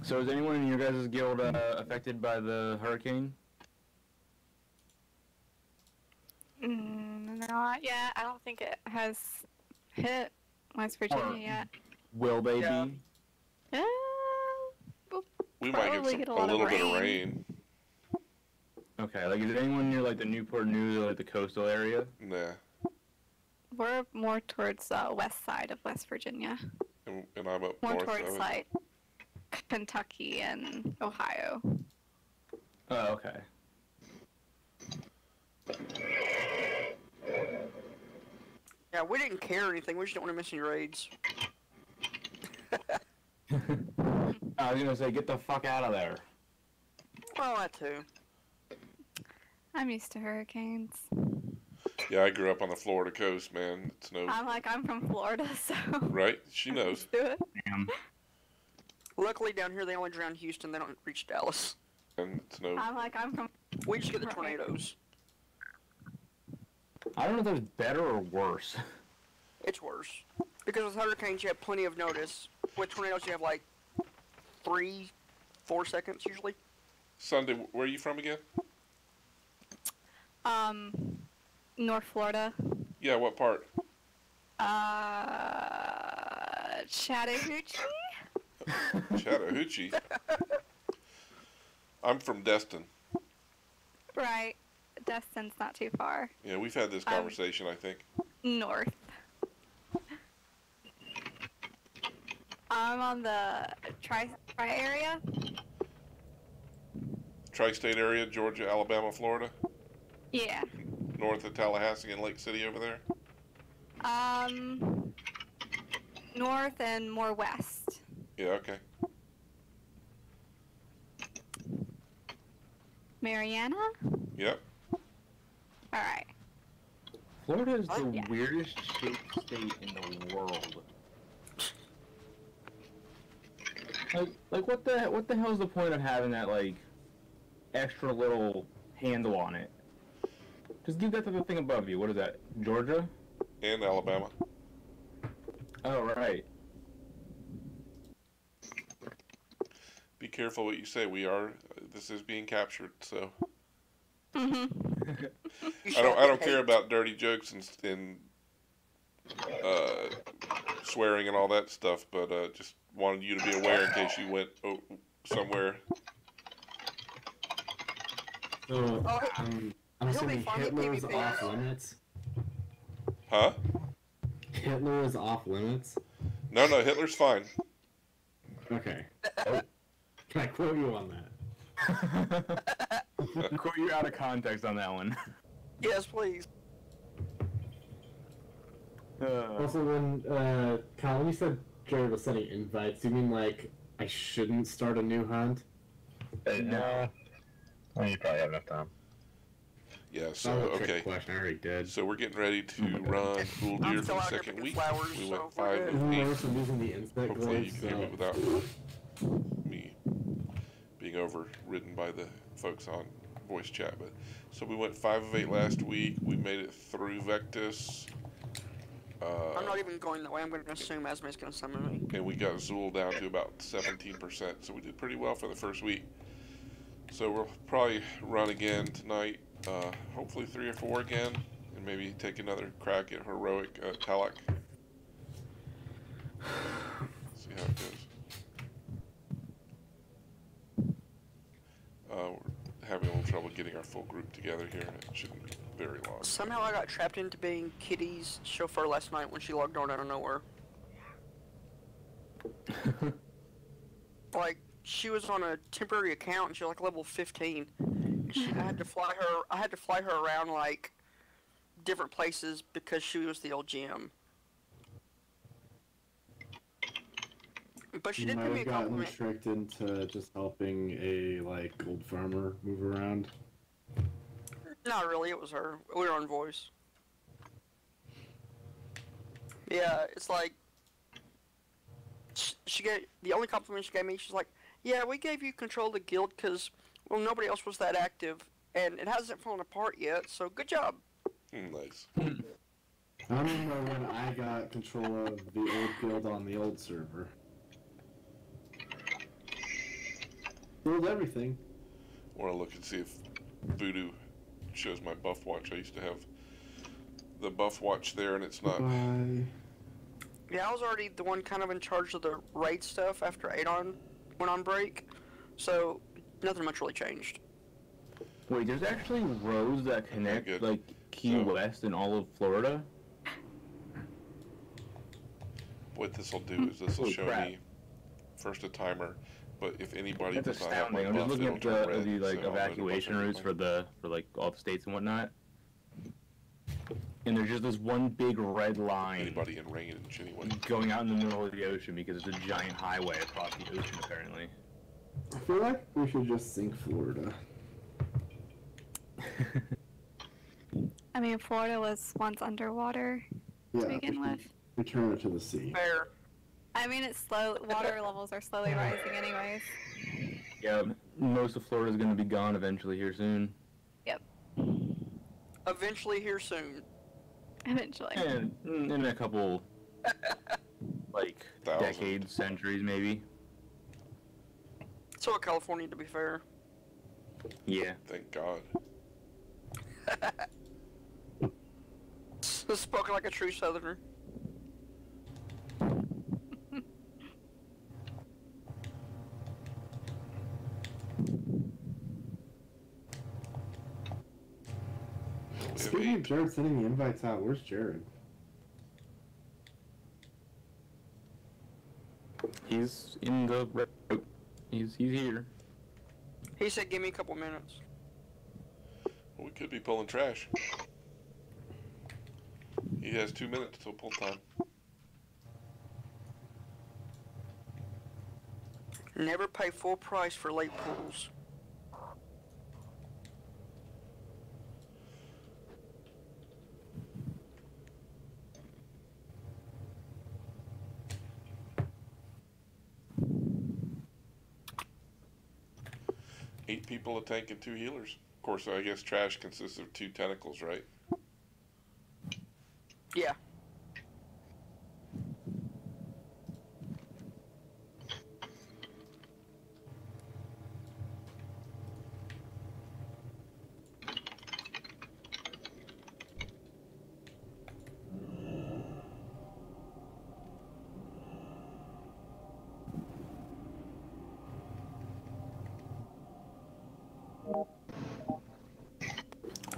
So is anyone in your guys' guild affected by the hurricane? Not yet. I don't think it has hit West Virginia yet. Will they Yeah. be? Yeah, we'll We might probably get get a a lot little of bit of rain. rain. Okay, like is anyone near like the Newport News or like the coastal area? Nah. We're more towards west side of West Virginia. And I'm up More north towards of it. like Kentucky and Ohio. Oh, okay. Yeah, we didn't care or anything. We just don't want to miss any raids. I was gonna say, get the fuck out of there. Well, that too. I'm used to hurricanes. Yeah, I grew up on the Florida coast, man. It's no I'm from Florida, so. right. She knows. Do it. Damn. Luckily, down here they only drown Houston. They don't reach Dallas. And it's no. I'm from. We just get the Right. tornadoes. I don't know if that's better or worse. It's worse. Because with hurricanes, you have plenty of notice. With tornadoes, you have like 3, 4 seconds usually. Sunday, where are you from again? North Florida. Yeah, what part? Chattahoochee. Chattahoochee. I'm from Destin. Right. Destin's not too far. Yeah, we've had this conversation, I think. North. I'm on the tri area. Tri-state area, Georgia, Alabama, Florida. Yeah. North of Tallahassee and Lake City over there. North and more west. Yeah, okay. Mariana? Yep. Alright. Florida is Oh, the yeah. weirdest shaped state in the world. Like what the hell is the point of having that like extra little handle on it? Just give that to the thing above you. What is that? Georgia? And Alabama. Oh right. Be careful what you say. This is being captured, so. Mhm. I don't care about dirty jokes and swearing and all that stuff, but just wanted you to be aware in case you went somewhere. So, Oh, I'm he'll be assuming fine with Hitler's PvP. off limits. Huh? Hitler is off limits? No, Hitler's fine. Okay. Can I quote you on that? Quote you out of context on that one. Yes, please. Also, when, Kyle, when you said Jared was sending invites, do you mean like I shouldn't start a new hunt? No. Well, you probably have enough time. Yeah, so, That was a trick okay. question, I already did. So we're getting ready to run Cool I'm Deer still for the out here second picking week. flowers, We so went we're 5 good. of I'm 8. also using the insect Hopefully you gloves, can hear me so... without me being overridden by the folks on voice chat. But so we went 5 of 8 last week. We made it through Vectus. I'm not even going that way. I'm going to assume Esme's going to summon me. And we got Zool down to about 17%. So we did pretty well for the first week. So we'll probably run again tonight. Hopefully 3 or 4 again. And maybe take another crack at Heroic Talak. See how it goes. We're having a little trouble getting our full group together here. It shouldn't be very long. Somehow I got trapped into being Kitty's chauffeur last night when she logged on out of nowhere. Like, she was on a temporary account and she was like level 15. I had to fly her around like different places because she was the old GM. But she You did might give me a have gotten compliment. tricked into just helping a, like, gold farmer move around. Not really, it was her. We were on voice. Yeah, it's like she gave the only compliment she gave me. She's like, "Yeah, we gave you control of the guild because well, nobody else was that active, and it hasn't fallen apart yet. So good job." Nice. I remember when I got control of the old guild on the old server. Pulled everything. I want to look and see if Voodoo shows my buff watch. I used to have the buff watch there, and it's not. Yeah, I was already the one kind of in charge of the raid stuff after Adon went on break, so nothing much really changed. Wait, there's actually roads that connect good. like Key West and all of Florida. What this will do is this will Holy show crap. me first a timer, but if anybody That's does not have my astounding. I'm just buff, looking it'll at turn red. the like so I'll know to evacuation buff routes everybody. for like all the states and whatnot. And there's just this one big red line Anybody in range anyway. going out in the middle of the ocean because it's a giant highway across the ocean apparently. I feel like we should just sink Florida. I mean, Florida was once underwater to Yeah, begin with. return it to the sea. Fair. I mean, it's slow. Water levels are slowly rising, anyways. Yeah, most of Florida's going to be gone eventually here soon. Eventually here soon. Eventually. And in a couple, like, Thousand. decades, centuries maybe. So California, to be fair. Yeah. Thank God. Spoken like a true Southerner. We have Speaking of 8. Jared sending the invites out, where's Jared? He's in the... He's here. He said, give me a couple minutes. Well, we could be pulling trash. He has 2 minutes till pull time. Never pay full price for late pulls. Eight people, a tank, and 2 healers. Of course, I guess trash consists of 2 tentacles, right? Yeah.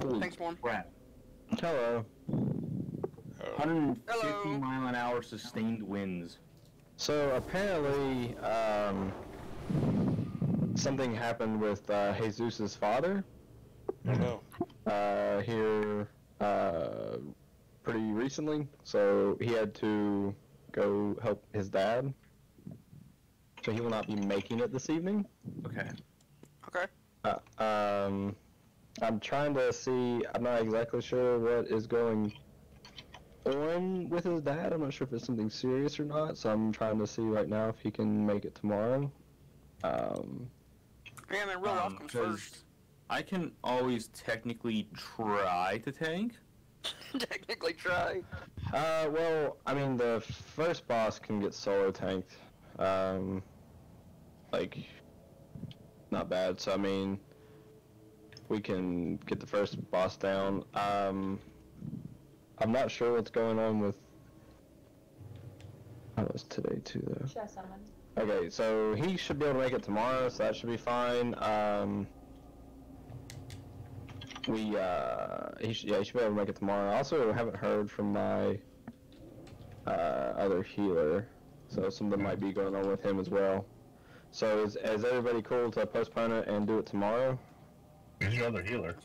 Holy Thanks, Warren. crap. Hello. 150 Hello. mile an hour sustained winds. So apparently, something happened with Jesus' father Oh no. here pretty recently. So he had to go help his dad. So he will not be making it this evening. Okay. Okay. I'm trying to see. I'm not exactly sure what is going on with his dad. I'm not sure if it's something serious or not. So I'm trying to see right now if he can make it tomorrow. Yeah, I mean, real life comes 'cause first. I can always technically try to tank. Technically try. Well, I mean, the first boss can get solo tanked. Like, not bad. So, I mean, we can get the first boss down. I'm not sure what's going on with... Oh, it's today too, though. Should I summon? Okay, so he should be able to make it tomorrow, so that should be fine. He should be able to make it tomorrow. I also haven't heard from my other healer, so something might be going on with him as well. So is everybody cool to postpone it and do it tomorrow? Who's your other healer?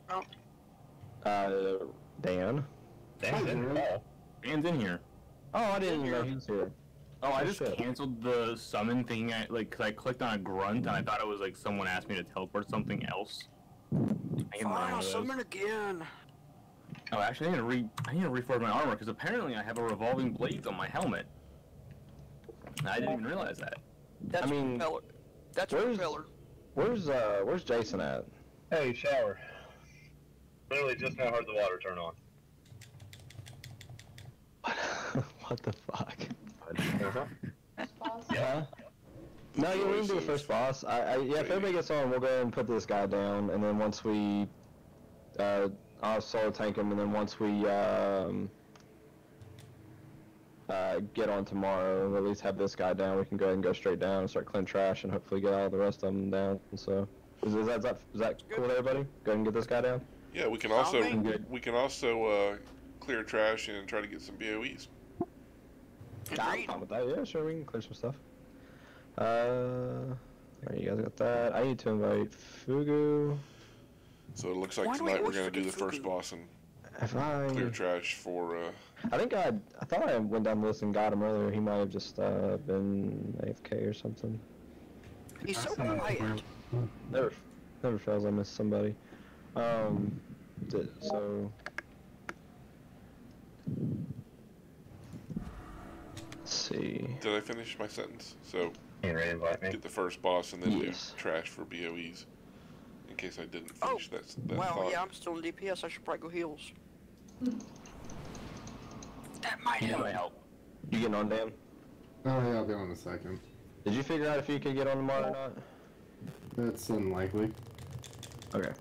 Dan. Dan's in the call. Dan's in here. Oh, I didn't know he was here. Oh, I Oh, just shit. canceled the summon thing. Cause I clicked on a grunt and I thought it was like someone asked me to teleport something else. I can Fine, I'll summon again. Oh, actually, I need to reforge my armor because apparently I have a revolving blades on my helmet. I didn't even realize that. That's I mean, propeller. That's where's- propeller. Where's Jason at? Hey, shower. Literally just now heard the water turn on. What the fuck? Boss? Huh? No, yeah, we can do the first boss. Yeah, if everybody gets on, we'll go ahead and put this guy down, and then once we, I'll solo tank him, and then once we, get on tomorrow, we'll at least have this guy down, we can go ahead and go straight down and start clearing trash, and hopefully get all the rest of them down, so. Is that cool with everybody? Go ahead and get this guy down? Yeah, we can also clear trash and try to get some BOEs. I'm fine with that. Yeah, sure, we can clear some stuff. Alright, you guys got that. I need to invite Fugu. So it looks like tonight we're gonna do the first boss and clear trash for. I think I thought I went down the list and got him earlier. He might have just been AFK or something. He's so quiet. Never fails. I miss somebody. So. Let's see. Did I finish my sentence? So. Invite me. Get the first boss and then do trash for BOEs. In case I didn't finish that thought. Yeah, I'm still in DPS. I should probably go heals. That might help. You getting on, Dan? Oh yeah, I'll be on in a second. Did you figure out if you could get on tomorrow or not? That's unlikely. Okay.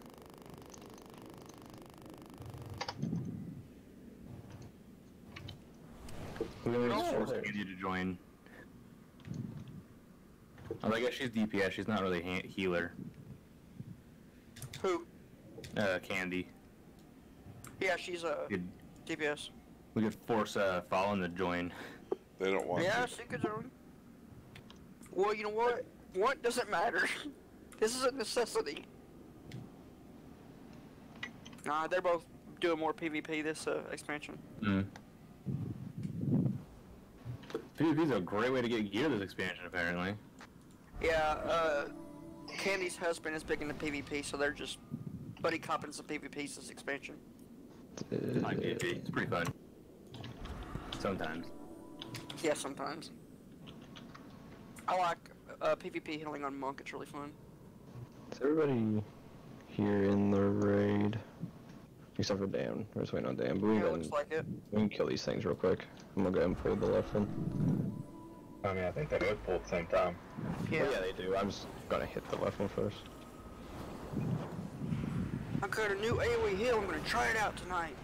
We're gonna just force Candy to join. I guess she's DPS, she's not really healer. Who? Candy. Yeah, she's DPS. We could force Fallen to join. They don't want Yeah, to. she could join. Well, you know what? What doesn't matter. This is a necessity. Nah, they're both doing more PvP this expansion. PvP is a great way to get gear this expansion, apparently. Yeah, Candy's husband is big into PvP, so they're just buddy copping some PvPs this expansion. I like PvP, it's pretty fun. Sometimes. Yeah, sometimes. I like PvP healing on Monk, it's really fun. Is everybody here in the raid? Except for Dan. We're just waiting on Dan. But Yeah, looks like it. we can kill these things real quick. I'm gonna go ahead and pull the left one. I mean, I think they both pull at the same time. Yeah. Oh, yeah, they do. I'm just gonna hit the left one first. I got a new AoE heal, I'm gonna try it out tonight.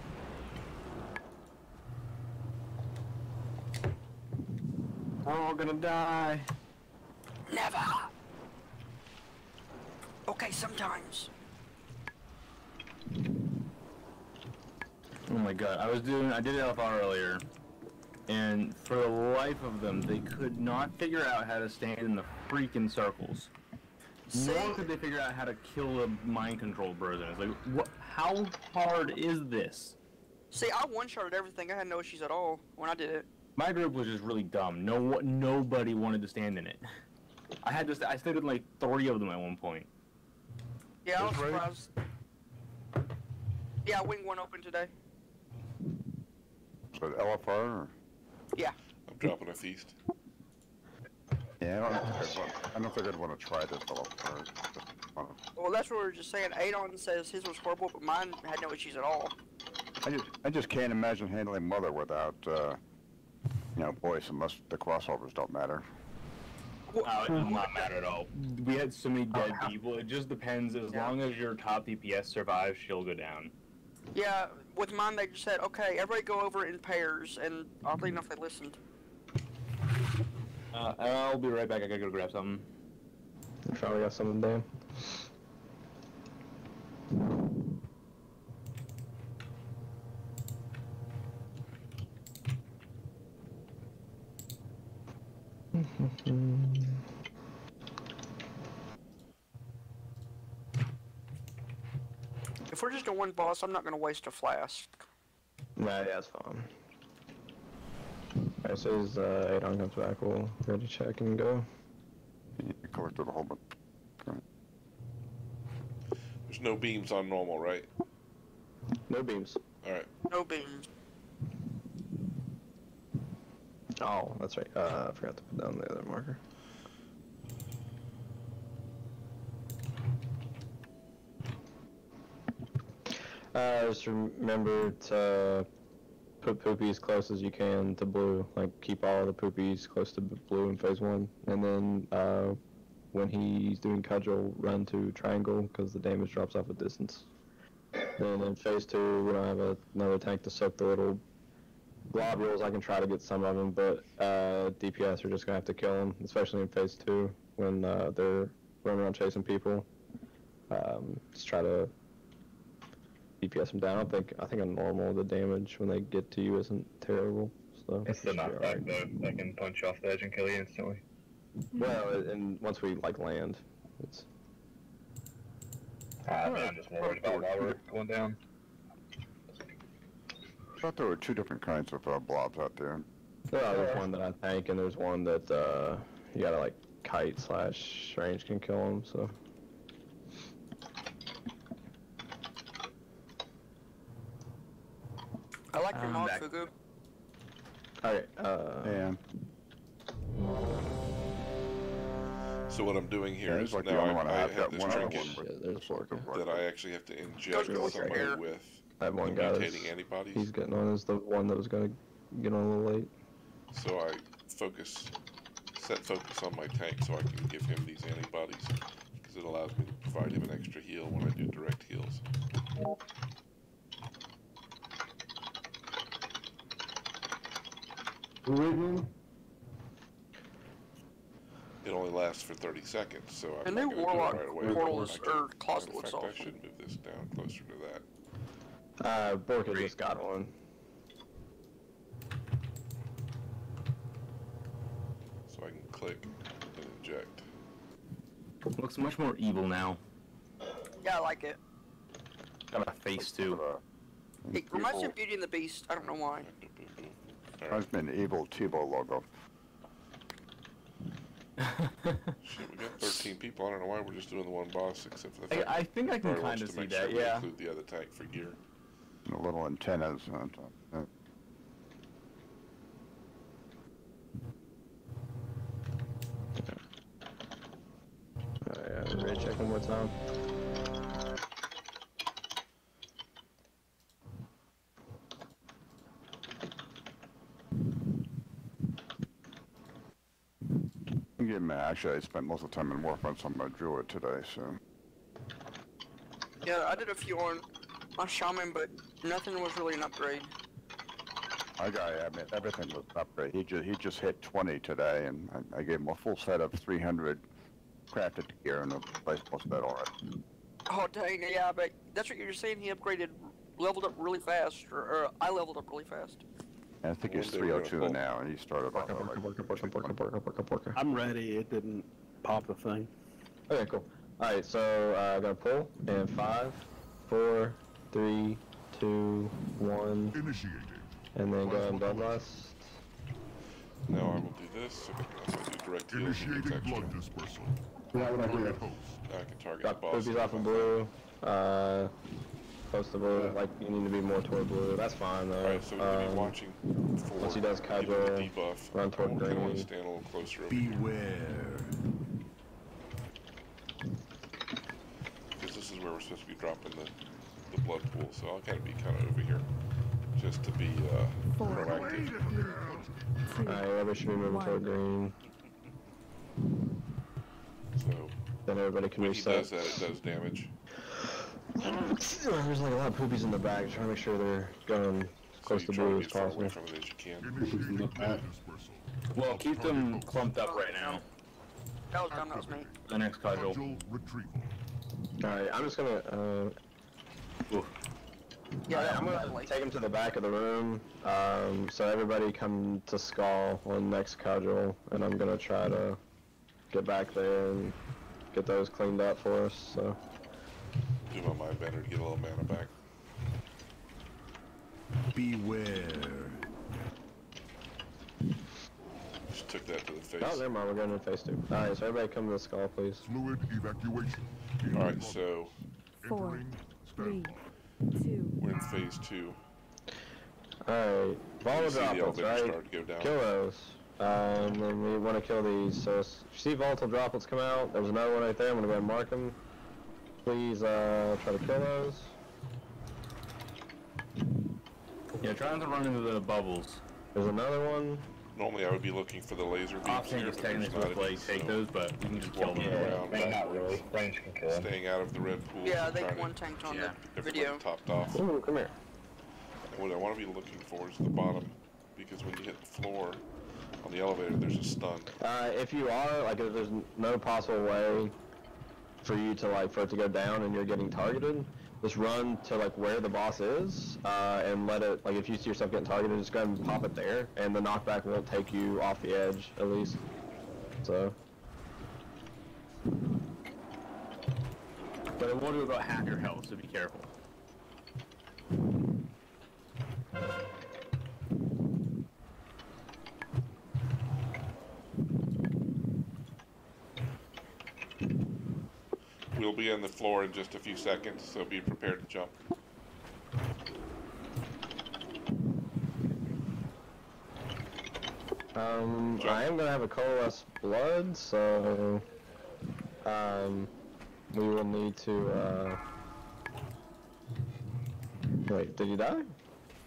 We're all gonna die. Never! Okay, sometimes. Oh my god, I did LFR earlier, and for the life of them, they could not figure out how to stand in the freaking circles. Nor could they figure out how to kill a mind control person. It's like, what? How hard is this? See, I one-shotted everything, I had no issues at all when I did it. My group was just really dumb. Nobody wanted to stand in it. I stood in like 3 of them at one point. Yeah, I was surprised. Yeah, wing one open today. So LFR? Or? Yeah. I'm dropping a feast. Yeah, I don't think I'd want to try this LFR. Well, that's what we were just saying. Adon says his was horrible, but mine had no issues at all. I just can't imagine handling Mother without, voice, unless the crossovers don't matter. It does not matter at all. We had so many dead people. It just depends. As long as your top DPS survives, she'll go down. Yeah, with mine they just said, okay, everybody go over in pairs, and oddly enough they listened. I'll be right back. I gotta go grab something. I probably got something down. If we're just doing one boss, I'm not going to waste a flask. Nah, yeah, that's fine. Alright, so as Adon comes back, we'll go to check and go. You collected a whole bunch. There's no beams on normal, right? No beams. Alright. No beams. Oh, that's right. I forgot to put down the other marker. Just remember to put poopy as close as you can to blue. Like, keep all the poopies close to blue in phase 1. And then, when he's doing cudgel, run to triangle, because the damage drops off a distance. Then in phase 2, we don't have another tank to soak the little globules. I can try to get some of them, but DPS are just going to have to kill them, especially in phase 2, when they're running around chasing people. Just try to DPS them down. I think a normal, the damage when they get to you isn't terrible. So It's the knockback though. They can punch you off the edge and kill you instantly. well, and once we like land, it's. I'm just worried about while we're going down. I thought there were 2 different kinds of blobs out there. Yeah, there's one that I tank, and there's one that you gotta like kite / range can kill them. So. I like your mod, back. Fugu. Alright, And So what I'm doing here Yeah, is it's like the now only one I I have have got this one other trinket one, yeah, there's 4. that I actually have to inject Go with your somebody hair. with That one the guy mutating antibodies. he's getting on is the one that was gonna get on a little late. So I set focus on my tank so I can give him these antibodies because it allows me to provide him an extra heal when I do direct heals. It only lasts for 30 seconds, so I'm The not new going to do it warlock right away. portals I can- or closet in looks fact, I awesome. should move this down closer to that. Borka just got one. So I can click and inject. Looks much more evil now. Yeah, I like it. Got a face too. It reminds me of Beauty and the Beast. I don't know why. Reminds me of an evil Tebow logo. Shit, we got 13 people. I don't know why we're just doing the one boss, except for the fact I think I can Barry wants kind of to see make that, sure we yeah. include the other tank for gear. And the little antennas on top. Alright, ready to check one more time. Actually, I spent most of the time in Warfronts on my Druid today, so. Yeah, I did a few on my Shaman, but nothing was really an upgrade. My guy, I mean, everything was an upgrade. He just hit 20 today, and I gave him a full set of 300 crafted gear and replaced most of that already. Oh dang, yeah, but that's what you're saying. He leveled up really fast, or I leveled up really fast. And I think he's 302 now, and he started off at like I'm ready. It didn't pop the thing. Okay, cool. Alright, so I'm gonna pull in 5, 4, 3, 2, 1. Initiating. And then go ahead and bloodlust. Now I will do this. So I do direct heals. Initiating blood dispersal. Yeah, what I do. I can target Drop the boss. boobies off of blue. Close to blue. Like, you need to be more toward blue. That's fine, though. Alright, so we're going to be watching for once he does either cudgel, the debuff. run toward I kind of want green. to stand a little closer over here. Beware. Because this is where we're supposed to be dropping the blood pool. So I'll kind of over here. Just to be proactive. Alright, everybody should be moving toward green. So then everybody can when he reset. does that, it does damage. There's like a lot of poopies in the back. Trying to make sure they're going close to try blue to as be as far away possible. from it as you can. Initiating blood dispersal. Well, keep them clumped up right now. That was dumb, that was me. The next cudgel. Cudgel retrieval. Alright, I'm just gonna, Yeah, I'm gonna take him to the back of the room, so everybody come to Skull on next cudgel, and I'm gonna try to get back there and get those cleaned up for us, so. Do my mind bender to get a little mana back. Beware. Just took that to the face. Oh, never mind, we're going in phase 2. Alright, so everybody come to the Skull, please. Fluid evacuation. Alright, so 4, 3, 2. we're in phase 2. Alright, You volatile see the droplets, elevator right? start to go down. Kill those. And we want to kill these, so if you see volatile droplets come out, there's another one right there, I'm gonna go ahead and mark them. Please, try to kill those. Yeah, try not to run into the bubbles. There's another one. Normally I would be looking for the laser beams Off tank here, is but there's technically not supposed to any, like take so those, but we can just kill walking them. around Not backwards, really. Range can kill him. staying out of the red pool. Yeah, they trying to one tanked on Yeah. the everybody video. topped off. Ooh, come here. And what I want to be looking for is the bottom, because when you hit the floor on the elevator, there's a stun. If you are, like, if there's no possible way for you to, like, for it to go down and you're getting targeted, just run to, like, where the boss is, and let it, like, if you see yourself getting targeted, just go ahead and pop it there, and the knockback won't take you off the edge, at least. So. But it will do about half your health, so be careful. We'll be on the floor in just a few seconds, so be prepared to jump. I am gonna have a coalesce blood, so we will need to wait, did he die?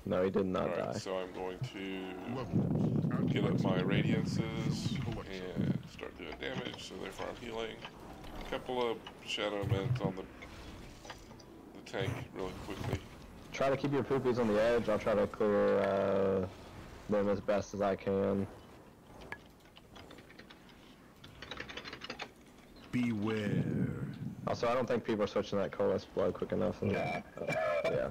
No, he did not die. Alright, so I'm going to get up my radiances and start doing damage, so therefore I'm healing. A couple of shadow minutes on the tank really quickly. Try to keep your poopies on the edge. I'll try to clear them as best as I can. Beware. Also, I don't think people are switching that coalesce blood quick enough. Yeah. Yeah.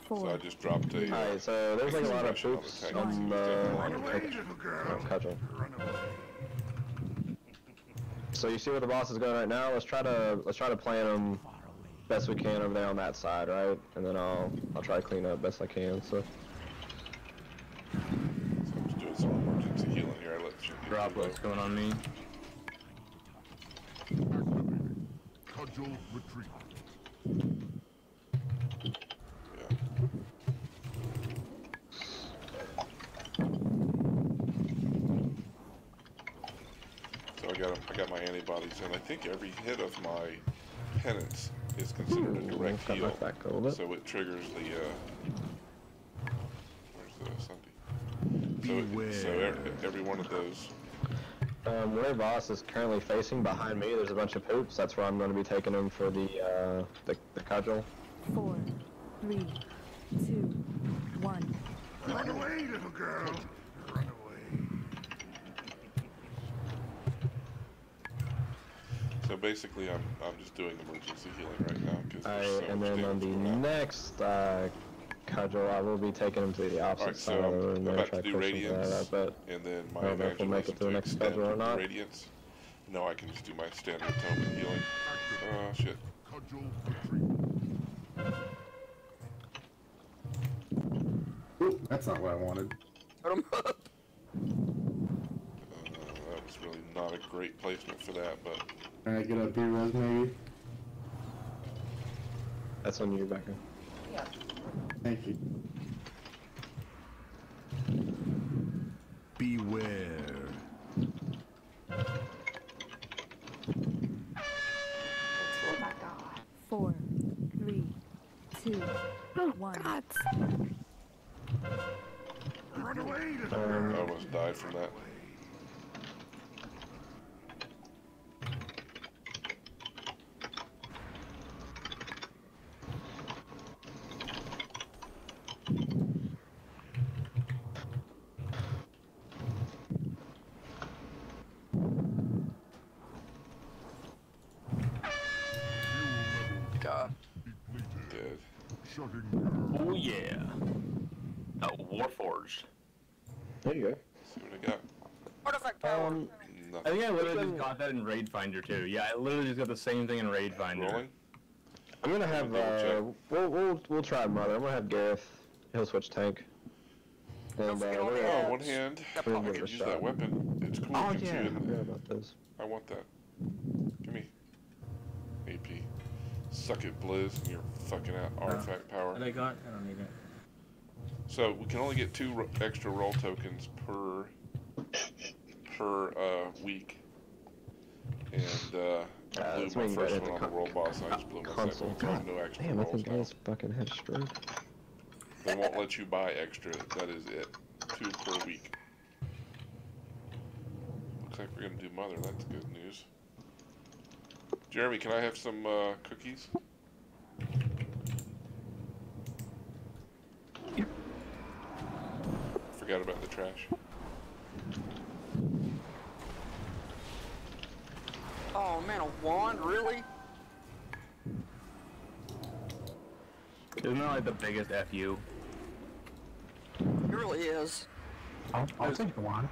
So I just dropped a Alright, so there's like a lot of expression on the poops tank. on Run away, the little girl. cudgel. Run away. So you see where the boss is going right now? Let's try to plan them best we can over there on that side, right? And then I'll try to clean up best I can. So. So I'm just doing some emergency healing here. I let you get Droplets going on me. Activated. Cudgel retreat. Yeah. So I got my antibodies, and I think every hit of my penance is considered a direct got heal. knocked back a little bit. So it triggers the where's the Sunday? So every one of those. Where boss is currently facing behind me, there's a bunch of poops. That's where I'm going to be taking him for the cudgel. 4, 3, 2, 1. Run away, little girl. Run away. So basically, I'm just doing emergency healing right now because there's so And much then on damage the going on. next cudgel, I will be taking him to the opposite Alright, side so of the room I'm there, about try to do push him radiance, there, but and then my I don't know if we'll make it evangelism to the to next extend schedule or the not. radiance. No, I can just do my standard atonement healing. Oh shit. Cudgel retreat. Ooh, that's not what I wanted. Put 'em up. That was really not a great placement for that, but Can I get up here, Res, maybe? that's on you, Becca. Thank you. Beware. 4, 3, 2, 1. God. Run away, little girl. I almost died from that. God. Dead. Shutting down. Oh yeah. Oh, Warforged. There you go. See what I got. Artifact power. I Nothing. think I literally just got that in Raid Finder too. Yeah, I literally just got the same thing in Raid Finder. Rolling. I'm gonna have we'll try Mother. I'm gonna have Gareth. He'll switch tank. Don't And forget we're all the gonna- Oh, one hand. That I We're gonna could give it a use shot. that weapon. It's cool. Oh It gives yeah, I you forgot about this. I want that. Give me. AP. Suck it, Blizz, and your fucking artifact power. What I got? I don't need it. So we can only get 2 extra roll tokens per week. And I that's blew when my you first get one on into the world boss. I just blew my console. second one. So I have no extra Damn, I rolls think now. Ace fucking had stroke. They won't let you buy extra. That is it. 2 per week. Looks like we're gonna do mother. That's good news. Jeremy, can I have some cookies? Forgot about the trash. Oh man, a wand, really? Isn't that like the biggest FU? It really is. I'll take the wand.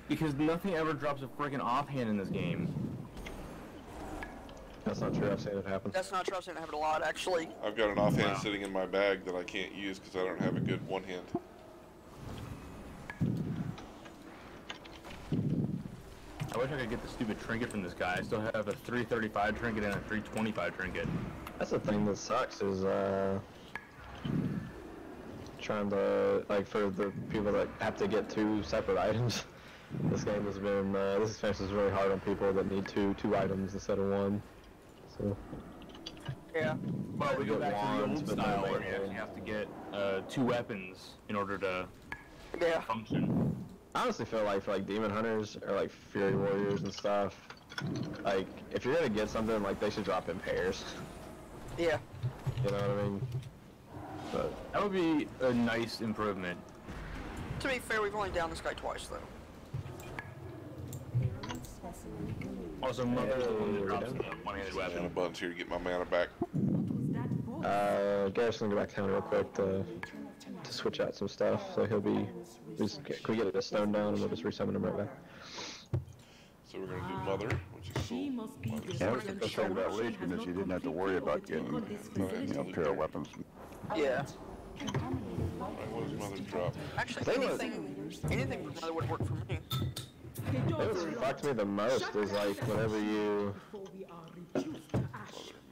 Because nothing ever drops a freaking offhand in this game. That's not true. I've seen it happen. That's not true. I've seen it happen a lot, actually. I've got an offhand sitting in my bag that I can't use because I don't have a good one hand. I wish I could get the stupid trinket from this guy. I still have a 335 trinket and a 325 trinket. That's the thing that sucks is trying to, like, for the people that have to get 2 separate items. This game has been, this expansion is really hard on people that need two items instead of 1. So. Yeah. Well, we go back to the old style where you actually have to get 2 weapons in order to function. I honestly feel like for like Demon Hunters or like Fury Warriors and stuff, like if you're gonna get something, like they should drop in pairs. Yeah. You know what I mean? But that would be a nice improvement. To be fair, we've only downed this guy twice, though. Also, Mother's the one that drops the one-handed weapon. Mana buttons here to get my mana back. Garrett's gonna go back down real quick to switch out some stuff, so he'll be. Can we get a stone down and we'll just resummon him right back? So we're gonna do mother, which is cool. Yeah, that's the best thing about Legion is you didn't have to worry about getting, a pair of weapons. Yeah. Alright, what does mother drop? Actually, anything from mother would work for me. What's fucked me the most is like whenever you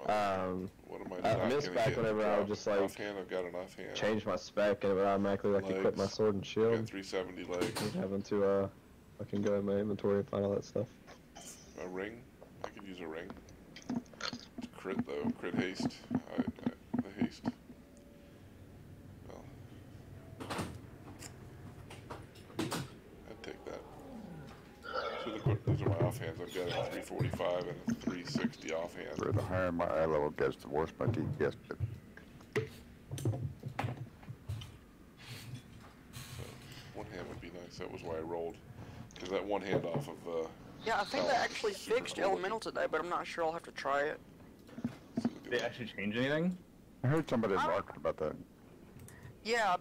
What am I not missed gonna back get? whenever I would just like Offhand, I've got an offhand. change my spec and it would automatically like equip my sword and shield. Got 370 legs. And having to fucking go in my inventory and find all that stuff. A ring? I could use a ring. Crit though, crit haste. The haste. Well, I'd take that. So those are my offhands. I've got a 345 and a 360 offhand. For the higher my eye level gets, the worse my DPS gets. So, one hand would be nice. That was why I rolled. Because that one hand off of, Yeah, I think they actually fixed Elemental today, but I'm not sure. I'll have to try it. Did they actually change anything? I heard somebody talking about that. Yeah, I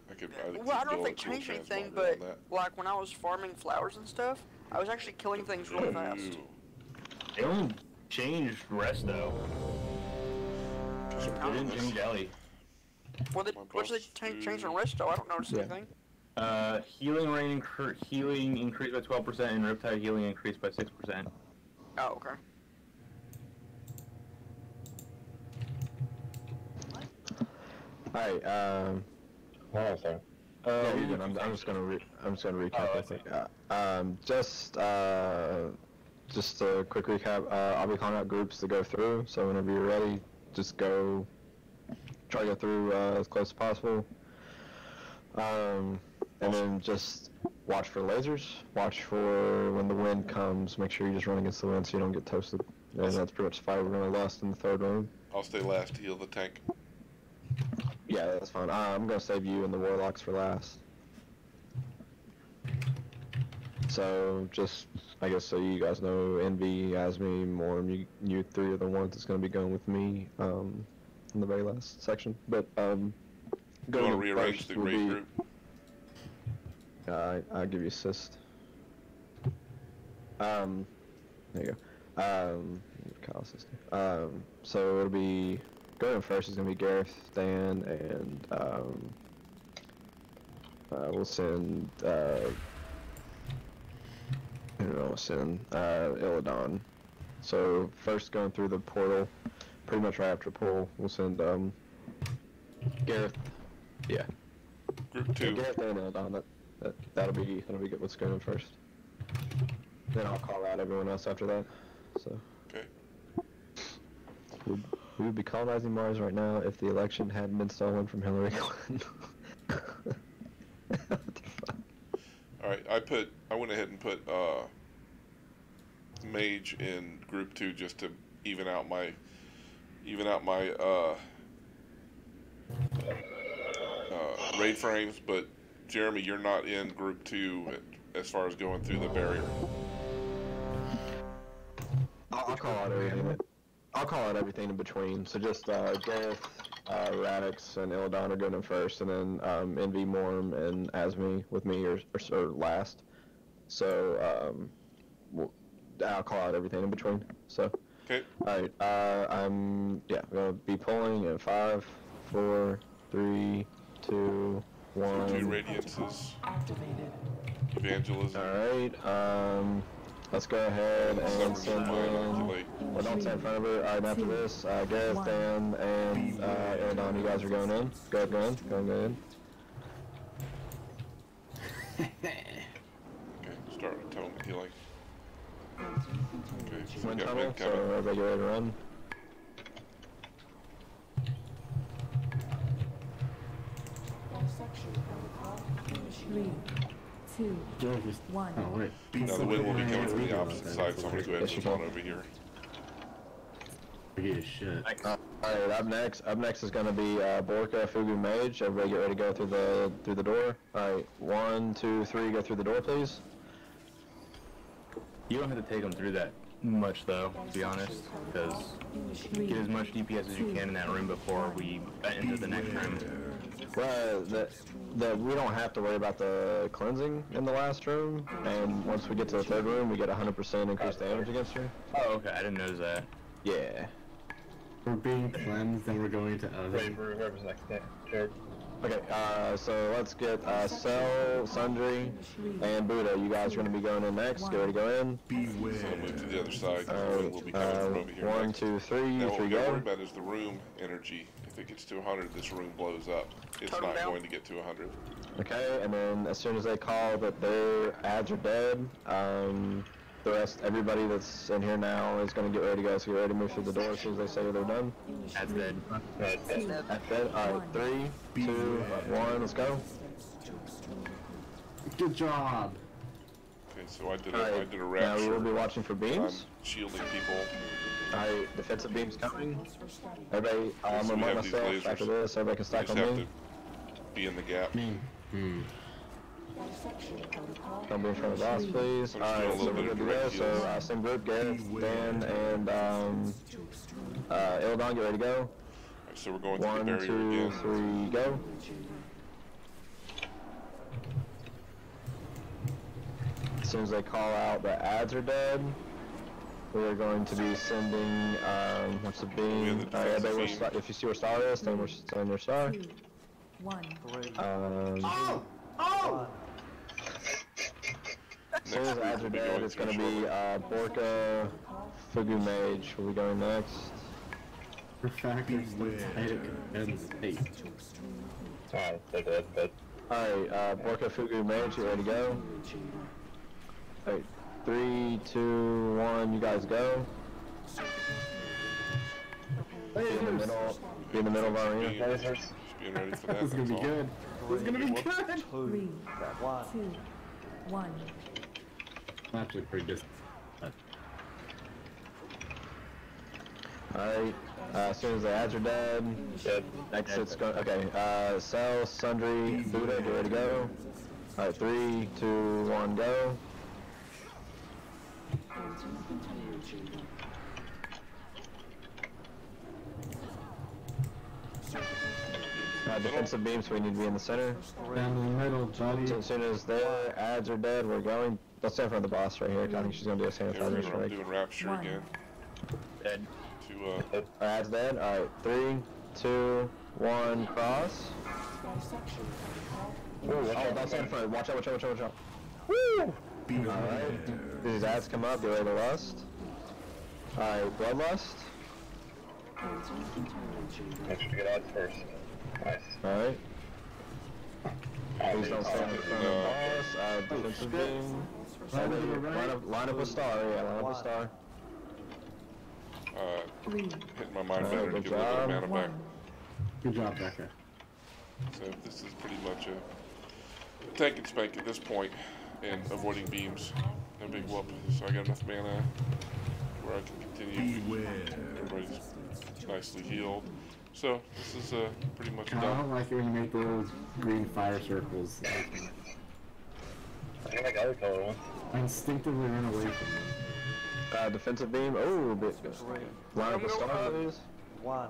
well, I don't know if they changed anything, but like when I was farming flowers and stuff, I was actually killing things really fast. They only changed rest though. They didn't change Ellie. What did they change on Resto? I don't notice anything. Healing rain healing increased by 12% and Riptide healing increased by 6%. Oh, okay. Alright, yeah, you're good. I'm just gonna recap real quick. Just a quick recap. I'll be calling out groups to go through. So whenever you're ready, just try to go through as close as possible. And then just watch for lasers. Watch for when the wind comes. Make sure you just run against the wind so you don't get toasted. And that's pretty much the fight we're gonna last in the third round. I'll stay last to heal the tank. Yeah, that's fine. I'm gonna save you and the warlocks for last. So just, I guess, so you guys know, Envy, Asmi, Morm, you 3 are the ones that's gonna be going with me in the very last section. But you want to rearrange the raid group? I'll give you assist. There you go. Kyle assist. So it'll be. Going first is going to be Gareth, Dan, and we'll send, Illidan. So first going through the portal, pretty much right after pull, we'll send Gareth, yeah. Group 2. Yeah, Gareth and Illidan, that'll be good. What's going on first. Then I'll call out everyone else after that, so. Okay. We would be colonizing Mars right now if the election hadn't been stolen from Hillary Clinton. I went ahead and put mage in group 2 just to even out my raid frames. But Jeremy, you're not in group 2 as far as going through the barrier. I'll call out everything. I'll call out everything in between. So just Gareth, Radix, and Illidan are going in first, and then Envy, Morm, and Asmi with me are last. So I'll call out everything in between. So. Okay. All right. I'm gonna be pulling in 5, 4, 3, 2, 1. 2 radiances. Evangelism. All right. Let's go ahead and send in. Well, don't stand in front of her. All right, after this, Gareth, Dan, and Illidan, you guys are going in. Go in. Okay, start with atonement healing. Okay, so we Wind got tunnel, wind so coming. everybody get ready to run. Three, two, one. Oh, wait. Now the wind will be coming from the opposite side, so I'm going to go ahead and move on over here. Forget his shit. Alright, up next is going to be Borka, Fugu, Mage. Everybody get ready to go through the door. Alright, 1, 2, 3, go through the door, please. You don't have to take them through that much, though, to be honest, because get as much DPS as you can in that room before we enter the next room. Well, we don't have to worry about the cleansing in the last room, and once we get to the third room, we get 100% increased damage against her. Oh, okay, I didn't notice that. Yeah. We're being cleansed, and we're going to Wait for whoever's next. Jared. Okay, so let's get Cell, Sundry, and Buddha. You guys are going to be going in next. Get ready to go in. So I'll move to the other side. The wind will be coming from over here. 1, 2, 3, Now what 3, we got to go. worry about is the room energy. If it gets to 100, this room blows up. It's not going to get to 100. Okay, and then as soon as they call that their ads are dead, the rest, everybody that's in here now is going to get ready to go. So get ready to move through the door as soon as they say they're done. That's dead. That's dead. Alright, 3, 2, 1, let's go. Good job. Okay, so I did a Now rapture. we will be watching for beams. I'm shielding people. Alright, defensive beams coming. Everybody, I'm So going we to mark have these myself lasers. after this. Everybody can We stack just on have me. to be in the gap. Don't be in front of the boss, please. I'm just doing a Alright, little so we're bit of good to go. direct So, heals. same group, Gareth, Dan, and Illidan, get ready to go. Alright, so we're going through the 1, barrier 2, again. 3, go. As soon as they call out the ads are dead, we're going to be sending, what's the beam? If you see where star is, then we're sending your star. 2, 1. As soon as the ads are dead, it's going to be Borka, Fugu Mage will be going next. Refactor and state. Alright, they're dead, but Alright, Borka, Fugu Mage, you ready to go? Alright, 3, 2, 1, you guys go. Be in the middle of our arena. Just being ready for that. This is gonna be that's all. good. This is gonna be good. 3, 2, 1. I'm actually pretty good. Alright, as soon as the ads are dead, next it's going, okay, Cell, Sundry, Buddha, get ready to go. Alright, 3, 2, 1, go. Defensive beams, so we need to be in the center. Down the middle, buddy. So as soon as their ads are dead, we're going. Let's stand in front of the boss right here. I think she's gonna do a Okay, sanitizer I'm strike. doing rapture again. Dead. To Our ads dead. Alright, 3, 2, 1, cross. Oh, don't stand in front. Watch out, watch out, watch out, watch out. Woo! Alright, these ads come up, get ready to lust. Alright, bloodlust. make sure to get odds first. Nice. Alright. Please don't stand in front of the boss. Defensive beam. Line up with star, yeah, line up with star. hitting my mind better to Good give a little bit of job. mana back. Good job, Becca. So this is pretty much a take and spank at this point. and avoiding beams. No big whoop. So I got enough mana where I can continue. Everybody's nicely healed. So this is pretty much I done. don't like it when you make the little green fire circles. I like other color ones. I instinctively run away from them. Defensive beam. Oh, bit. Line up the star, please. 1.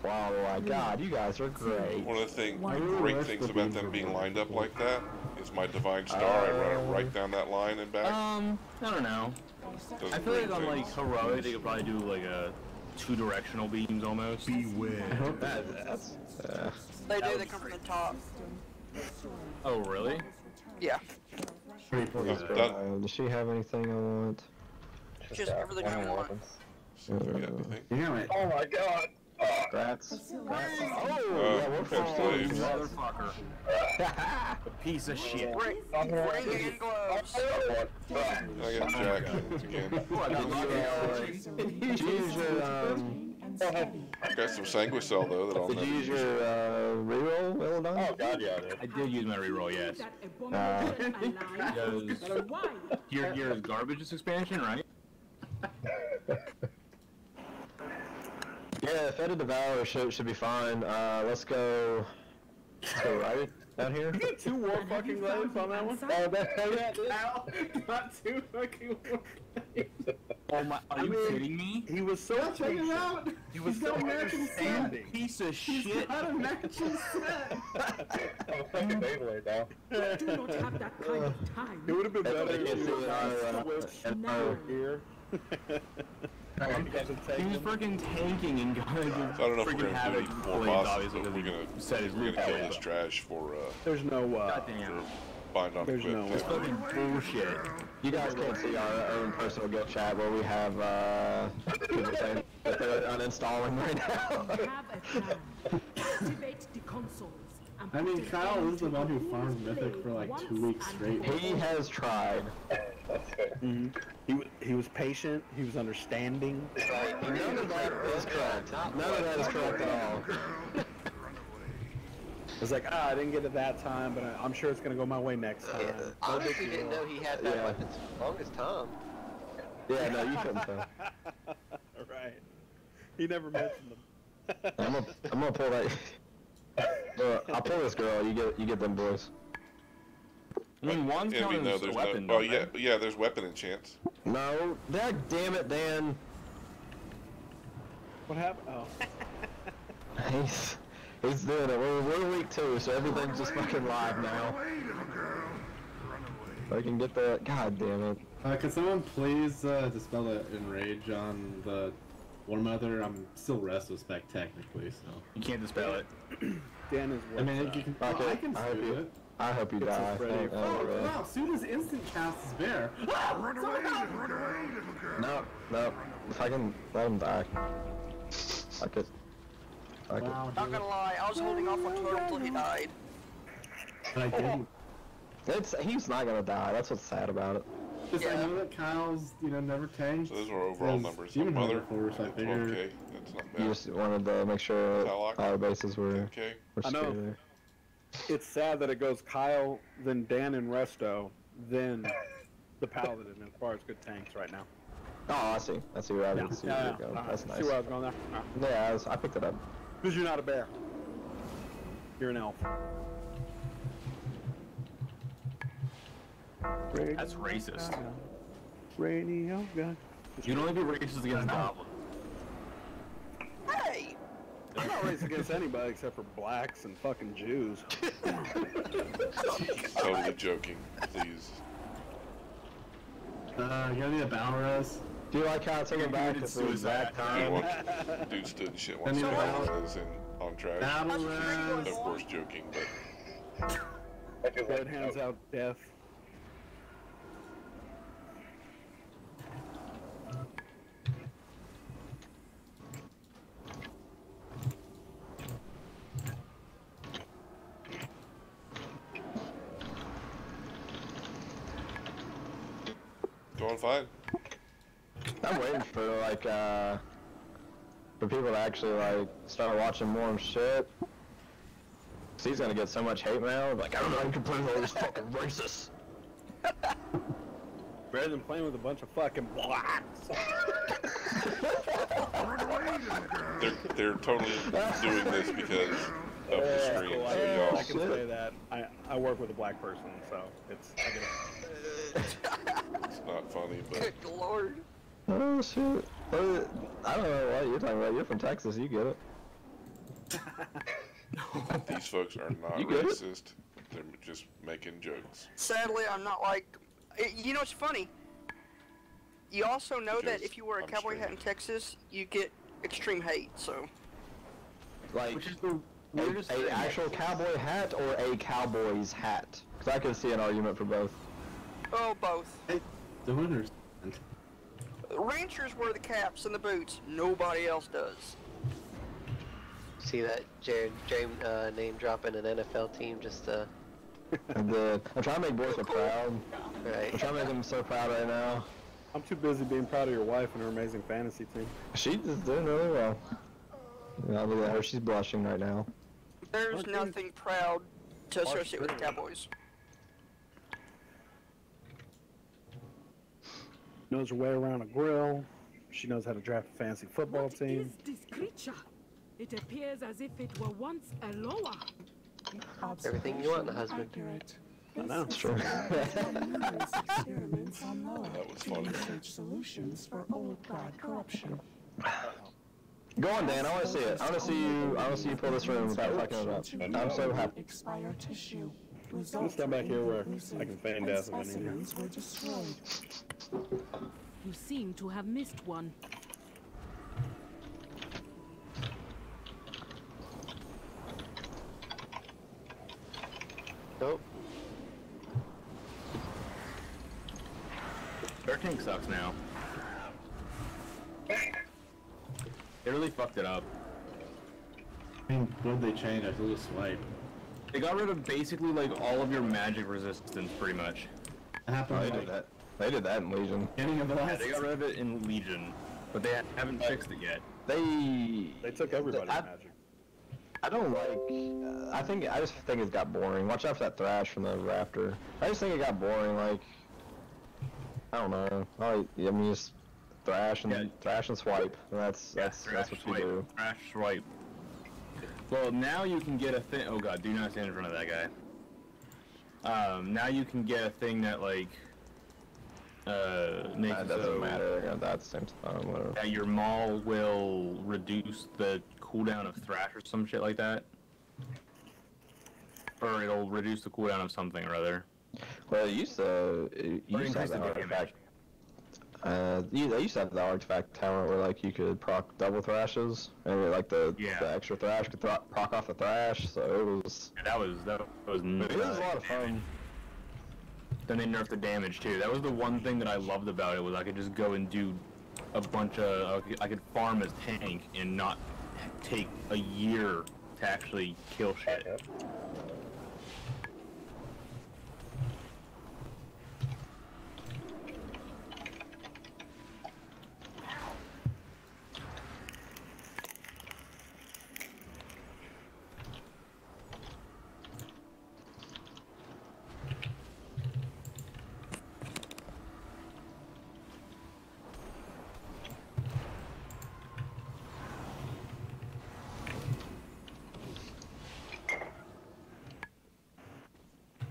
Wow, my God, you guys are great. One of the great things about them being lined up like that is my divine star. I run it right down that line and back. I don't know. Does I feel like great on like things. heroic, they could probably do like a 2-directional beams almost. Beware. I hope that's. They do. They come from the top. Oh really? Yeah. Done. Does she have anything I want? Just everything I want. So, do we got anything? Damn it. Oh my god! Grats. Oh, yeah, we're French blades. motherfucker. A piece of shit. Ring and gloves. I got Jack again. Did you use your, I got some Sanguicell though that I'll did never you use use. your, reroll, well done? Oh god, yeah, I did. I did use my reroll, yes. Because your garbage expansion, right? Yeah, Fed and Devour should be fine. Let's go right down here. You got 2 war fucking glaives on that one? Not 2 fucking war glaives. Oh my, are you kidding me? He was so Check it out! He was so understanding. Piece of shit. Got a matching set! I'm a fucking Beyblade now. Do not have that kind of time. It would have been better Everybody if can you see switched now. here. He was freaking tanking and gonna do So I don't know if we're freaking gonna do havoc any more blades, bosses, obviously, but because we're he gonna set his we're loop gonna kill that this way. trash for There's no, Goddamn. bind on There's no It's equip. fucking bullshit. You guys can't see our own personal guild chat where we have people saying that they're uninstalling right now. Have a plan. Activate the consoles. and I mean, put Kyle an is the end one to who the farmed Mythic blade for like once 2 weeks and straight. for He has tried. That's good. He was patient. He was understanding. None of that is correct. None of that is correct at all. It's like, I didn't get it that time, but I'm sure it's gonna go my way next time. I honestly didn't know he had that weapon for the longest time. Yeah, no, you couldn't tell. Right. He never mentioned them. I'm gonna pull that. I'll pull this girl. You get them boys. I mean, one's And we counting know as a there's weapon, no. Well, don't they? yeah, there's weapon enchants. No, that damn it, Dan. What happened? Oh. He's doing it. We're week 2, so everything's just fucking live now. I can get that. God damn it. Can someone please dispel the enrage on the War Mother? I'm still restless back technically, so. You can't dispel it. Dan is I mean, you can. Okay, I can do it. I hope you It's die. already- Oh, wow, soon as instant cast is there. Run away, little girl. No. If I can let him die. I could. Wow, Not gonna lie, I was holding off on Turtle till he died. but I didn't. He's not gonna die. That's what's sad about it. Because I know that Kyle's, never tanked. So those are our overall His numbers. demon Mother, hunter force, I 12k. figured. That's not You bad. just wanted to make sure all the bases were 10k. I know. secure there. It's sad that it goes Kyle, then Dan and Resto, then the Paladin as far as good tanks right now. Oh, I see where I would see where Yeah. you're going. That's nice. See where I was going there? Yeah, I picked it up. Because you're not a bear. You're an elf. That's racist. Radio guy. You can only be racist against goblins. Hey! I'm not racist against anybody except for blacks and fucking Jews. Totally joking. Please. You gotta need a battle res. Do you like how it's taking back to the exact time? Dude stood and shit once I in need a a while as in on trash. Battle res. Of course joking, but Dead hands out death. going fine. I'm waiting for for people to actually start watching more shit. He's gonna get so much hate mail. Like, I don't know, you can play with all these fucking racists. Better than playing with a bunch of fucking blacks. They're totally doing this because of the stream. Cool. So I can say that. I work with a black person, so it's. I get it. it's not funny, but Good lord. Oh shit. I don't know what you're talking about. You're from Texas, you get it. these folks are not You get it? racist. They're just making jokes. Sadly, I'm not like. You know, it's funny. You also know that Because if you wear a I'm cowboy hat in Texas, you get extreme hate. So. Like, Which is the weirdest a thing. actual cowboy hat or a cowboy's hat? Because I could see an argument for both. Oh, both. The winners. Ranchers wear the caps and the boots. Nobody else does. See that Jared name dropping an NFL team just I'm trying to make Boris proud. right. I'm trying to make him so proud right now. I'm too busy being proud of your wife and her amazing fantasy team. She's just doing really well. Yeah, look at her. She's blushing right now. There's nothing proud to associate with the Cowboys. Knows her way around a grill. She knows how to draft a fancy football What team. is this creature? It appears as if it were once a loa. Everything you want in a husband. I know. Sure. Experiments on loa That was funny. research solutions for old guard corruption. Go on, Dan. I want to see it. I want to see you. I want to see you pull this room without fucking it up. I'm so happy. Expire tissue. Let's stand back here where I can feign death if I need to. Specimens were destroyed. You seem to have missed one. Nope. Their tank sucks now. They really fucked it up. I mean, what did they change? I feel the swipe. They got rid of basically like all of your magic resistance, pretty much. It happened Oh, they like did that. They did that in Legion. beginning of the Yeah, last. they got rid of it in Legion, but they haven't fixed it yet. They took everybody's magic. I don't like. I just think it got boring. Watch out for that thrash from the raptor. I just think it got boring. Like, I don't know. I mean, just thrash and swipe. And that's what you do. Thrash swipe. Well, now you can get a thing. Oh god, do not stand in front of that guy. Now you can get a thing that like makes That it doesn't so matter. At that same time, whatever. that your maul will reduce the cooldown of thrash or some shit like that, or it'll reduce the cooldown of something or other. Well, it used to have increase that the damage. artifact. They used to have the artifact talent where like you could proc double thrashes, and like the extra thrash could proc off the thrash. So it was. Yeah, that was It was a lot of fun. Then they nerfed the damage too. That was the one thing that I loved about it, was I could just go and do a bunch of I could farm as tank and not take a year to actually kill shit.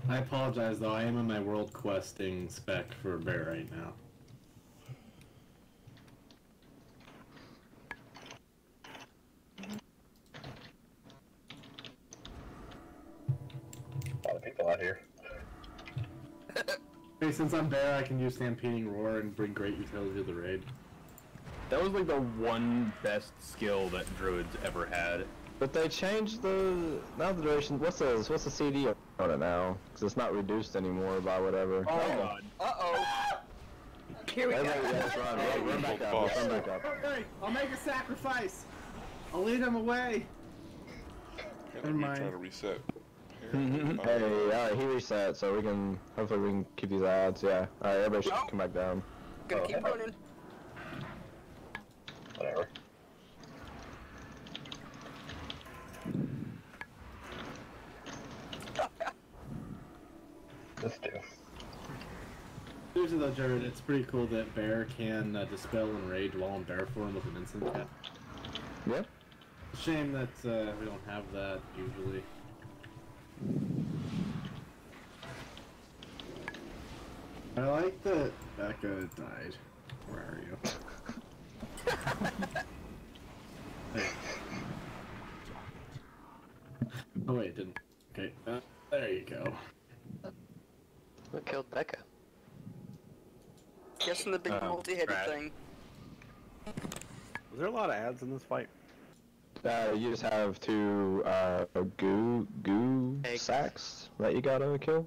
I apologize though, I am in my world questing spec for bear right now. A lot of people out here. Hey, since I'm bear, I can use Stampeding Roar and bring great utility to the raid. That was like the one best skill that druids ever had. But they changed the duration. What's the CD on it now? Because it's not reduced anymore by whatever. Oh god. Uh-oh. Here we go. Run back up. Run back up. Okay, I'll make a sacrifice. I'll lead him away. And I'm trying to reset. Hey, alright, he reset, so hopefully we can keep these odds, yeah. Alright, everybody should come back down. Gonna keep running. Just do. Seriously though, Jared, it's pretty cool that Bear can dispel enrage while in bear form with an instant cat. Yep. Shame that we don't have that usually. I like that Becca died. Where are you? Hey. Oh wait, it didn't. Okay, there you go. What killed Becca? Guessing the big multi-headed thing. Was there a lot of ads in this fight? You just have two goo sacks that you gotta kill.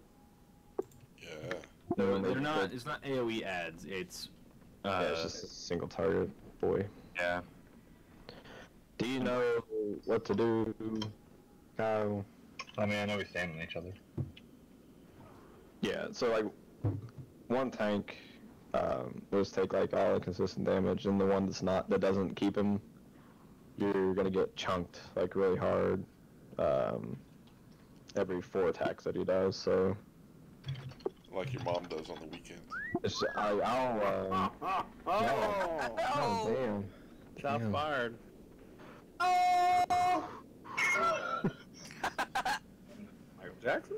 Yeah. No, they're not. It's not AOE ads. It's yeah, it's just a single target boy. Yeah. Do you know what to do, Kyle? I mean, I know we stand on each other. Yeah, so like one tank will just take like all the consistent damage, and the one that doesn't keep him, you're gonna get chunked like really hard every 4 attacks that he does. So Like your mom does on the weekends. I'll oh damn. Shots fired. Oh! Michael Jackson?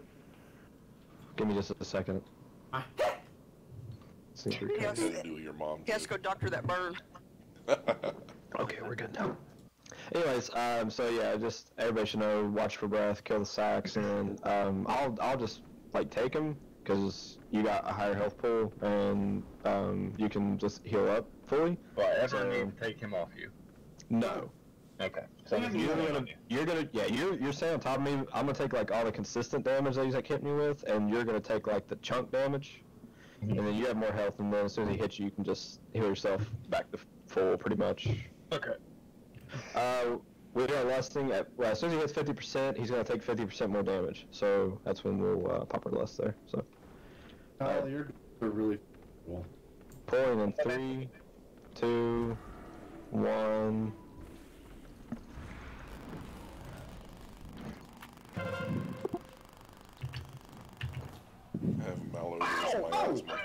Give me just a second. See if we He can- has to go doctor that burn. Okay, we're good now. Anyways, so yeah, just everybody should know, watch for breath, kill the sacks, and I'll just like take them because you got a higher health pool and you can just heal up fully. Well, I ever need to take him off you. No. Okay. So you're staying on top of me. I'm gonna take like all the consistent damage that he's like hitting me with, and you're gonna take like the chunk damage, and then you have more health, and then as soon as he hits you, you can just heal yourself back to full, pretty much. Okay. We are lusting at, well, as soon as he hits 50%, he's gonna take 50% more damage. So that's when we'll pop our lust there. So. You're really cool. Pulling in 3, 2, 1. I have mallow as my asthma.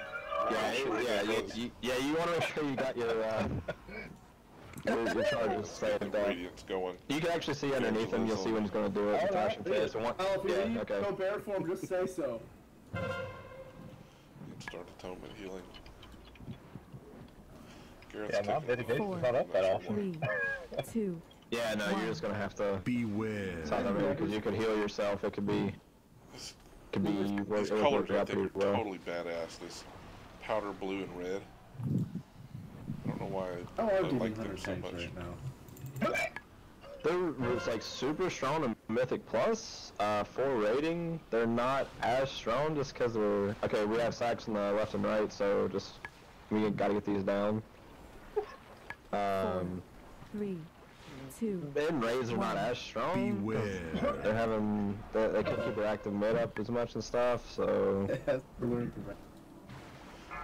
Yeah, you want to make sure you got your charges saved up. Radiant's going. You can actually see underneath him, you'll see when he's going to do it. Flashing face. If you need to go bear form, just say so. Start atonement healing. Yeah, not mitigation's not up that often. 3, 2. Yeah, no, you're just gonna have to beware. Because you could heal yourself. It could be. These colors I think are totally badass. This powder blue and red. I don't know why I like them so much. Right now. They're like super strong in Mythic Plus, 4 rating. They're not as strong just because we're okay. We have sacks on the left and right, so just we gotta get these down. 4, 3, 2. And Rays are not as strong. Beware. They're having they can't keep their active mid up as much and stuff. So.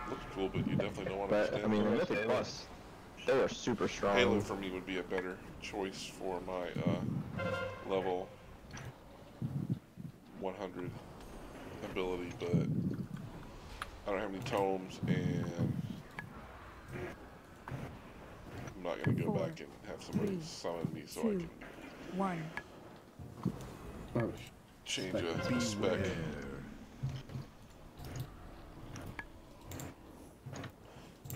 Looks cool, but you definitely don't want to. But I mean, the Mythic Plus, they are super strong. Halo for me would be a better choice for my level 100 ability, but I don't have any tomes, and I'm not gonna go back and have somebody summon me so I can 1. change a spec.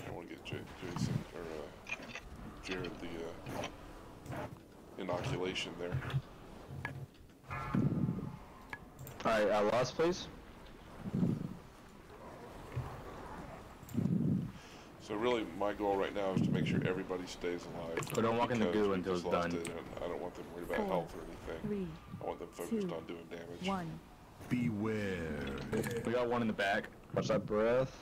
I want to get Jason or Jared the inoculation there. Alright, last please. So really, my goal right now is to make sure everybody stays alive. But don't walk in the goo until it's done. I don't want them worried about 4, health or anything. 3, I want them focused on doing damage. 1. Beware. We got one in the back. Watch that breath.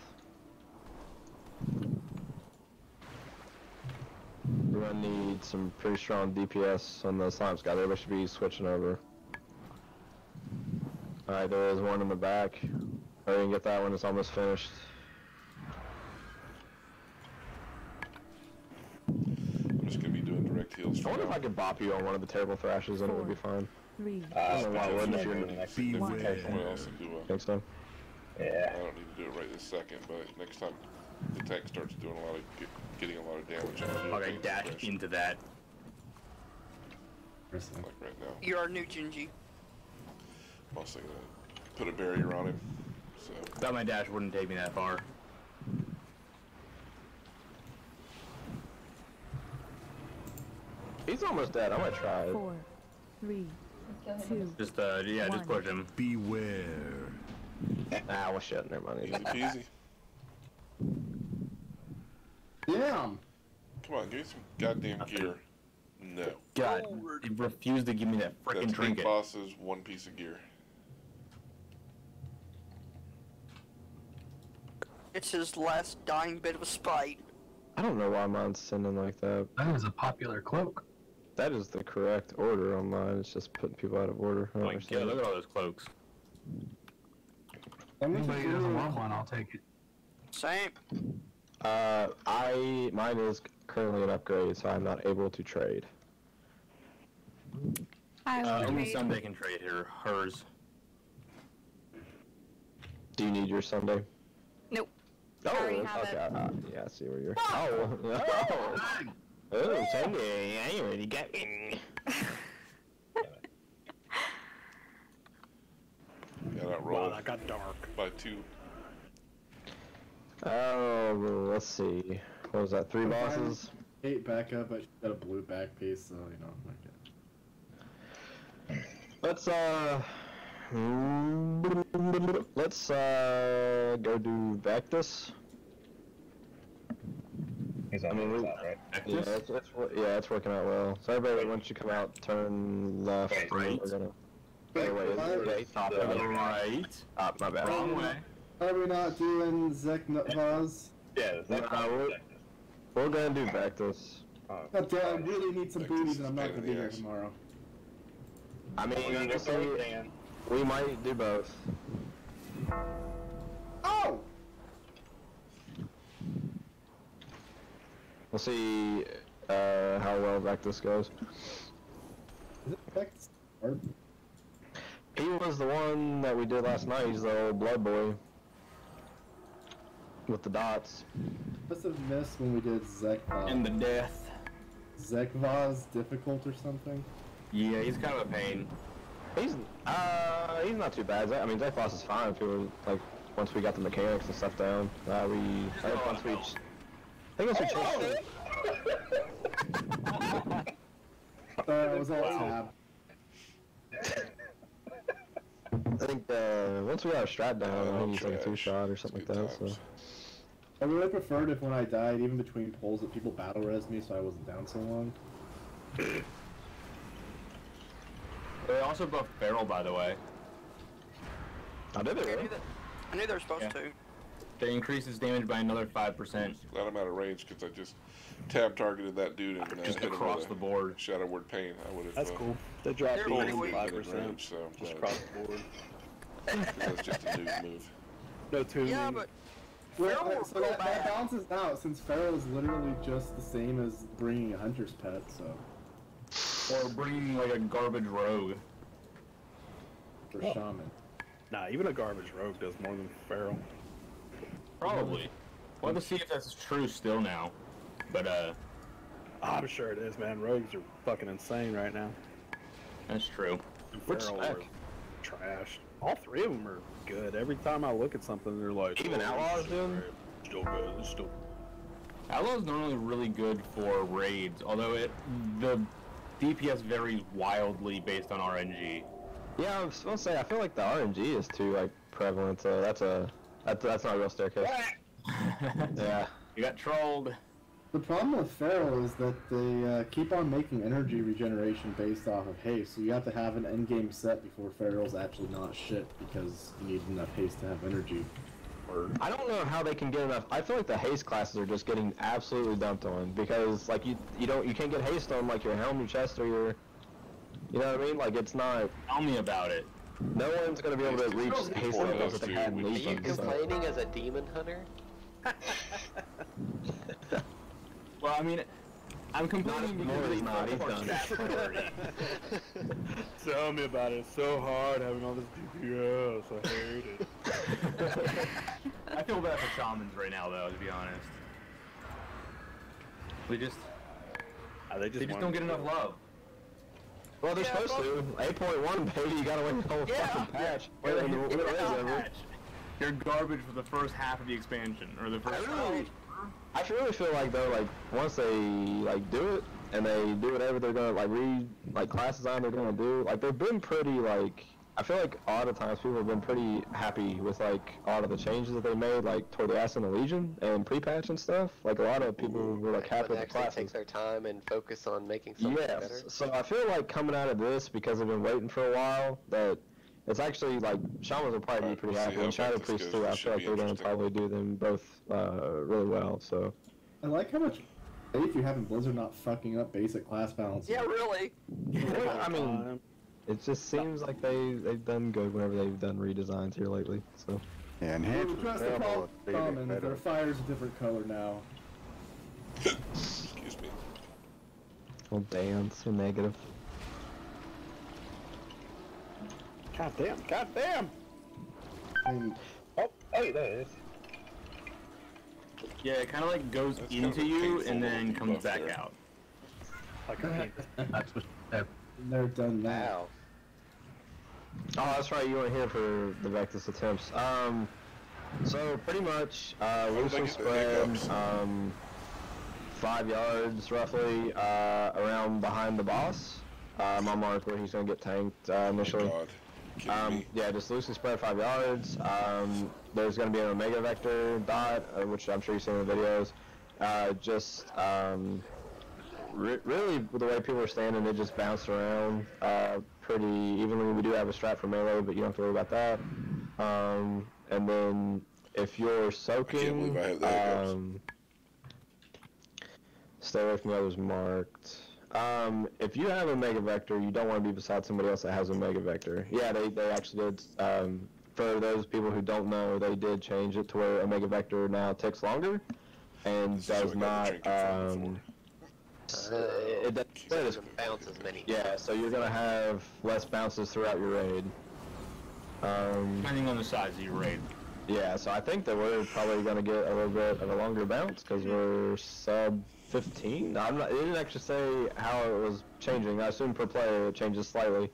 We're gonna need some pretty strong DPS on the slime guy. Everybody should be switching over. Alright, there is one in the back. Oh, you can get that one, it's almost finished. I'm just gonna be doing direct heals. I wonder if I could bop you on one of the terrible thrashes and it would be fine. 3, I don't know why I wouldn't if you're Someone else and do Thanks, Tom. Yeah. I don't need to do it right this second, but next time the tank starts doing a lot of getting a lot of damage, I'll do it. Okay, dash into that. Like right now. You're our new Genji. I'm also gonna put a barrier on him. So. Thought my dash wouldn't take me that far. He's almost dead. I'm gonna try it. 4, 3, 2. Just yeah, just push him. Beware. Ah, well, shit. Never mind. Easy peasy. Damn. Come on, give me some goddamn gear. No. God, he refused to give me that freaking That's trinket. Big Boss's one piece of gear. It's his last dying bit of a spite. I don't know why mine's sending like that. That is a popular cloak. That is the correct order on mine. It's just putting people out of order. I don't Oh my understand. God, look at all those cloaks. Anybody who doesn't want one, I'll take it. Same. Mine is currently an upgrade, so I'm not able to trade. I will Only trade. Sunday can trade hers. Do you need your Sunday? Nope. Oh, I already have okay. it. Yeah, I see where you're. Oh, Sunday! I already got me. Yeah, that roll. Wow, that got dark. By 2. Oh, let's see. What was that? 3 bosses? 8 backup, but she got a blue back piece, so you know. Okay. Let's go do Vectus. He's on the other side, right? Yeah, it's working out well. So everybody, once you come out, turn left. Right. We're gonna. Wait, top Right. my bad. Wrong way. Are we not doing Zeknavaz? Yeah, We're gonna do Vectus. God damn, I really need some booties and I'm not gonna be here Yes. tomorrow. I mean, we might do both. Oh! We'll see how well Vectus goes. Is it Vectus? Or- He was the one that we did last night. He's the old blood boy with the dots. Must have missed when we did Zekvaz. And the death. Zekvaz difficult or something? Yeah, he's kind of a pain. He's not too bad. I mean, Zekvaz is fine if you were, like, once we got the mechanics and stuff down. I think once we changed. Sorry, I was all tab. I think once we got our strat down, I think he's like a 2-shot or something like that. So. I really preferred if when I died, even between pulls, that people battle res me so I wasn't down so long. They also buffed Feral, by the way. I did it, really? I knew they were supposed to. They increased his damage by another 5%. Glad I'm out of range because I just tab targeted that dude and Just hit him across with the a board. Shadow Word Pain. I would have. That's cool. They dropped They're the pretty weak. 5%. So Just across the board. That's just a noob move. No tuning. Yeah, but Well, so that balances out since Pharaoh is literally just the same as bringing a hunter's pet, so. Or bringing like a garbage rogue. For shaman. Nah, even a garbage rogue does more than Pharaoh. Probably. We'll have to see if that's true still now. But, I'm sure it is, man. Rogues are fucking insane right now. That's true. And Which Pharaoh spec? are trash. All 3 of them are good. Every time I look at something, they're like... Even Outlaws, dude? Still good. It's still... Outlaw's normally really good for raids, although the DPS varies wildly based on RNG. Yeah, I was gonna say I feel like the RNG is too like prevalent. So that's not a real staircase. Yeah. You got trolled. The problem with Feral is that they keep on making energy regeneration based off of haste, so you have to have an endgame set before Feral's actually not shit, because you need enough haste to have energy. I don't know how they can get enough. I feel like the haste classes are just getting absolutely dumped on, because like you can't get haste on like your helm, your chest, or your, you know what I mean? Like it's not. Tell me about it. No one's gonna be able to reach haste levels that they had in Are these you ones. complaining as a demon hunter? Well, I mean, I'm completely more he's not. He's done. Tell me about it. It's so hard having all this DPS. I hate it. I feel bad for shamans right now, though, to be honest. They just don't get enough love. Well, they're supposed to. 8.1, baby, you gotta win the whole fucking patch. You're garbage for the first half of the expansion, or the first. I really feel like though, like once they like do it and they do whatever they're gonna like class design they're gonna do, like they've been pretty like. I feel like a lot of times people have been pretty happy with like a lot of the changes that they made, like toward the Ascent and Legion and pre-patch and stuff. Like a lot of people were like happy with the classes. Take their time and focus on making something better. So I feel like coming out of this, because they've been waiting for a while, that it's actually like shamans will probably be pretty happy, and Shadow Priests too. I feel like they're going to probably do them both really well. So I like how much faith you have in Blizzard not fucking up basic class balance. Yeah, really. Well, I mean, it just seems like they've done good whenever they've done redesigns here lately. So yeah, and we trust the common. Their fire's a different color now. Excuse me. Oh damn, so negative. God damn! God damn! Oh, hey, there it is. Yeah, it kind of like goes into you and then comes back out. Like that's what Never done that. Wow. Oh, that's right. You weren't here for the Vectus attempts. So pretty much, loosely spread, 5 yards roughly, around behind the boss. My mark where he's gonna get tanked initially. Yeah, just loosely spread 5 yards. There's gonna be an Omega Vector dot, which I'm sure you've seen in the videos. Really, the way people are standing, they just bounce around pretty evenly. We do have a strat for melee, but you don't have to worry about that. And then if you're soaking, stay away from the others marked. If you have a Mega Vector, you don't want to be beside somebody else that has a Mega Vector. Yeah, they actually did. For those people who don't know, they did change it to where a Mega Vector now ticks longer and does not. It doesn't bounce as many. Yeah, so you're gonna have less bounces throughout your raid. Depending on the size of your raid. Yeah, so I think that we're probably gonna get a little bit of a longer bounce because we're sub 15. It didn't actually say how it was changing. I assume per player it changes slightly.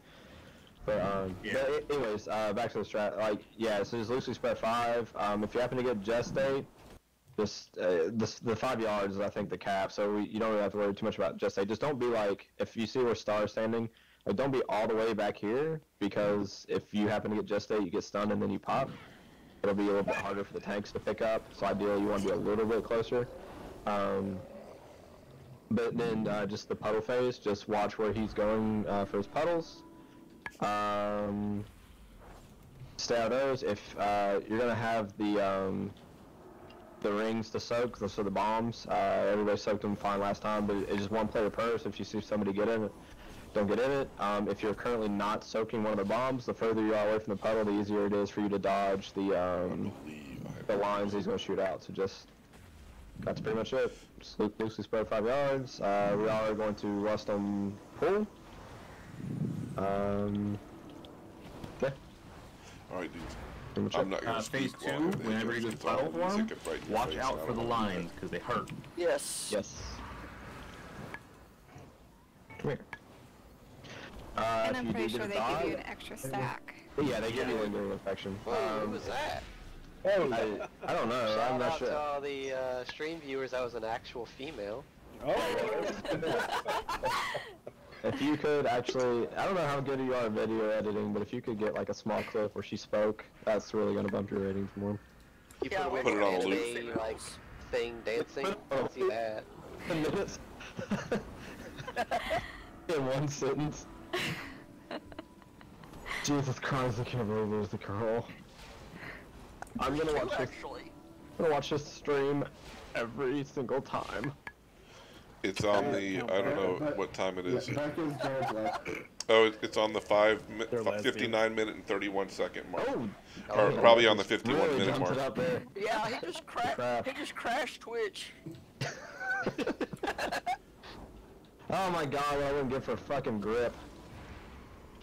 But but anyways, back to the strat. Like, yeah, so just loosely spread 5. If you happen to get gestate, just the 5 yards is I think the cap. So you don't really have to worry too much about gestate. Just don't be like, if you see where Star's standing, like don't be all the way back here, because if you happen to get gestate, you get stunned and then you pop. It'll be a little bit harder for the tanks to pick up. So ideally you want to be a little bit closer. But then just the puddle phase, just watch where he's going for his puddles. Stay out of those. If you're gonna have the rings to soak, so the bombs, everybody soaked them fine last time, but it's just one player per, so if you see somebody get in it, don't get in it. If you're currently not soaking one of the bombs, the further you are away from the puddle, the easier it is for you to dodge the lines he's going to shoot out. So just, that's pretty much it. Just loosely spread 5 yards. We are going to rust on pool. Okay. Alright, dudes. I'm not gonna phase 2, whenever you do puddle form, watch out for the lines, because they hurt. Yes. Yes. Come here. And I'm pretty sure they give you an extra stack. Yeah, they give you lingering infection. Who was that? I don't know. Shout I'm not out sure. to all the stream viewers. That was an actual female. If you could actually, I don't know how good you are at video editing, but if you could get like a small clip where she spoke, that's really gonna bump your ratings more. You put it on a loop. Like thing dancing. I don't see that. 10 minutes. In one sentence. Jesus Christ, I can't believe there's the girl. I'm gonna watch this. I'm gonna watch this stream every single time. It's on the, I don't know what time it is. Oh, it's on the 59 minute and 31 second mark. Or probably on the 51 minute mark. Yeah, he just crashed Twitch. Oh my god, what I wouldn't get for fucking grip.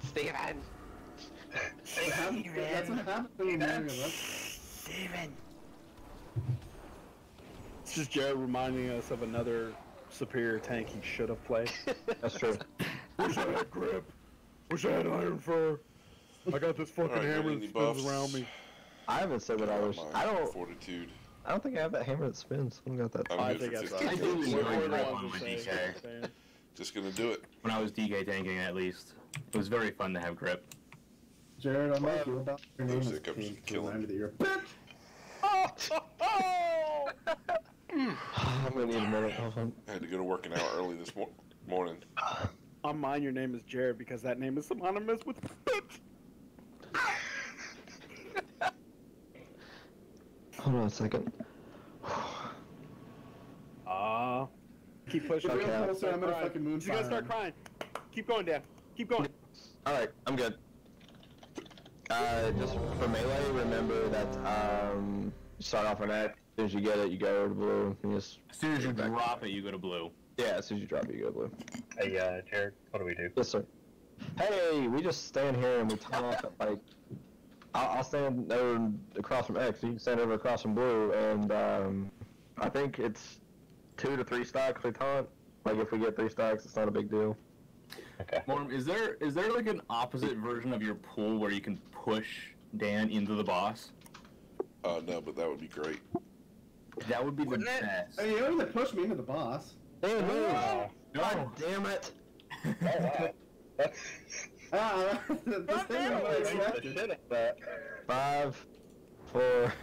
Steven! That's what happened when you're Steven! It's just Jared reminding us of another superior tank he should have played. That's true. Wish I had grip. Wish I had iron fur. I got this fucking hammer that spins around me. I haven't said what I wish. I don't. Fortitude. I don't think I have that hammer that spins. I don't got that. I'm good for 50. I do enjoy grip on my DK. Just gonna do it. When I was DK tanking, at least, it was very fun to have grip. Jared, I'm like you about your name is pink to remind me that you're a bitch. I'm gonna need a minute. I had to go to work an hour early this morning. On mine, your name is Jared because that name is synonymous with bitch. Hold on a second. Keep pushing. I'm gonna fucking moonfire. She's gonna start crying. Keep going, Dan. Keep going. Alright, I'm good. Just for melee, remember that you start off on that. As soon as you get it, you go to blue. You just as soon as you drop it, you go to blue. Yeah, as soon as you drop it, you go to blue. Hey, Jared, what do we do? Yes, sir. Hey, we just stand here and we time off at, like, I'll stand over across from X, you can stand over across from blue, and I think it's 2 to 3 stacks we taunt. Like, if we get 3 stacks, it's not a big deal. Okay. Morm, is there like an opposite version of your pool where you can push Dan into the boss? No, but that would be great. That would be the best. Hey, you don't need to push me into the boss. Damn, no. God damn it! The thing I'm expecting. 5, 4,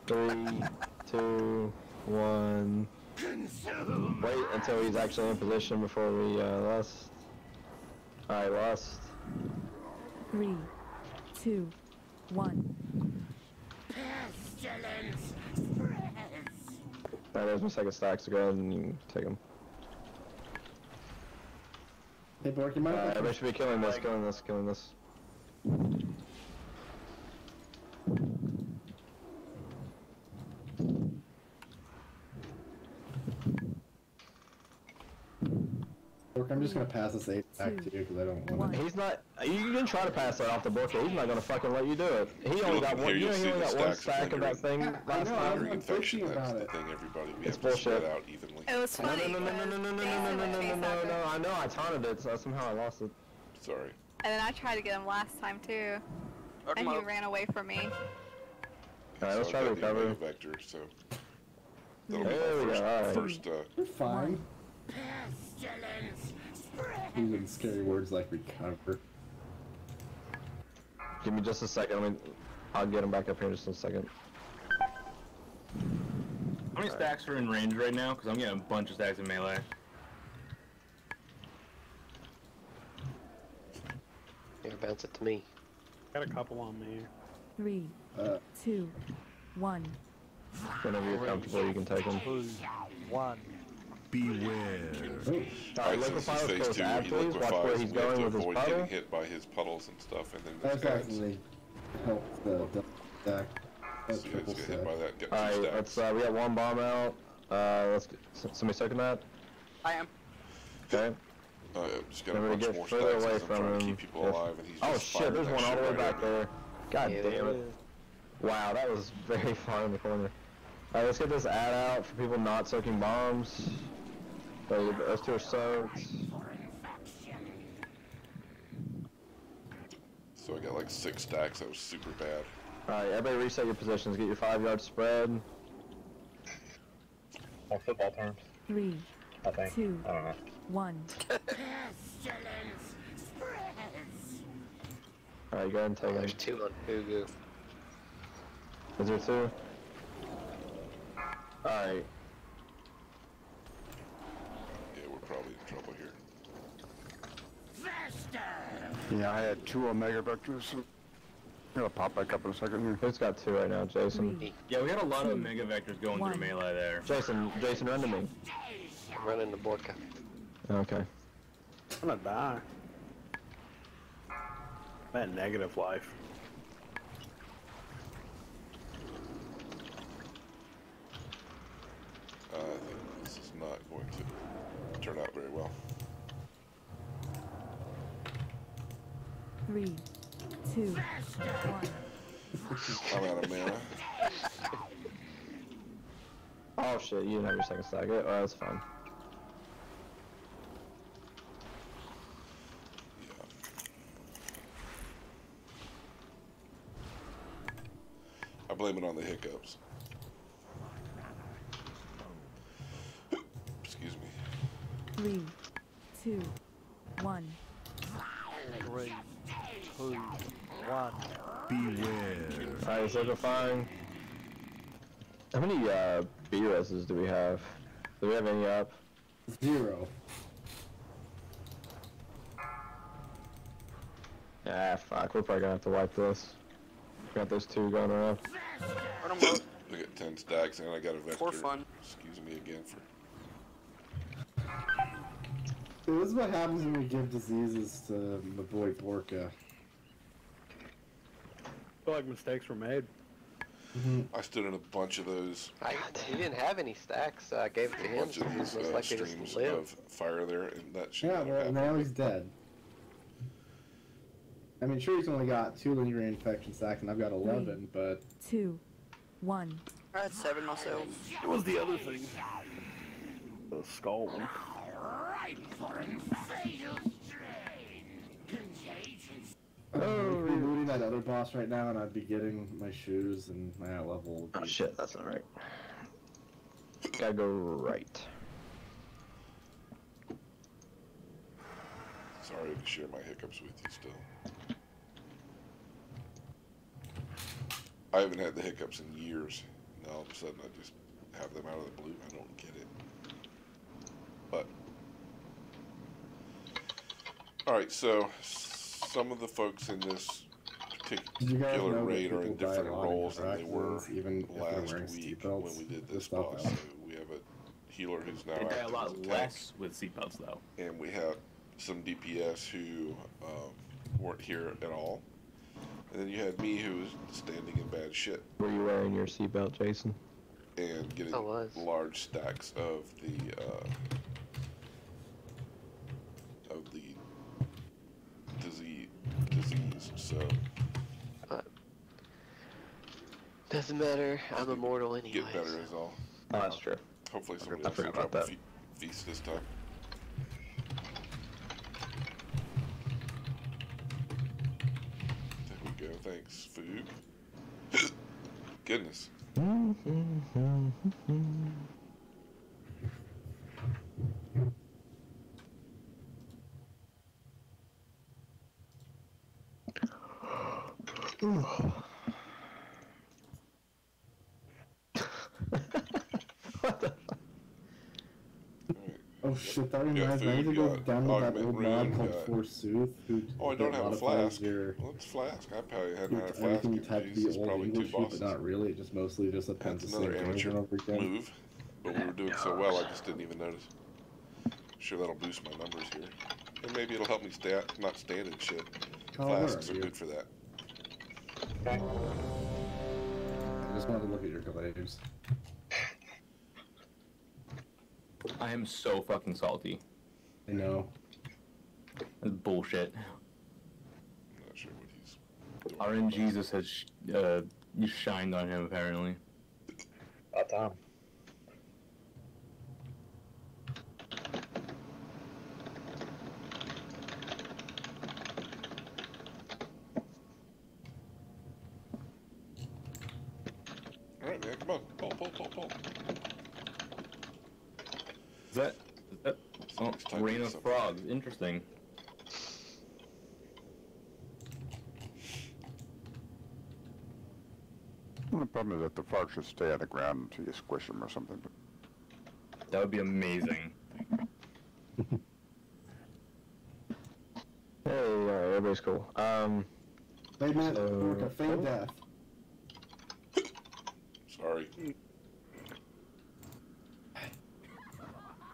3, 2, 1. Wait until he's actually in position before we lust. Alright, lust. 3, 2, 1. Pestilence Alright, there's my second stack, so go ahead and you can take them. Hey, Bork, you might have Everybody should be killing this, killing this, killing this. Bork, I'm just gonna pass this 8 back to you because I don't want to. He's not. You can try to pass that off the book. He's not gonna fucking let you do it. He only got one. Here, He only got one stack of that thing last time. Infection, that's the thing, everybody. We It's have to spread bullshit. out evenly. It was funny. No. I know I taunted it, so somehow I lost it. Sorry. And then I tried to get him last time too, and he ran away from me. Alright, let's try to recover. Vector, so that'll There be we go. my Alright. first. You're fine. pestilence Using scary words like recover. Give me just a second. I'll get him back up here in just a second. How many stacks are in range right now? Because I'm getting a bunch of stacks in melee. Here, bounce it to me. Got a couple on me. 3, 2, 1. Whenever you're comfortable, you can take him. 1. Beware. Alright, liquefy was close to add, please. Watch where he's going with his avoid puddle. getting hit by his puddles and stuff, and then That's this guy's. actually helped the stack. So you guys get hit by that, get 2 Alright, stacks. let's, we got 1 bomb out. Let's get, somebody second that? I am. Okay. I'm just got a Remember to bunch get more further stacks away because I'm from trying to him. keep people alive, and he's Oh just shit, firing there's that one all shit the way right back at me. there. God Yeah, damn there it. is. Wow, that was very far in the corner. Alright, let's get this ad out for people not soaking bombs. Those 2 are soaked. So I got like 6 stacks. That was super bad. Alright, everybody reset your positions. Get your 5-yard spread. On football terms, 3, I think. 2, I don't know. 1. pestilence spreads. Alright, go ahead and take There's him. 2 on Fugu. Is there 2? Alright. Yeah, we're probably in trouble here. Yeah, I had 2 Omega Vectors. It'll pop back up in a second here. Who's got 2 right now? Jason? Yeah, we had a lot of mega vectors going through melee there. Jason, run to me. I'm running to Borka. Okay. I'm gonna die. That negative life. I think this is not going to turn out very well. 3, 2, 1. I'm out of mana. Oh shit, you didn't have your second stack. Yeah, well, that's fine. I blame it on the hiccups. Excuse me. 3, 2, 1. 3, 2, 1. Beware. Alright, simplifying. How many BRSs do we have? Do we have any up? 0. Ah, fuck. We're probably gonna have to wipe this. We got those 2 going around. Run 'em up. I got 10 stacks and I got a vector. For fun. Excuse me again for. Dude, this is what happens when we give diseases to my boy Borka. I feel like mistakes were made. I stood in a bunch of those. He didn't have any stacks, so I gave it to him, Bunch so of he's these most likely streams just live. of fire there, and that shit. Yeah, well, now he's dead. I mean, sure, he's only got 2 lingering infection stacks, and I've got 11, but... 2, 1. I had 7 myself. What was the other thing? The skull one. I'm rebooting that other boss right now, and I'd be getting my shoes and my level. Oh shit, that's not right. Gotta go right. Sorry to share my hiccups with you still. I haven't had the hiccups in years. Now all of a sudden I just have them out of the blue. I don't get it. But alright, so some of the folks in this particular raid are in different roles than they were even last week when we did this boss. So we have a healer who's now They die a active lot as a tank. less with seatbelts, though. And we have some DPS who weren't here at all. And then you had me who was standing in bad shit. Were you wearing your seatbelt, Jason? And getting I was. large stacks of the disease. So Doesn't matter. I'm immortal anyway. get better is all. Oh, that's true. Hopefully somebody I else will forgot about drop that. feast this time. There we go. Thanks, Foog. Goodness. What the fuck? Oh shit, that reminds me. I need to go down to that old mod called Forsooth. Oh, I don't have a flask. Well, it's flask. I probably hadn't had a flask Everything you in type to be Jesus, old probably 2 English, bosses. but not really. It just mostly just depends That's the same another thing amateur over and over again. move, but we were doing so well I just didn't even notice. Sure, that'll boost my numbers here. And maybe it'll help me not stand in shit. Oh, where Flasks are are you? good for that. I just wanted to look at your glaives. I am so fucking salty. I know. That's bullshit. I'm not sure what he's doing. RN Jesus has shined on him, apparently. About time. Alright, man, come on. Pull. Is that oh, Rain of Frogs? Interesting. Well, the problem is that the frogs should stay on the ground until you squish them or something. But That would be amazing. Hey, alright, everybody's cool. Hey man, work a faint death. Sorry.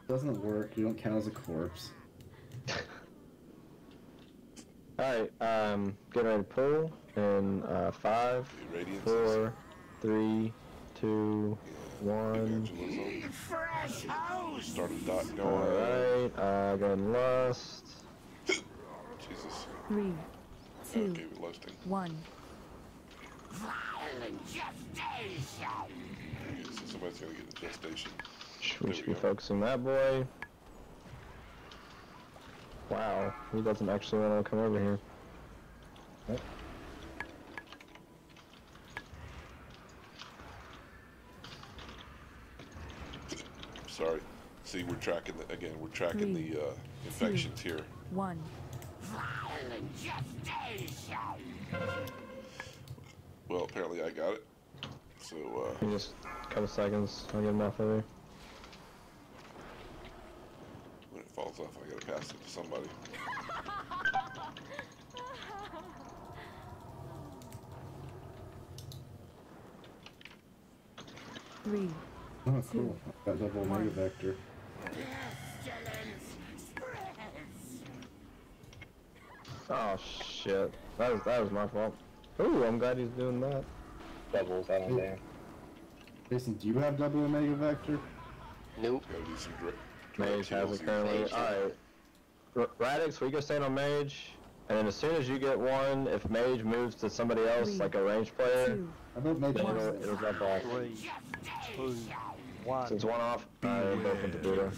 Doesn't work. You don't count as a corpse. Alright, get ready to pull in 5, 4, 3, 2, 1. Started dot going. Alright, go ahead and lust. Jesus. 3, 2, Okay, we're listing. 1. Violent gestation. Okay, so somebody's gotta get the gestation. We should be focusing that boy. Wow, he doesn't actually want to come over here. Yep. Sorry. See, we're tracking we're tracking 3, the infections here. 1. Violent gestation. Well, apparently I got it. So, In just a couple seconds, I'll get him off of there. when it falls off, I gotta pass it to somebody. 3. Oh, cool. Got double Omega Vector. Pestilence spreads. Oh shit, that was my fault. Ooh, I'm glad he's doing that. Doubles, I don't know. Jason, do you have double Omega Vector? Nope. Gotta do some Mage has it currently. Alright. Radix, we go stand on Mage, and then as soon as you get one, if Mage moves to somebody else, 3, like a ranged player, 2, I bet Mage then has it'll drop off. 3, 2, 1. Since one off, I both into Buddha.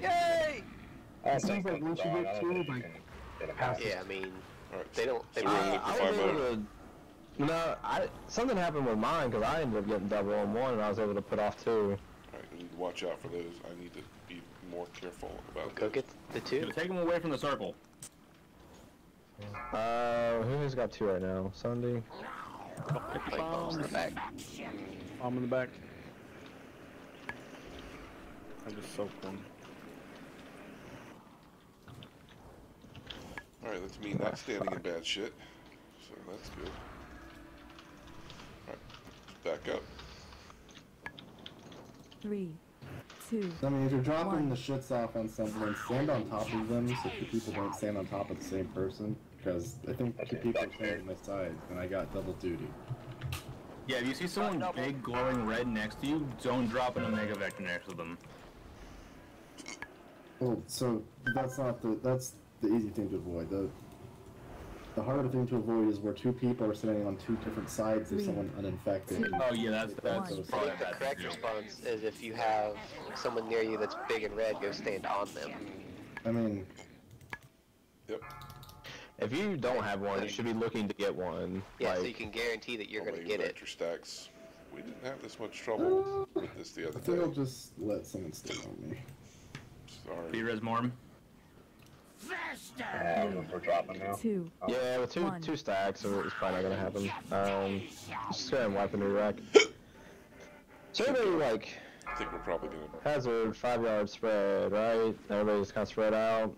Yay! I Seems like once you get two, like, Yeah, I mean, Alright, they don't. They so we're really in I was liquefy able mode. to. No, something happened with mine because I ended up getting double on one, and I was able to put off 2. Alright, we need to watch out for those. I need to be more careful about go those. get the 2. Gonna take him away from the circle. Who's got 2 right now? Sunday. Like bombs in the back. I'm in the back. I just soaked one. Alright, that's me not standing in bad shit. So that's good. Alright, back up. 3, 2, I mean, if you're dropping 1. the shits off on someone, stand on top of them so two people don't stand on top of the same person. Because I think 2 people are standing on my side, and I got double duty. Yeah, if you see someone big glowing red next to you, don't drop an Omega Vector next to them. Well, so that's the easy thing to avoid. The harder thing to avoid is where 2 people are standing on 2 different sides of 3, someone uninfected. 2, Oh yeah, that's One. I probably think the bad correct too. response is if you have someone near you that's big and red, go stand on them. I mean, Yep. If you don't have one, you should be looking to get one. Yeah, so like, you can guarantee that you're Omega gonna get it. Vector stacks. We didn't have this much trouble with this the I other think I'll day. just let someone stand on me. Sorry. B-Res Morm. We're dropping now. 2, yeah, with 1. two stacks, so it's probably not gonna happen. Just go ahead and wipe a new rack. So everybody, like, I think we're probably gonna. hazard 5-yard spread, right? Everybody's kind of spread out.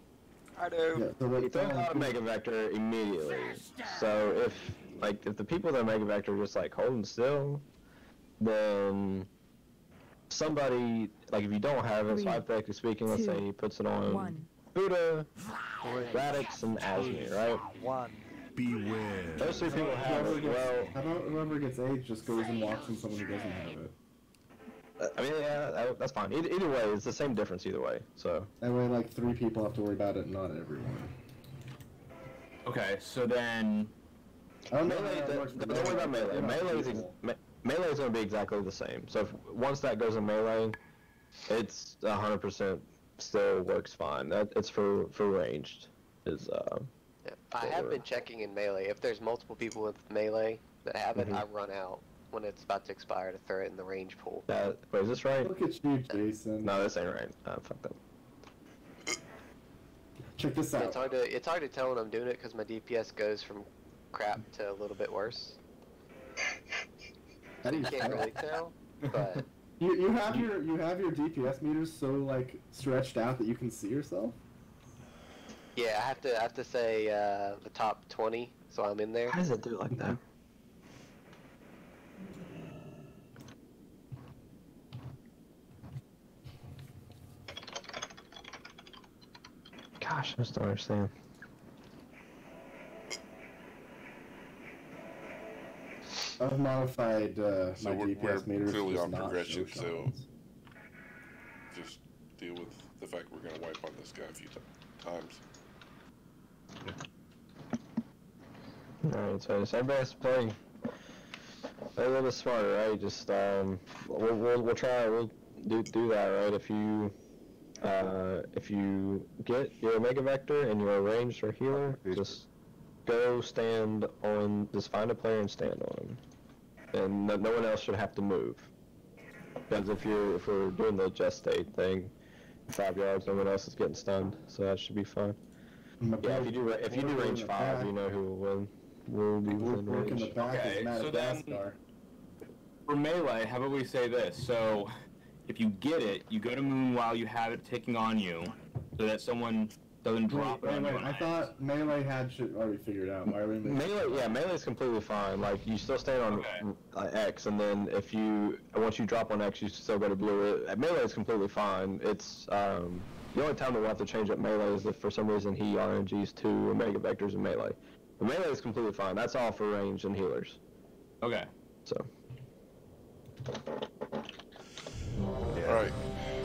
I do. Yeah, so You like, throw out a Mega Vector immediately. So if the people that Mega Vector are just like holding still, then somebody, like if you don't have it, so 3, hypothetically speaking, let's 2, say he puts it on 1. Buddha, 3, Radix, and Asmi, right? 1. Beware. Those 3 people have it. Well, how about whoever gets AIDS just goes and walks in someone who doesn't have it? I mean, yeah, that's fine. Either way, it's the same difference either way. So That way, like, 3 people have to worry about it, not everyone. Okay, so then I don't know how melee, that works for don't worry about melee. They're not Melee is going to be exactly the same. So if once that goes in melee, it's 100% still works fine. It's for ranged. Yeah. I have been checking in melee. If there's multiple people with melee that have it, I run out when it's about to expire to throw it in the range pool. Wait, is this right? Look at you, Jason. No, this ain't right. Fuck that. Check this out. It's hard to tell when I'm doing it because my DPS goes from crap to a little bit worse. How do you Can't really tell, but You have your DPS meters so like stretched out that you can see yourself? yeah, I have to say the top 20, so I'm in there. How does it do like that? Gosh, I just don't understand. I've modified So my we're DPS meters clearly to on not progression, show so comments. just deal with the fact we're gonna wipe on this guy a few times. Alright, so everybody has to play a little bit smarter, right? Just we'll try, we'll do that, right? If you get your Omega Vector and you're a ranged or healer, just go stand on, just find a player and stand on him, and no one else should have to move. Because if we're doing the just state thing, 5 yards, no one else is getting stunned, so that should be fine. Yeah, if you do range 5, you know who will win. We'll be within range. Okay, so then for melee, how about we say this? So if you get it, you go to Moon while you have it ticking on you, so that someone doesn't drop it on you. I thought melee had shit already figured out. Why are we Melee is completely fine. Like, you still stand on X, and then once you drop on X, you still go to blue. Melee is completely fine. It's the only time that we'll have to change up melee is if for some reason he RNGs 2 Omega Vectors in melee. The melee is completely fine. That's all for range and healers. Okay. So. Alright.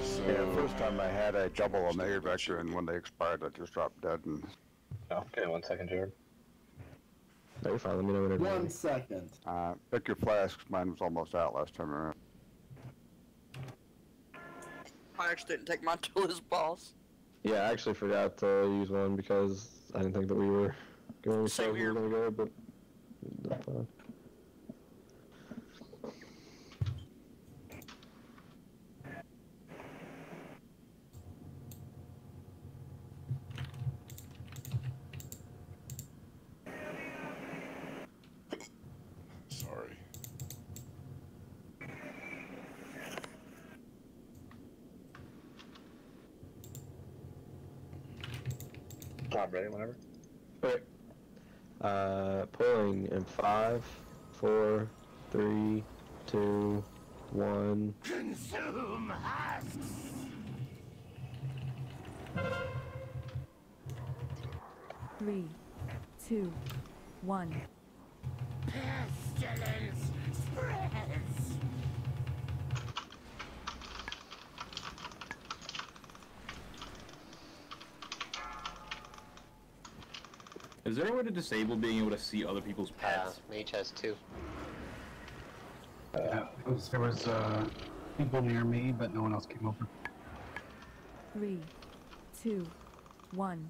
So... Yeah, first time I had a double Omega Vector, and when they expired, I just dropped dead. And... Okay, 1 second, Jared. No, you're fine. Let me know whenever. 1 second. Pick your flasks. Mine was almost out last time around. I actually didn't take mine till his boss. Yeah, I actually forgot to use one because I didn't think that we were going to go, but that's fine. Sorry. I'm ready whenever. Okay. Pulling in 5, 4, 3, 2, 1. Consume husks. 3, 2, 1. Pestilence spreads. Is there any way to disable being able to see other people's pets? Mage has 2. There was people near me, but no one else came over. 3, 2, 1.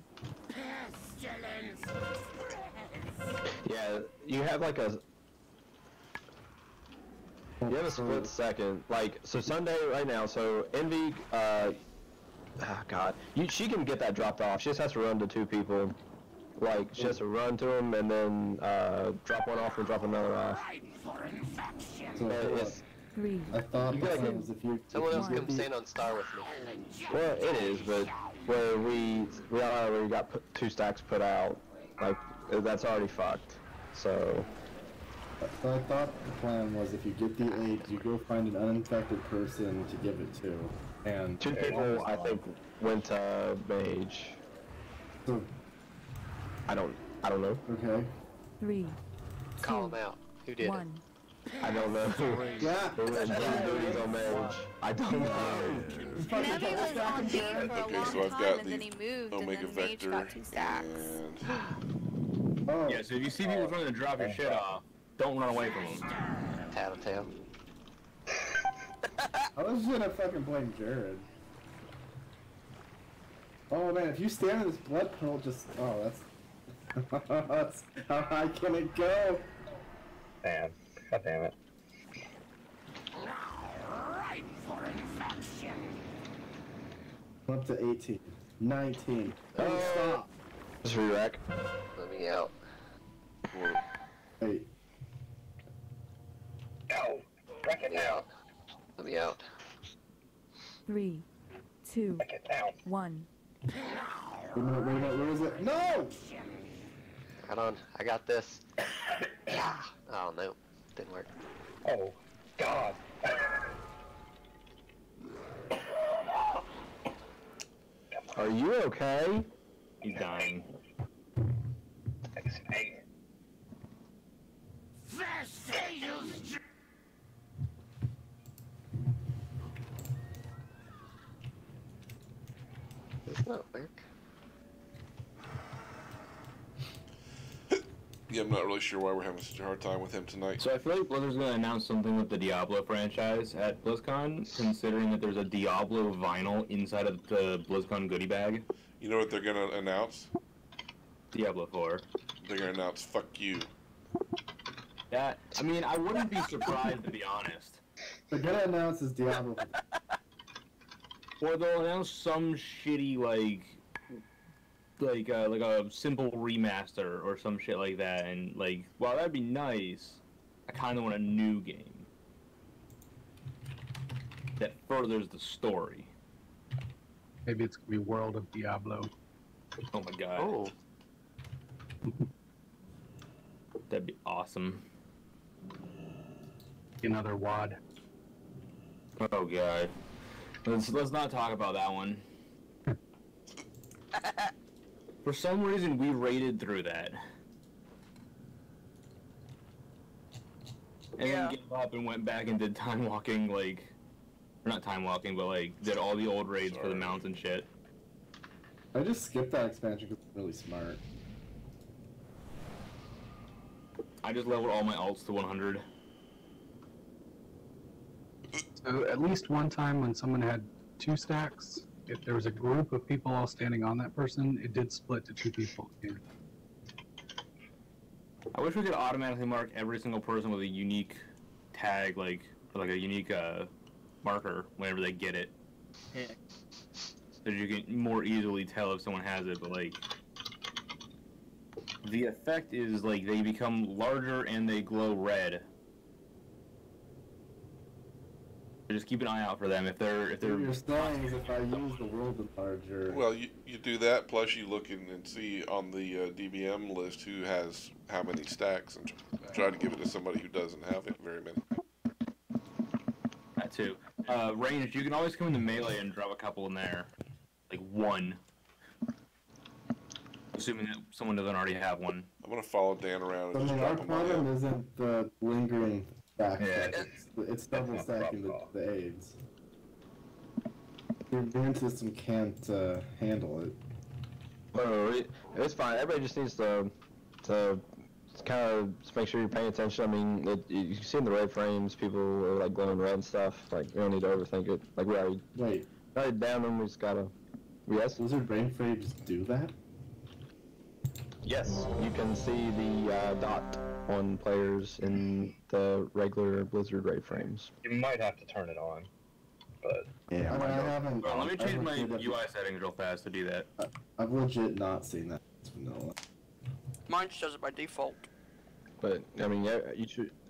Pestilence spreads. Yeah, you have like a... You have a split second. Like, so Sunday right now, so Envy, God. She can get that dropped off. She just has to run to 2 people. Like, she has to run to them and then drop one off and drop another off. So, I thought that was if you... Someone else come stand on Star with me. Well, it is, but where we already got 2 stacks put out, like, that's already fucked. So I thought the plan was if you get the AIDS, you go find an uninfected person to give it to. And 2 people, I think, went to Mage. So, I don't know. Okay. 3, Call him out. Who did 1. I don't know. Yeah. Who went on Mage? I don't know. Nemi was on Mage for a Okay, long so I've time, got and then he moved, Omega and then Mage Vector got 2 stacks. Oh. Yeah, so if you see people trying to drop your shit off, don't run away from them. Tattletale. I was just gonna fucking blame Jared. Oh man, if you stand in this blood puddle, just... Oh, that's... that's how high can it go? Damn. God damn it. Right for infection. Up to 18. 19. Oh, stop. Just re-rack. Let me out. Wait. No! Wreck it now! Let me out. 3, 2, Wreck it now! 1. Wait a minute, where is it? No! Hold on, I got this. Yeah. Oh no, didn't work. Oh, God! Are you okay? He's dying. Does not work. Yeah, I'm not really sure why we're having such a hard time with him tonight. So I feel like Blizzard's going to announce something with the Diablo franchise at BlizzCon, considering that there's a Diablo vinyl inside of the BlizzCon goodie bag. You know what they're going to announce? Diablo 4. They're going to announce, fuck you. That, I mean, I wouldn't be surprised, to be honest. They're going to announce is Diablo. Or they'll announce some shitty, like a simple remaster or some shit like that, and like, while that'd be nice, I kind of want a new game that furthers the story. Maybe it's gonna be World of Diablo. Oh my god. Oh. That'd be awesome. Another WAD. Oh god. Let's not talk about that one. For some reason, we raided through that. And then gave up and went back and did time walking, like... Or not time walking, but like, did all the old raids for the mounts and shit. I just skipped that expansion because it's really smart. I just leveled all my alts to 100. So at least one time when someone had 2 stacks, if there was a group of people all standing on that person, it did split to 2 people. Yeah. I wish we could automatically mark every single person with a unique tag, like a unique marker whenever they get it. Yeah. So you can more easily tell if someone has it, but like... The effect is, like, they become larger and they glow red. So just keep an eye out for them if they're... What you're saying is if I use the world enlarger... Well, you do that, plus you look and see on the DBM list who has how many stacks, and try to give it to somebody who doesn't have it very many. That too. Ranged, you can always come into melee and drop a couple in there. Like one. Assuming that someone doesn't already have one. I'm gonna follow Dan around and So just our drop them all problem in. isn't the lingering stack. Yeah. It's double stacking the aids. Your immune system can't handle it. Oh, it's fine. Everybody just needs to kind of make sure you're paying attention. I mean, you see in the red frames, people are like glowing red and stuff. Like, you don't need to overthink it. Like, we already down them. We just gotta. Yes. Blizzard brain frames do that? Yes, you can see the dot on players in the regular Blizzard raid frames. You might have to turn it on, but Yeah, I haven't. Well, let me change my UI settings real fast to do that. I've legit not seen that. It's vanilla. Mine just does it by default. But I mean,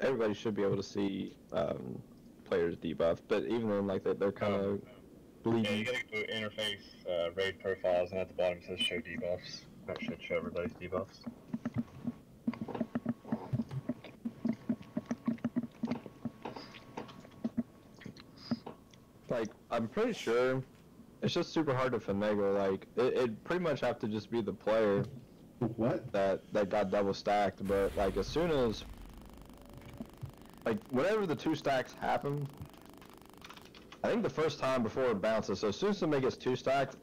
everybody should be able to see players debuff. But even then, like they're kind of bleeding. yeah, you gotta go to interface, raid profiles, and at the bottom it says show debuffs. That should show everybody's debuffs. Like, I'm pretty sure it's just super hard to finagle. Like, it pretty much have to just be the player that got double stacked. But like, as soon as like whenever the 2 stacks happen, I think the first time before it bounces. So as soon as somebody gets 2 stacked,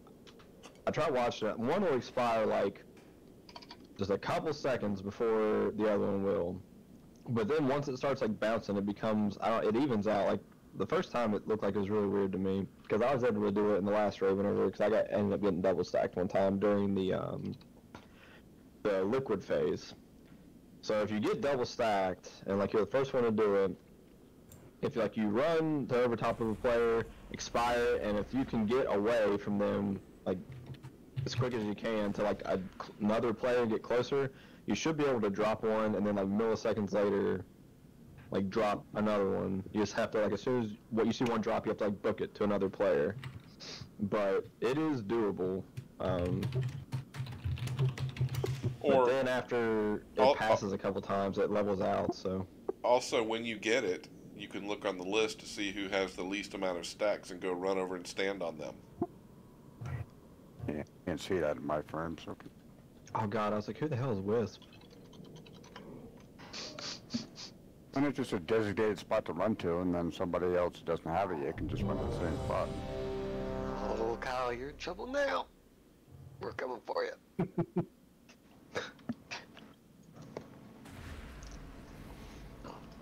I try watching it. One will expire like just a couple seconds before the other one will. But then once it starts like bouncing, it becomes it evens out. Like the first time, it looked like it was really weird to me because I was able to do it in the last raid because I ended up getting double stacked one time during the liquid phase. So if you get double stacked and like you're the first one to do it, if like you run to over top of a player, expire, and if you can get away from them like as quick as you can to like another player get closer, you should be able to drop one and then like milliseconds later like drop another one. You just have to like as soon as you see one drop, you have to like book it to another player. But it is doable. But then after it passes a couple times, it levels out. So also, when you get it, you can look on the list to see who has the least amount of stacks and go run over and stand on them. Yeah, can't see that in my frame. So. Oh god, I was like, who the hell is Wisp? And it's just a designated spot to run to, and then somebody else who doesn't have it yet can just run to the same spot. Oh, Kyle, you're in trouble now. We're coming for you.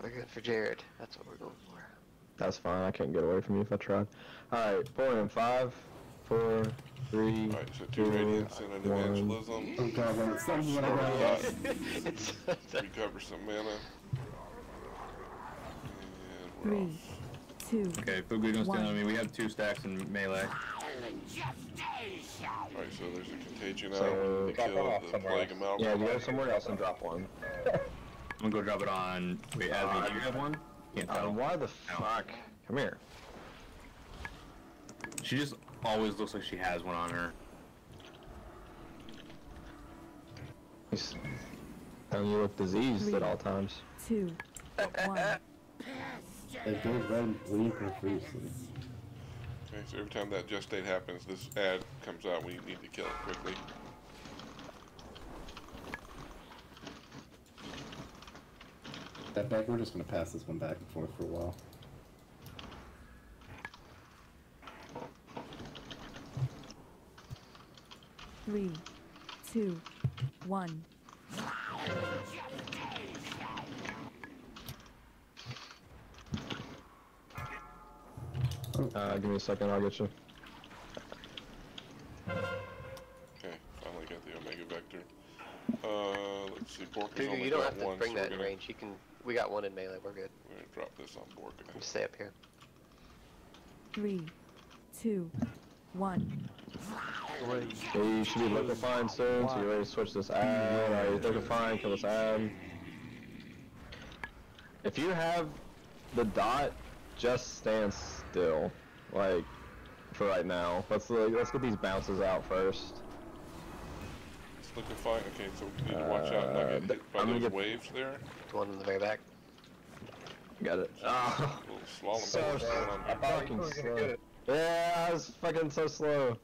We're good for Jared. That's what we're going for. That's fine. I can't get away from you if I tried. All right, pouring in 5, 4, 3, Alright, so 2 2, radiance and an 1. evangelism. Oh god, when it's something when I got It's Recover some mana. And we're 3, off. 2, Okay, Fugu, don't stand on me. We have 2 stacks in melee. Alright, so there's a contagion So- out. We Drop kill it off the somewhere plague else. amalgam. Yeah, you go somewhere else and drop one. I'm gonna go drop it on. Wait, Asmi, do you have one? Can't tell. Why the fuck? Come here. She just always looks like she has one on her. And you look diseased at all times. 2, 1. They go red and bleed profusely. Okay, so every time that gestate happens, this ad comes out. We need to kill it quickly. That back, we're just gonna pass this one back and forth for a while. Three, 2, 1. Give me a second, I'll get you. Okay, finally got the Omega Vector. Let's see, Borka's Fugu, only you don't got have to one, bring so that we're in gonna, range. You can. We got one in melee. We're good. we're gonna drop this on Borka. Just stay up here. 3, 2, 1. 3. Okay, you should be liquefying soon, so you're ready to switch this ad. Alright, you're liquefying, kill this ad. If you have the dot, just stand still. Like, for right now. Let's get these bounces out first. It's liquefy. Okay, so we need to watch out not get hit by I'm gonna those get- waves there. The one in the very back. Got it. Ah, Little slalom so bars going on here. fucking slow. Yeah, I was fucking so slow.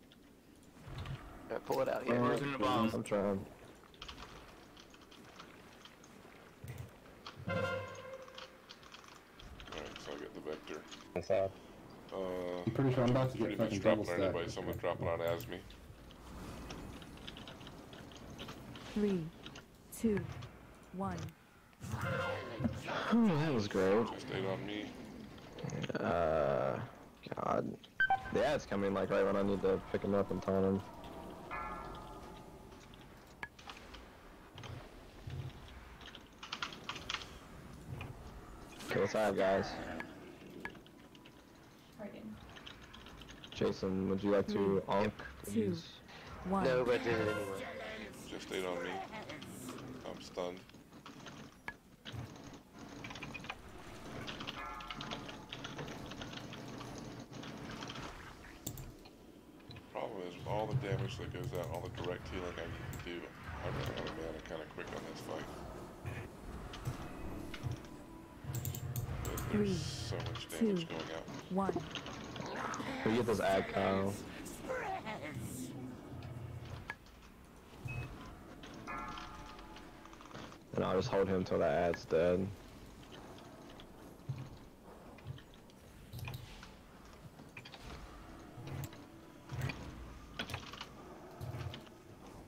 Alright, pull it out here. Where's the bomb? I'm trying. Alright, so I get the Vector. Inside. I'm pretty sure I'm about to get Pretty much fucking dropping double on anybody. stacked. Someone dropping on Asmi. 3, 2, 1. That was great. Just stayed on me. God. The ad's coming like right when I need to pick him up and taunt him. Okay, what's up, guys? Jason, would you like to onk? 2, 1. No, but I did it anyway. Just stayed on me. I'm stunned. Problem is, with all the damage that goes out, all the direct healing I need to do, I run out of mana kind of quick on this fight. There's 3, so much 2, damage going out. 1. We get this ad, Kyle. And I'll just hold him till that ad's dead.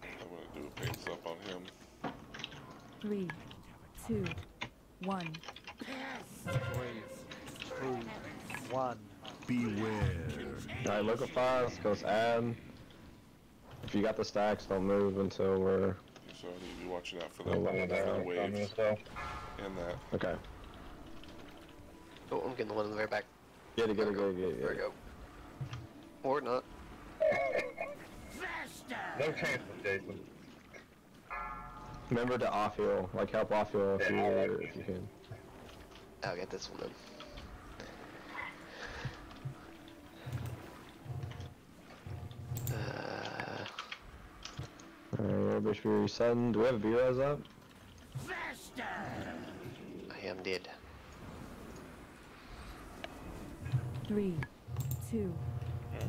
I'm gonna do a paint up on him. 3, 2, 1. 3, 2, 1. Beware. Alright, liquefies, goes ad. If you got the stacks, don't move until we're... So I need to be watching out for Oh, the, well, the waves. And that. Okay. Oh, I'm getting the one in the very back. Get it. There we go. Or not. No chance with Jason. Remember to off heal, like help off heal if you can. I'll get this one then. Alright, everybody should be resetting. Do we have a B-Res up? I am dead. 3, 2,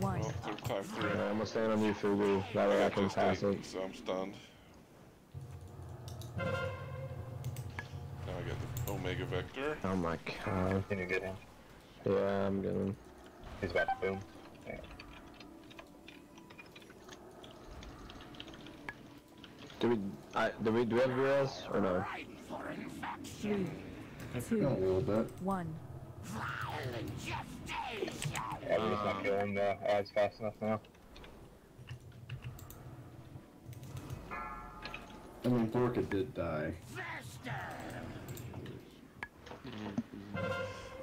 1. Well, third time through. Alright, I'm gonna stand on you, Fugu. That way I can Just pass stayed, it. so I'm stunned. Now I got the Omega Vector. Oh my god. Can you get him? Yeah, I'm getting. He's about to boom. Yeah. Do we have B-Res or no? 3, A little bit. 1. Violent gestation. Yeah, we're just not killing the odds fast enough now. I mean, Dorka did die.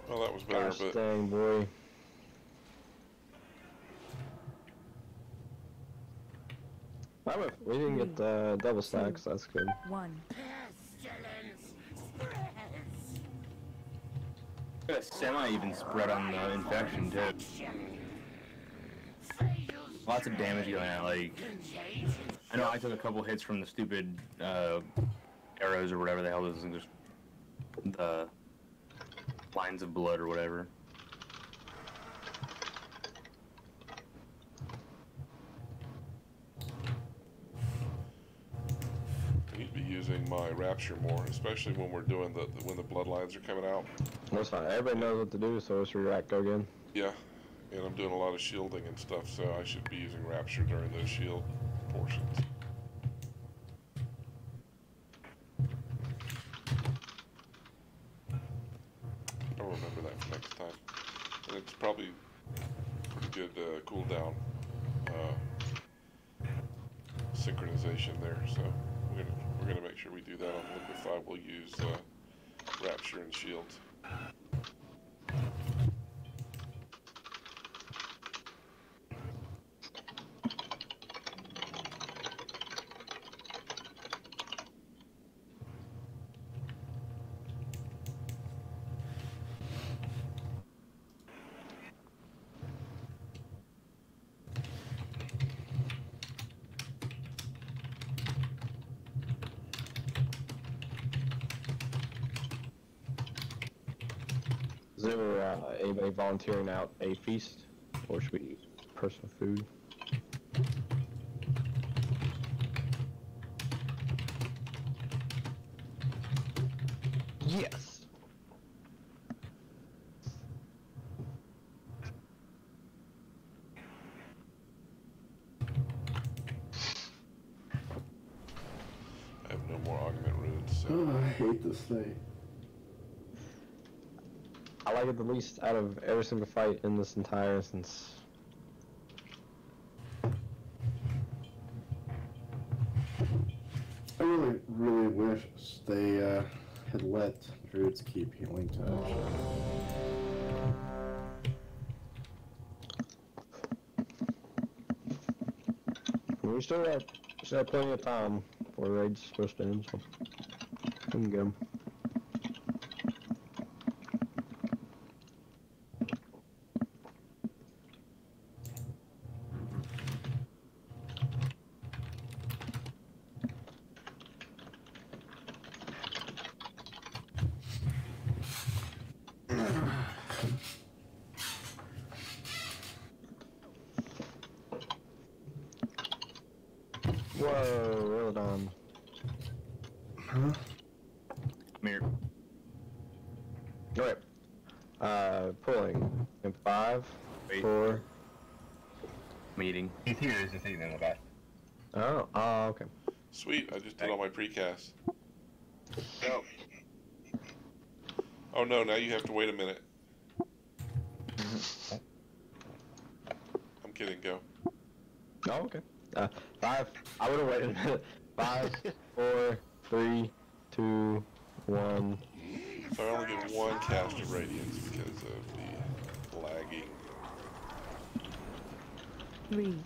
Well, that was better, Gosh but dang, boy. We didn't get double stacks, that's good. 1. Got a semi-even spread on the infection, too. Lots of damage going out, like... I know I took a couple hits from the stupid, arrows or whatever the hell this is, just the lines of blood or whatever. I need to be using my Rapture more, especially when we're doing when the bloodlines are coming out. That's fine. Everybody knows what to do, so it's react go again. Yeah, and I'm doing a lot of shielding and stuff, so I should be using Rapture during those shield portions. I'll remember that for next time. And it's probably pretty good cooldown synchronization there, so we're gonna make sure we do that on Liquify. We'll use Rapture and shields. Is there anybody volunteering out a feast, or should we use personal food? Yes. I have no more augment runes, so... Oh, I hate this thing. I like it the least out of every single fight in this entire instance. I really, really wish they had let druids keep healing touch. We still have plenty of time before raid's supposed to end, so we can get 'em. Whoa, well done. Huh? Come here. Alright. Pulling. In 5, Wait. 4. Meeting. He's here, he's just eating in the back. Oh, okay. Sweet, I just did all my precasts. Go. Oh no, now you have to wait a minute. I'm kidding, go. Oh, okay. 5. I would have waited a minute. 5, 4, 3, 2, 1. So I only get one cast of Radiance because of the lagging. 3,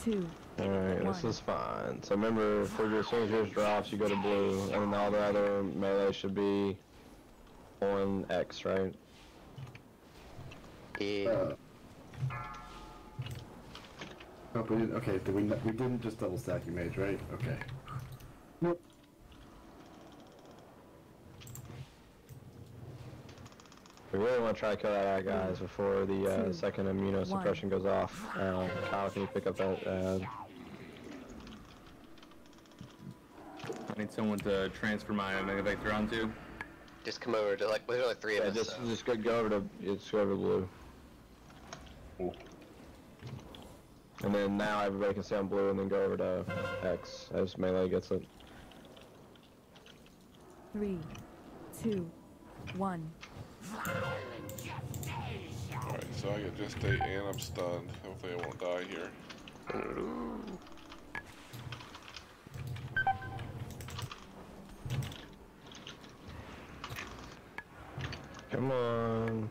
2, Alright, this is fine. So remember, as soon as yours drops, you go to blue, and then all the other melee should be on X, right? Yeah. Oh, we didn't, okay, we didn't just double stack you mage, right? Okay. Nope. We really want to try to kill that guys before the second immunosuppression goes off. Kyle, can you pick up that? I need someone to transfer my Megavector onto. Just come over to, like, there's only 3 of us. Just go over to blue. Cool. And then now everybody can stay on blue and then go over to X as melee gets it. 3, 2, 1. Alright, so I get gestate and I'm stunned. Hopefully I won't die here. Come on.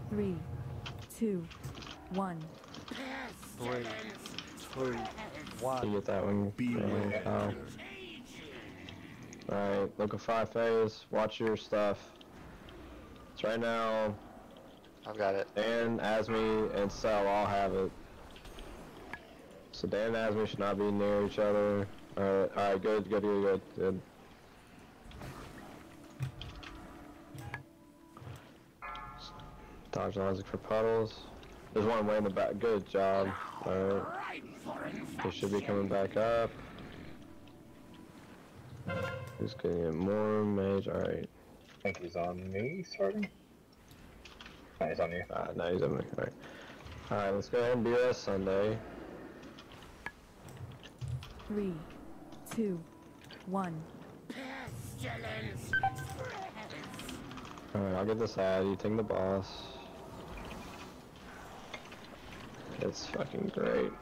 Three, two, 1. 3, 2, 1. You get that one. Beware. Alright, look at 5 phase. Watch your stuff. So right now, I've got it. Dan, Asmi, and Cell all have it. So Dan and Asmi should not be near each other. Alright, good. Dodge logic for puddles. There's one way in the back. Good job. Alright. He should be coming back up. He's getting more mage. Alright. I think he's on me, starting. No, he's on you. No, he's on me. Alright. Alright, let's go ahead and do this Sunday. 3, 2, 1. Alright, I'll get this ad. You take the boss. It's fucking great.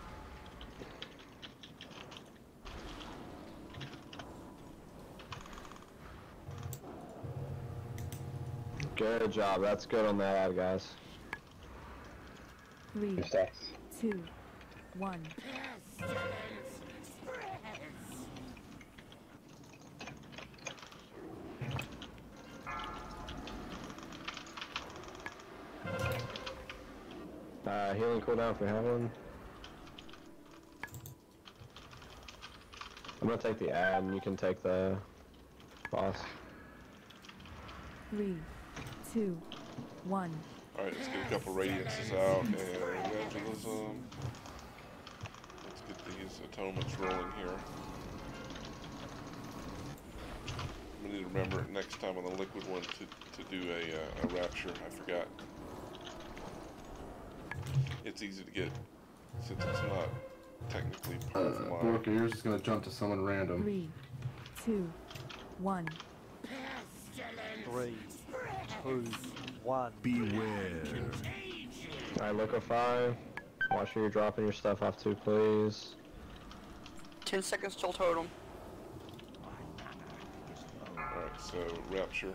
Good job. That's good on that ad, guys. 3, 2, 1. Healing cooldown if we have one. I'm gonna take the ad and you can take the boss. 3, 2, 1. Alright, let's get a couple radiances out and evangelism. Let's get these atonements rolling here. We need to remember next time on the liquid one to do a rapture. I forgot. It's easy to get since it's not technically part of mine. Borka, you're just gonna jump to someone random. 3, 2, 1. 3, 2, 1. Beware. Alright, look at 5. Watch where you're dropping your stuff off to, please. 10 seconds till totem. Alright, so rapture.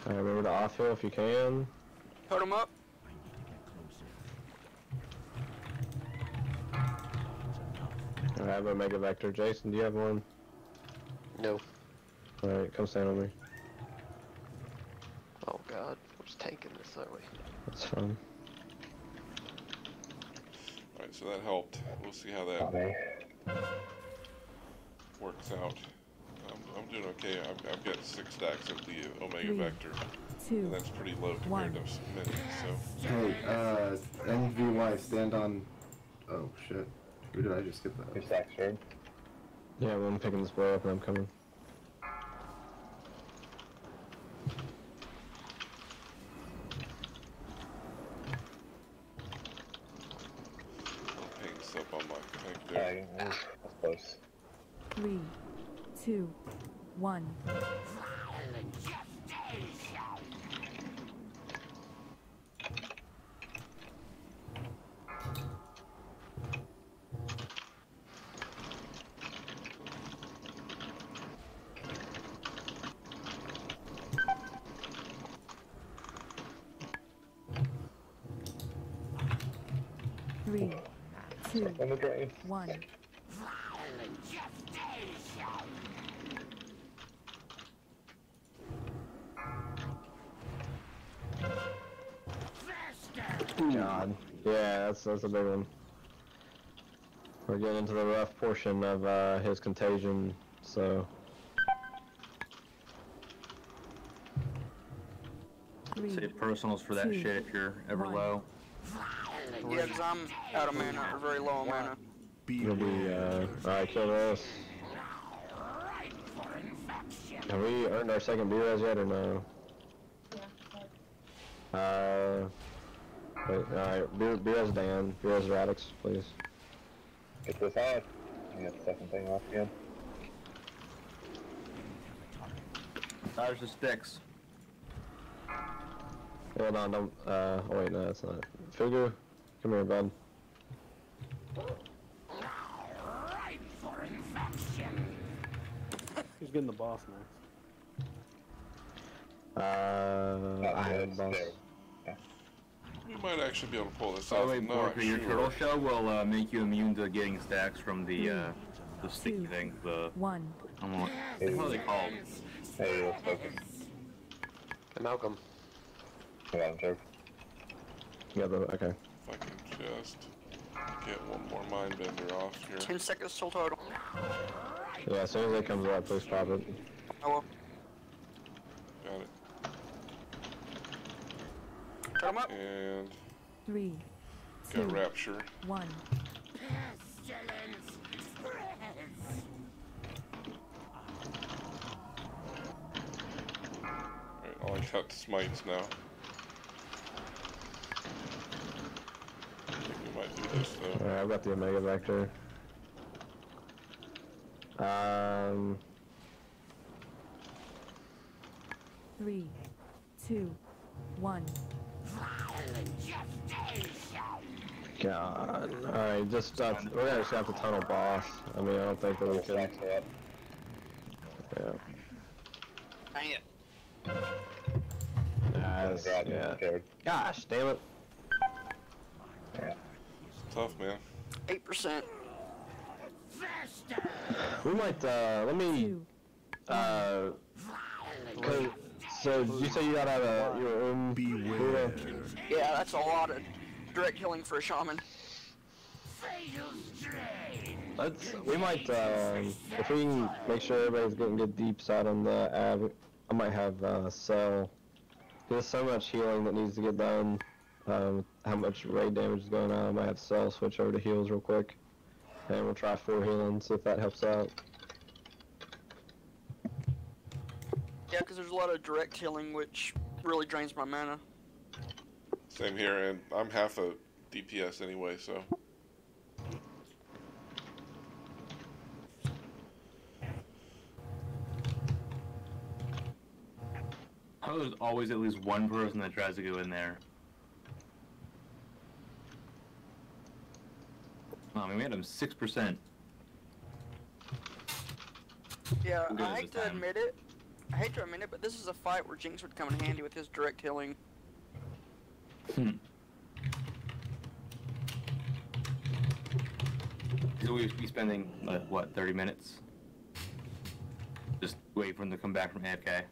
Alright, remember to off heal if you can. Totem up. I have a Mega Vector. Jason, do you have one? No. Alright, come stand with me. Oh god, we're just tanking this, aren't we? That's fine. Alright, so that helped. We'll see how that works out. I'm doing okay. I've got 6 stacks of the Omega 3, Vector. 2, And that's pretty low compared to many, so. Hey, NVY, stand on... Oh, shit. Who did I just get that? 2 stacks, right? Yeah, well, I'm picking this boy up and I'm coming. Paint's up on my tank there. That's close. 3, 2, 1. Three, 2, 1. God. Yeah, that's a big one. We're getting into the rough portion of his contagion, so. Save personals for that shit if you're ever low. Yeah, because I'm out of mana, or very low on mana. You'll be, alright, kill this. Have we earned our second B-res yet, or no? Wait, alright, beer as Dan, beer as Radix, please. Get this out. I get the second thing off again. There's the sticks. Hold on, don't, oh wait, no, that's not. Figure, come here, bud. Ripe for infection. Who's getting the boss next? I have boss. We might actually be able to pull this By the off. way, No, Bork, your sure. turtle shell will make you immune to getting stacks from the sticky thing. The I don't know what the hell are they called? Hey, let's focus. Malcolm. Come on, joke. Yeah, okay. If I can just get one more mind bender off here. 10 seconds till total. Yeah, as soon as it comes up, please pop it. I will. Got it. Turn 'em up. And 3, got 2, Rapture. 1. Pestilence spreads. Alright, all I got smites now. I think we might do this though. Alright, I've got the Omega Vector. 3, 2, 1. God. Alright, just, we're gonna just have to tunnel boss. I mean, I don't think that we can. Yeah. Dang it. Nice. Yeah. Gosh, damn it. It's tough, man. 8%. We might, let me, so did you say you got out of your own beware? Yeah, that's a lot of direct healing for a shaman. We might, if we can make sure everybody's getting good deep side on the ab, I might have, Cell. There's so much healing that needs to get done, how much raid damage is going on, I might have Cell switch over to heals real quick. And we'll try 4 healing, see if that helps out. Yeah, because there's a lot of direct healing, which really drains my mana. Same here, and I'm half a DPS anyway, so. How there's always at least one person that tries to go in there. I mean, we had him 6%. Yeah, We'll get I it hate this to time. admit it. I hate to admit it, but this is a fight where Jinx would come in handy with his direct healing. So we'd be spending, what, 30 minutes? Just wait for him to come back from AFK.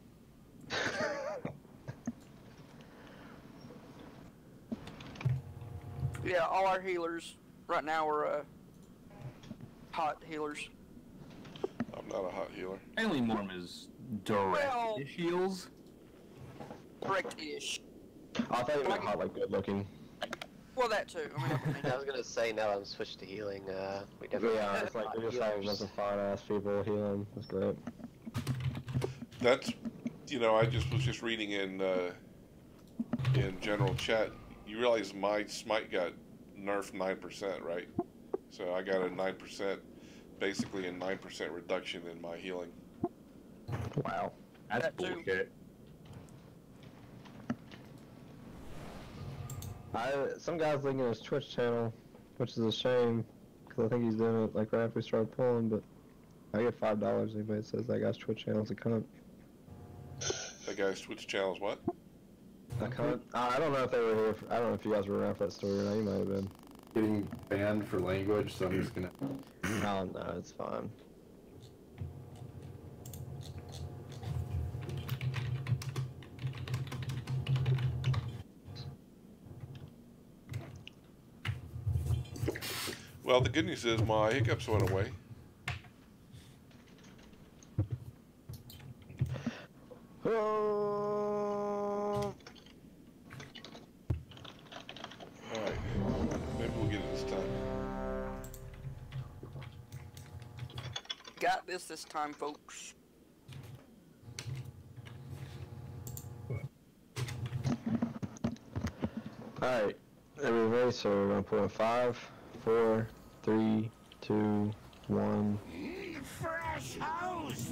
Yeah, all our healers right now are hot healers. I'm not a hot healer. Mainly Morm is direct heals. Direct-ish. I thought you meant hot, like good looking. Well, that too. I mean, I was gonna say now that I'm switched to healing, we definitely Yeah, have it's like hot we just have a bunch healers. of fine ass people healing. That's great. That's, you know, I just was just reading in general chat. You realize my smite got nerfed 9%, right? So I got a 9%, basically a 9% reduction in my healing. Wow. That's That too. bullshit. Some guy's linking his Twitch channel, which is a shame, because I think he's doing it like right after we started pulling, but I get $5 anybody that says that guy's Twitch channel's a cunt. That guy's Twitch channel is what? A cunt? I don't know if they were here, I don't know if you guys were around for that story or not, you might have been. Getting banned for language, so I'm just gonna. Oh no, it's fine. Well, the good news is my hiccups went away. Alright, maybe we'll get it this time. got this time, folks. Alright, Everybody, so we're gonna put in 5, 4, 3, 2, 1. Fresh hosts!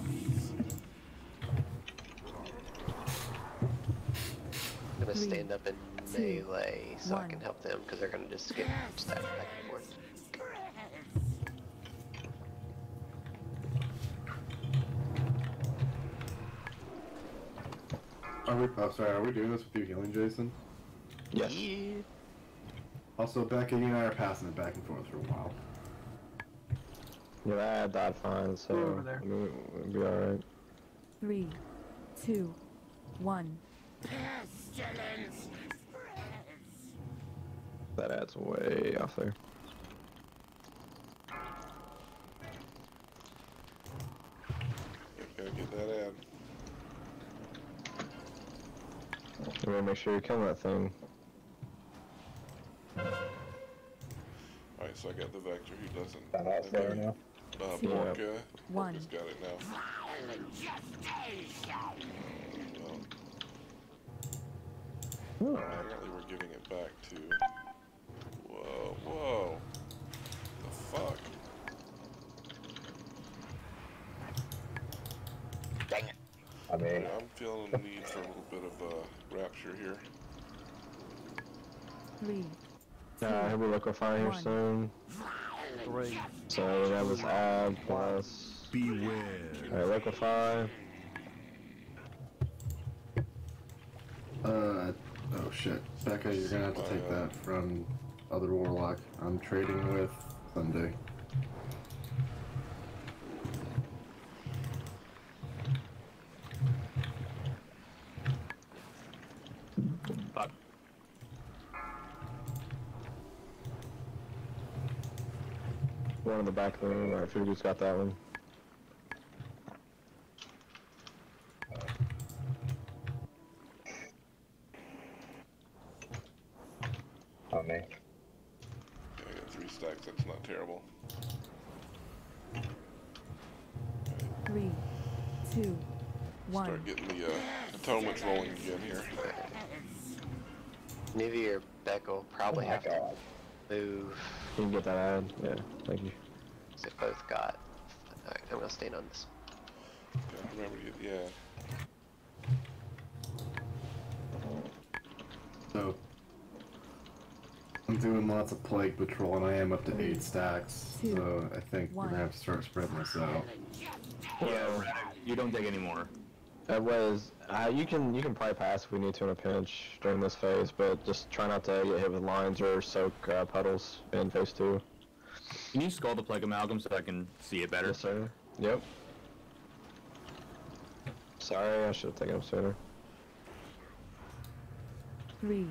I'm gonna stand up in 2, melee so I 1. can help them because they're gonna just skip step back and forth. Are we doing this with you healing, Jason? Yes. Yeah. Also, Becca, you and I are passing it back and forth for a while. Yeah, I died fine, so Over there. we'll be alright. 3, 2, 1. Pestilence! That ad's way off there. Gotta get that ad. You gotta make sure you're killing that thing. Alright, so I got the Vector who doesn't. I'm out there now. Borka. 1. Borka's got it now. Oh. Apparently we're giving it back to... Whoa, whoa. The fuck? Dang it. I mean, I'm feeling the need for a little bit of rapture here. 3, He'll be liquefying here 1. soon. 3, So we have this ad plus. Beware. Alright, liquefy. Oh shit. Becca, you're gonna have to take that from other Warlock. I'm trading with Sunday. Fuck. One in the back room. Alright, Fugu's got that one. on me. Yeah, I got 3 stacks, that's not terrible. 3, 2, 1. Start getting the atonements rolling again here. Nivea or Beck will probably have to move. You can get that ad. Yeah, thank you. Because they both got. Alright, I'm gonna stand on this. Yeah, remember to get the ad. So, I'm doing lots of plague patrol and I am up to 8 stacks, so I think we're gonna have to start spreading this out. Yeah, you don't take any more. That was, you can probably pass if we need to in a pinch during this phase, but just try not to get hit with lines or soak puddles in phase 2. Can you skull the plague amalgam so I can see it better? Yes, sir. Yep. Sorry, I should have taken him sooner. 3,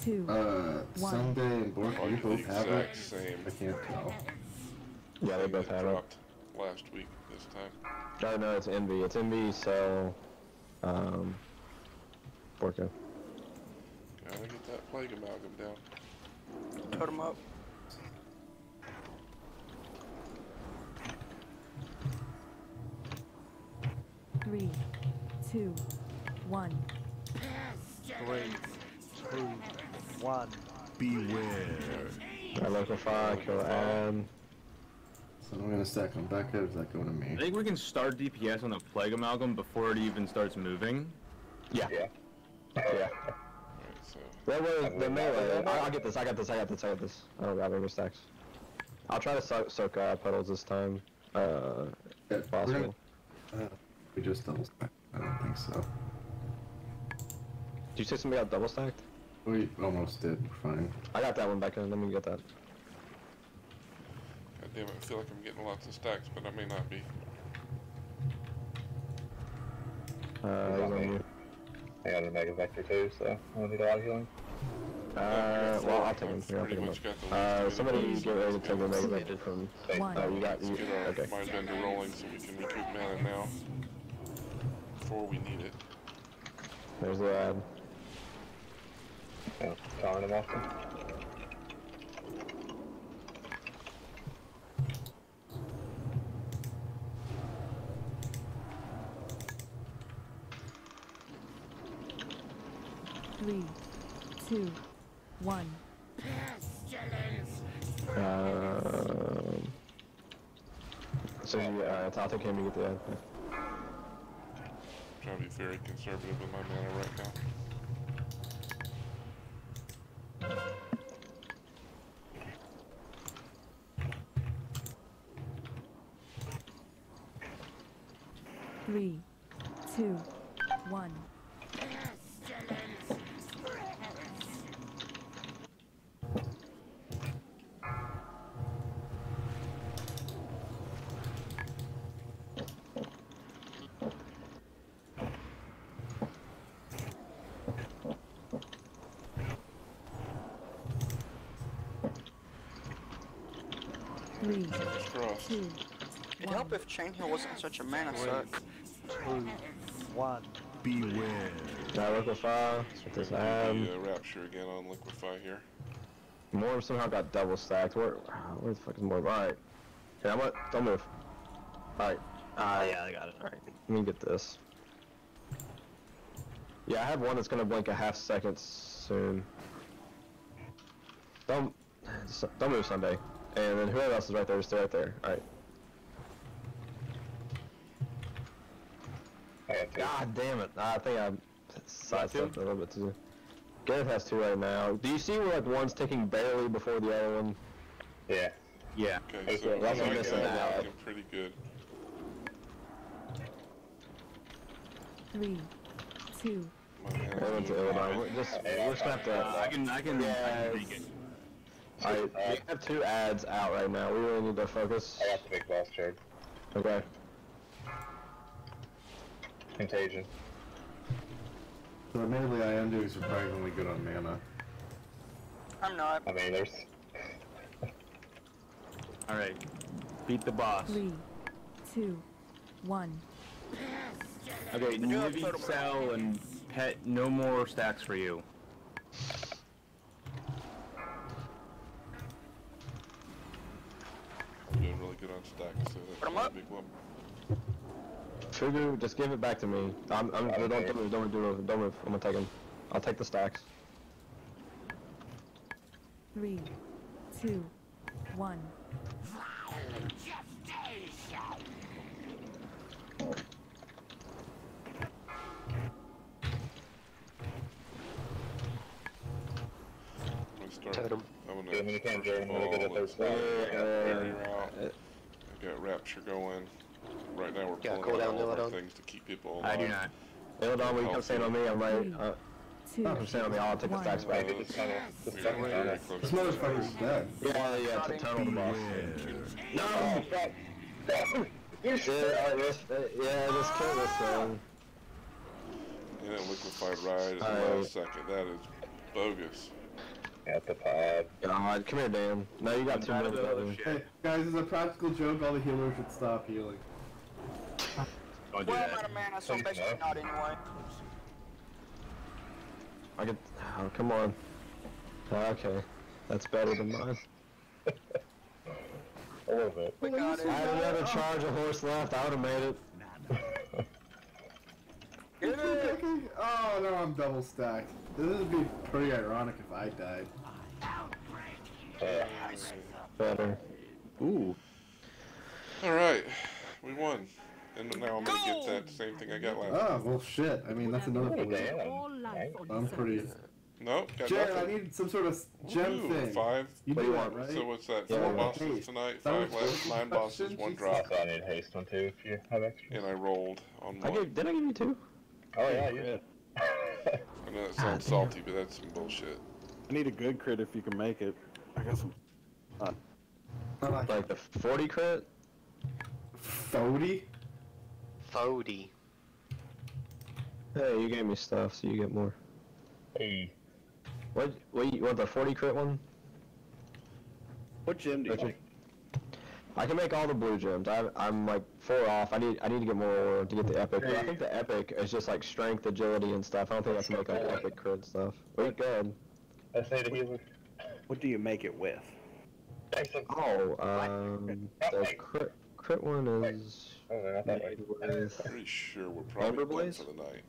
2, 1. Sunday and Bork, you both have it? Same. I can't tell. Yeah, they both have it. Dropped last week this time. Oh no, it's Envy. It's Envy, so Borka. Gotta get that plague amalgam down. Put them up. Three, 2, 1. 3, 2, 1. Beware. I liquefy, kill ad. So I'm gonna stack on Becca, is that going to I me? think we can start DPS on the plague amalgam before it even starts moving. Yeah. Yeah. Yeah. So That was the melee. I'll get this, I got this. I don't got any stacks. I'll try to soak puddles this time, if possible. We just double stack. I don't think so. Did you say somebody got double stacked? We almost did, we're fine. I got that one back in, let me get that. God damn it, I feel like I'm getting lots of stacks, but I may not be. He's on you. I got a Mega Vector too, so I don't need a lot of healing. Well, I'll take him. Here, I'll pick him up. Somebody get ready to take the Mega Vector from... Oh, you got... Let's get our Okay. mind bender rolling so we can recoup mana now. Before we need it. There's the ad. Yeah, calling him off. 3, 2, 1. So yeah, I'll take him to get the ad. Trying to be very conservative with my mana right now. 3, 2, 1. 3, 2, It'd help if Chain Hill wasn't such a mana suck. 2, 1. Beware. Liquefy. That's what this ad. Rapture again on Liquefy here. Morb somehow got double stacked. Where the fuck is Morb? Alright. Okay, I'm gonna, don't move. Alright. Yeah, I got it. Alright. Let me get this. Yeah, I have one that's gonna blink a half second soon. Don't move Sunday. And then whoever else is right there, stay right there. Alright. God damn it. I think I sidestepped a little bit too. Gareth has 2 right now. Do you see where like one's ticking barely before the other one? Yeah. Yeah. Okay, so that's I missing that. looking pretty good. 3, 2. We're just gonna have to. I can make it. Alright, we have 2 ads out right now. We really need to focus. I got the big boss trade. Okay. Contagion. So admittedly, I am doing surprisingly good on mana. I'm not. I mean, there's... Alright. Beat the boss. 3, 2, 1. Okay, Nivy, Cell, and Pet, no more stacks for you. I'm doing really good on stacks, so that's a big one. Fugu, just give it back to me. Don't move. I'm gonna take him. I'll take the stacks. 3, 2, 1. I'm I got Rapture going. Right now we're pulling out all of our things to keep people alive. I do not. Illidan, will you come stand on me? I'm right. Come stand on me. I'll take the stacks back. This motherfucker's dead. Yeah, to tunnel the boss. No! Yeah, just kill this thing. And it liquefied right at the last second. That is bogus. At the pod. God, come here, Dan. No, you got 2 minutes. Hey, guys, as a practical joke, all the healers should stop healing. Well, I'm out of mana, so I'm basically not anyway. I could. Oh, come on. Okay, that's better than mine. A little bit. We got it. I had another charge of horse left. I would have made it. Get it! Oh no, I'm double stacked. This would be pretty ironic if I died. Better. Ooh. Alright, we won. And now I'm gonna get that same thing I got last time. Oh, well shit. I mean, that's another thing. I'm pretty... Nope, got Jared, nothing. I need some sort of gem thing. 5. You do that, right? So what's that? Yeah, 4 like bosses haste. tonight, That 5 was left, 9 bosses, 1 drop. So I need haste one too if you have extra. And I rolled on 1. Did I give you 2? Oh yeah, you did. I know that sounds salty, but that's some bullshit. I need a good crit if you can make it. I got some. Like the 40 crit? 40? 40. Hey, you gave me stuff, so you get more. Hey. What you want the 40 crit one? What gem do you make? I can make all the blue gems. I'm like 4 off. I need to get more ore to get the epic. But I think the epic is just like strength, agility, and stuff. I don't think I can make like epic crit stuff. Wait, good. I say the healer. What do you make it with? Oh, the crit one is. Made with Pretty sure we're probably done for the night.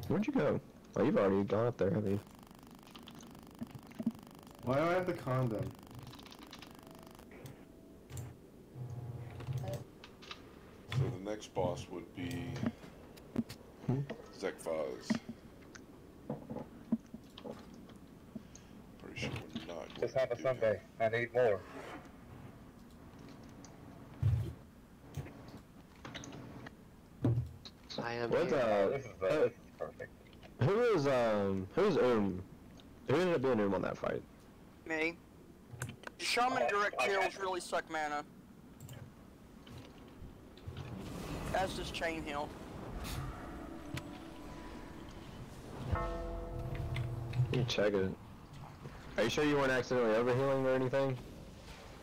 Where'd you go? Oh, you've already gone up there, have you? Why do I have the condom? So the next boss would be Zekfaz. Pretty sure we're not. Just have a Sunday. I need more. I am What, here. This is perfect. who's who ended up being on that fight? Me. Shaman direct kills really suck mana. As does chain heal. You check it. Are you sure you weren't accidentally overhealing or anything?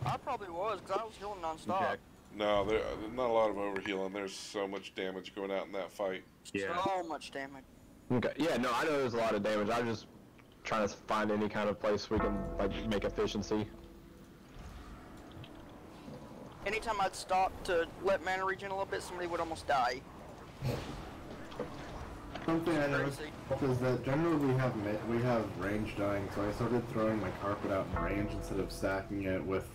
I probably was, because I was healing non-stop. No, there's not a lot of overhealing. There's so much damage going out in that fight. So much damage. Okay. Yeah, no, I know there's a lot of damage. I'm just trying to find any kind of place we can like make efficiency. Anytime I'd stop to let mana regen a little bit, somebody would almost die. Something I noticed is that generally we have range dying, so I started throwing my carpet out in range instead of stacking it with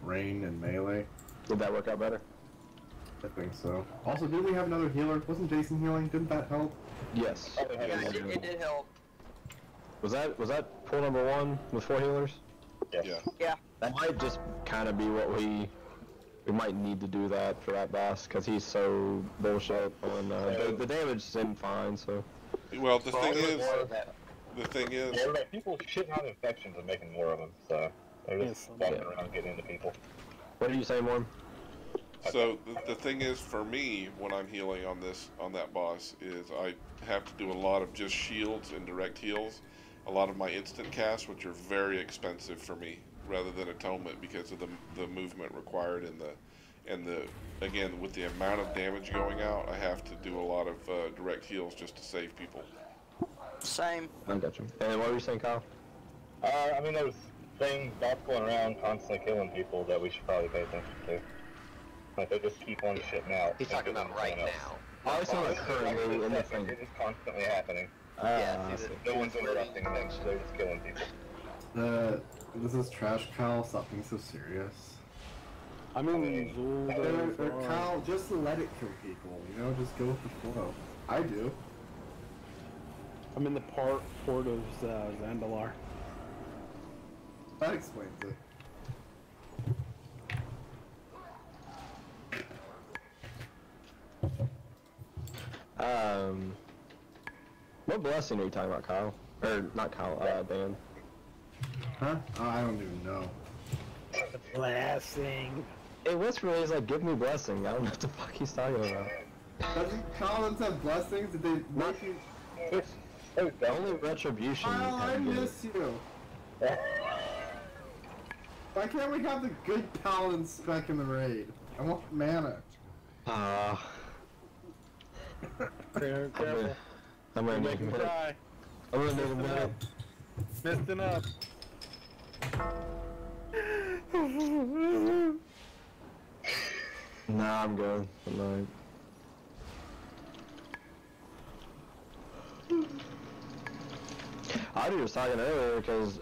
rain and melee. Did that work out better? I think so. Also, did we have another healer? Wasn't Jason healing? Didn't that help? Yes. Yeah, it did help. Was that pull number 1 with 4 healers? Yeah. Yeah. That might just kind of be what we might need to do that for that boss because he's so bullshit on the damage seemed fine. So. Well, the thing is, yeah, right. People shitting on infections and making more of them, so they're just walking around getting into people. What did you say, Morm? So the thing is, for me, when I'm healing on that boss, is I have to do a lot of just shields and direct heals, a lot of my instant casts, which are very expensive for me, rather than atonement because of the movement required and the again with the amount of damage going out, I have to do a lot of direct heals just to save people. Same. I got you. And what were you saying, Kyle? I mean, there's bots going around constantly killing people that we should probably pay attention to. Like, they just keep on shitting out. He's talking about right now. I was talking about currently in the thing. It is constantly happening. Yes, no one's interrupting things, they're just killing people. This is trash, Kyle. Stop being so serious. I mean, Kyle, just let it kill people. You know, just go with the flow. I do. I'm in the port of Zandalar. That explains it. What blessing are you talking about, Kyle? Or not Kyle, Dan. Huh? I don't even know. Blessing. Hey, whisper is like, give me blessing. I don't know what the fuck he's talking about. Doesn't Collins have blessings? Did they make you? Only retribution. Kyle, I miss you. Why can't we have the good paladin spec in the raid? I want mana. Careful. I'm gonna make him cry. I'm gonna make him cry. Fisting up. Nah, I'm good. I'm not. Audrey was talking earlier because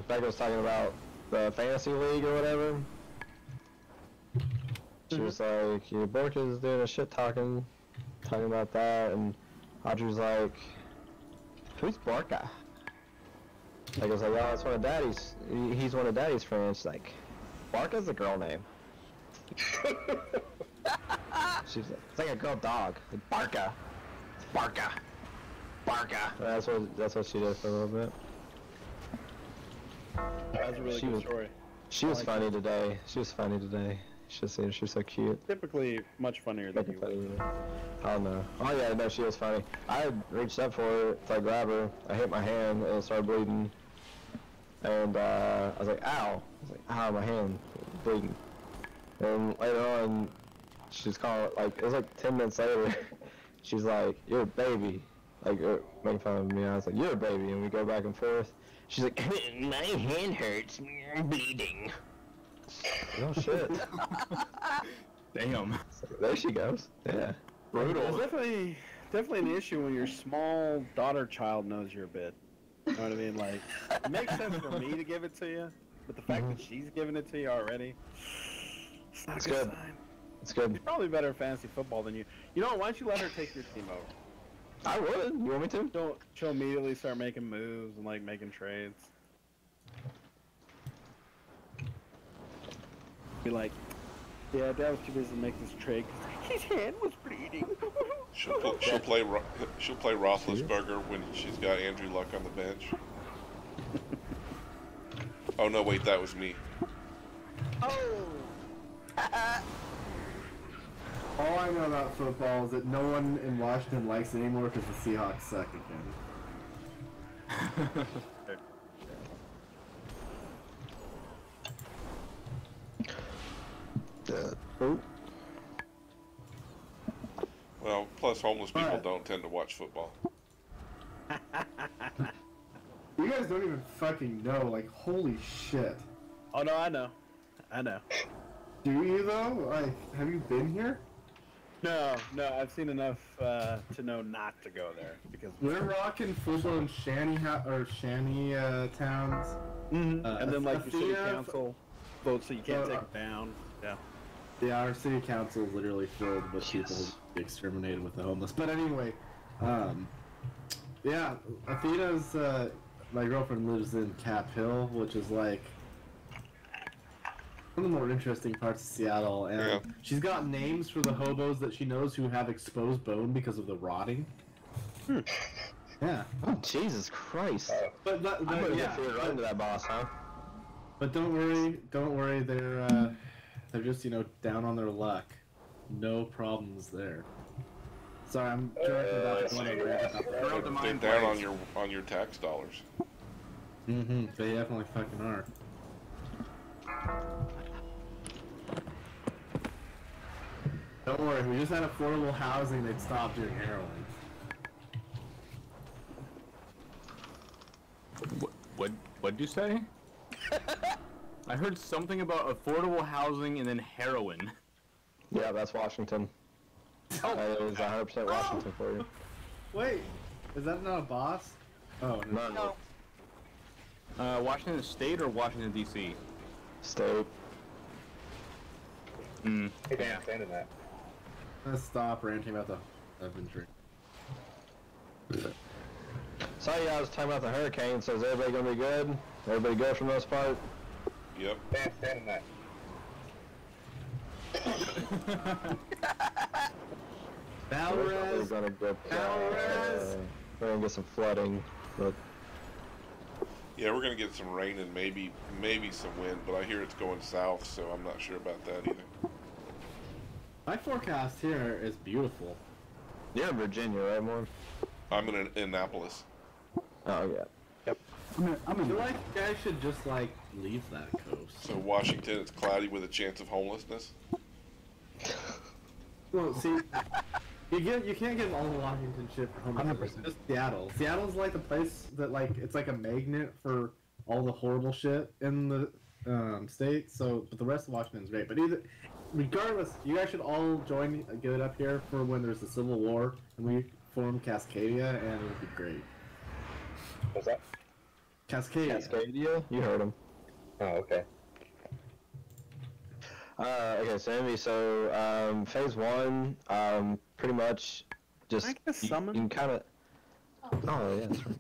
Becca was talking about the fantasy league or whatever. She was like, your Borka's doing a shit talking about that, and Audrey was like, who's Borka? I was like, well, it's one of Daddy's. He's one of Daddy's friends. She's like, Barka's a girl name. She's like, it's like a girl dog. Like, Barka. Barka. Barka. That's what she did for a little bit. That's a really good story. She was funny today. She was funny today. She was so cute. Typically much funnier than you. I don't know. Oh yeah, no, she was funny. I reached up for her to like, grab her. I hit my hand and it started bleeding. And I was like, ow. I was like, ow, my hand bleeding. And later on, she's calling, like, it was like 10 minutes later, she's like, you're a baby. Like, making fun of me. I was like, you're a baby. And we go back and forth. She's like, my hand hurts. I'm bleeding. Oh shit. Damn. So there she goes. Yeah. Brutal. It's definitely an issue when your small daughter child knows you're a bit. know what I mean? Like, it makes sense for me to give it to you, but the fact that she's giving it to you already, it's not a good sign. It's good. She's probably better at fantasy football than you. You know what? Why don't you let her take your team over? I would. You want me to? She'll immediately start making moves and like making trades. Be like, yeah, Dad was too busy to make this trade because his hand was bleeding. She'll play Roethlisberger when she's got Andrew Luck on the bench. Oh no, wait, that was me. Oh. All I know about football is that no one in Washington likes it anymore because the Seahawks suck again. Well, plus homeless people don't tend to watch football. You guys don't even fucking know, like, holy shit. Oh no, I know. I know. Do you though? Like, have you been here? No, I've seen enough to know not to go there because we're rocking full-blown shanty towns. Mm-hmm. And then like the city council votes so you can't take it down. Yeah. Yeah, our city council is literally filled with people who exterminated with the homeless. But anyway, yeah, Athena's, my girlfriend lives in Cap Hill, which is like one of the more interesting parts of Seattle, and she's got names for the hobos that she knows who have exposed bone because of the rotting. Yeah. Oh, Jesus Christ. But I'm gonna get right into that boss, huh? But don't worry, they're just, you know, down on their luck. No problems there. Sorry, I'm joking about the one. They're down on your tax dollars. Mm-hmm. They definitely fucking are. Don't worry, we just had affordable housing, they'd stop doing heroin. What'd you say? I heard something about affordable housing and then heroin. Yeah, that's Washington. That is 100% Washington for you. Wait, is that not a boss? Oh, no. Washington State or Washington, D.C.? State. Hey, Dan, stand in that. Let's stop ranting about the infantry. So yeah, I was talking about the hurricane, so is everybody gonna be good? Everybody good for the most part? Yep. Dan, stand in that. Valorez! We're gonna get some flooding, but... Yeah, we're gonna get some rain and maybe some wind, but I hear it's going south, so I'm not sure about that either. My forecast here is beautiful. You're in Virginia, right, Morn? I'm in Annapolis. Oh, yeah. Yep. I feel like you guys should just, like, leave that coast. So Washington, it's cloudy with a chance of homelessness? Well, see, you can't get all the Washington shit for homelessness. It's just Seattle. Seattle's like the place that, like, it's like a magnet for all the horrible shit in the state. So, but the rest of Washington's great. But regardless, you guys should all get it up here for when there's the Civil War and we form Cascadia, and it would be great. What's that? Cascadia? You heard him. Oh, okay. Okay, so Envy, so, phase 1, pretty much just, you can kind of, oh, yeah, that's right.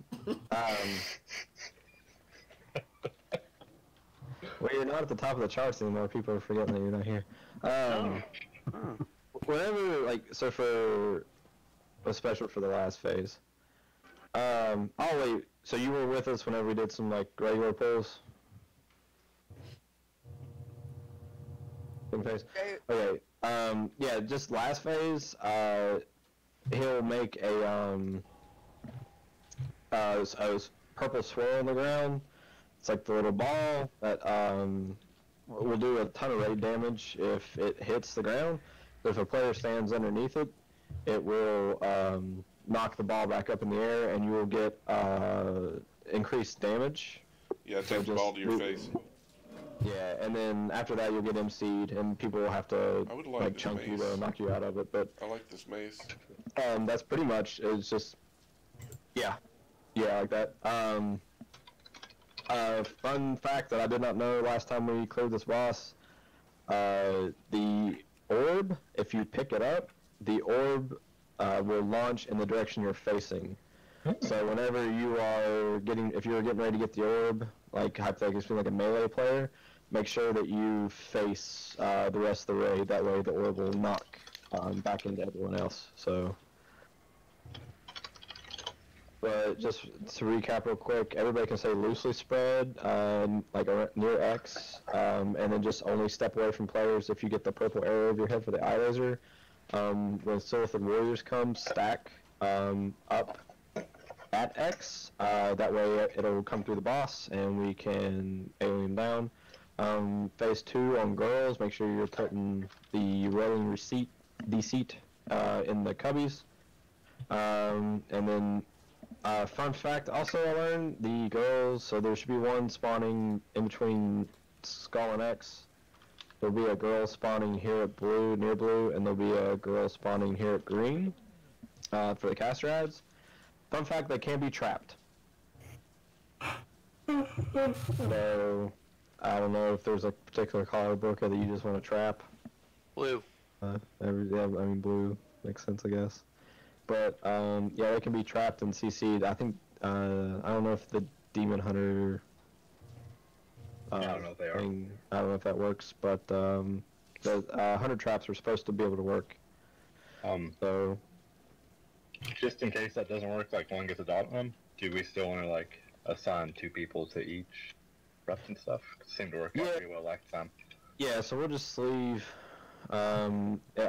Well, you're not at the top of the charts anymore, people are forgetting that you're not here. Whenever, like, so for, especially for the last phase, oh, wait, so you were with us whenever we did some, like, regular pulls? Phase? Okay, yeah, just last phase, he'll make a purple swirl on the ground. It's like the little ball that, will do a ton of raid damage if it hits the ground. But if a player stands underneath it, it will, knock the ball back up in the air, and you will get, increased damage. Yeah, take the ball to your face. Yeah, and then after that you'll get MC'd, and people will have to like chunk you to knock you out of it. But I like this mace. That's pretty much. It's just, yeah, like that. Fun fact that I did not know last time we cleared this boss. The orb, if you pick it up, the orb will launch in the direction you're facing. So whenever you are if you're getting ready to get the orb, like hypothetically speaking, like a melee player, make sure that you face the rest of the raid. That way the orb will knock back into everyone else. So, but just to recap real quick, everybody can say loosely spread, like near X, and then just only step away from players if you get the purple arrow over your head for the eye laser. When Silithid Warriors come, stack up at X, that way it'll come through the boss and we can alien down. Phase 2 on girls, make sure you're putting the rolling deceit in the cubbies. And then fun fact also I learned, the girls, so there should be one spawning in between Skull and X. There'll be a girl spawning here at blue, near blue, and there'll be a girl spawning here at green for the caster ads. Fun fact, they can be trapped. So, I don't know if there's a particular color booker that you just want to trap. Blue. Yeah, I mean blue makes sense, I guess. But yeah, they can be trapped and CC'd. I think I don't know if the Demon Hunter. I don't know if they are. I don't know if that works, but the 100 traps are supposed to be able to work. So. Just in case that doesn't work, like one gets adopted, do we still want to like assign 2 people to each rep and stuff? It seemed to work out pretty well last time. Yeah, so we'll just leave. I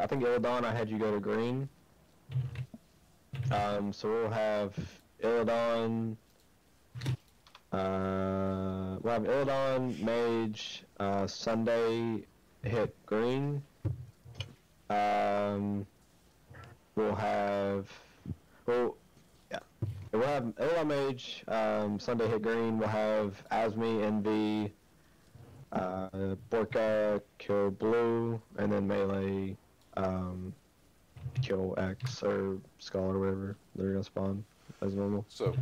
think Illidan, I had you go to green. So we'll have Illidan. We'll have Illidan, Mage, Sunday hit green. We'll have Illidan, Mage, Sunday hit green. We'll have Asmi, Envy, Borka kill blue, and then melee kill X or Skull or whatever they're gonna spawn as normal. So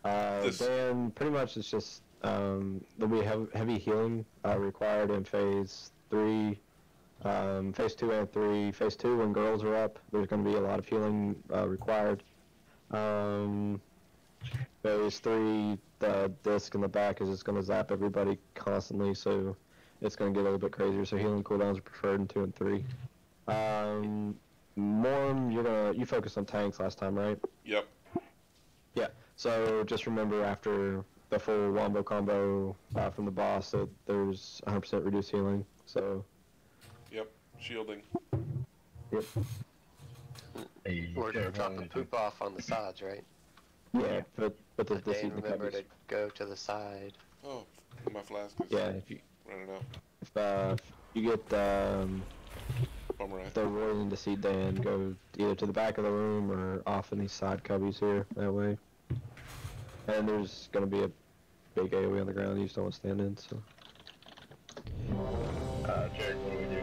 then pretty much it's just there'll be heavy healing required in phase 3, phase 2 and 3. Phase 2, when girls are up, there's going to be a lot of healing required. Phase 3, the disc in the back is just going to zap everybody constantly, so it's going to get a little bit crazier. So healing cooldowns are preferred in 2 and 3. Morm, you focused on tanks last time, right? Yep. Yeah. So just remember after the full wombo combo from the boss that there's 100% reduced healing. So. Yep. Shielding. Yep. We're dropping poop off on the sides, right? Yeah, but the Dan, remember to go to the side. Oh, my flask is if you running out. If you get the rolling deceit, Dan, go either to the back of the room or off in these side cubbies here. That way. And there's gonna be a big AoE on the ground you just don't want to stand in. So. Jared, what do we do?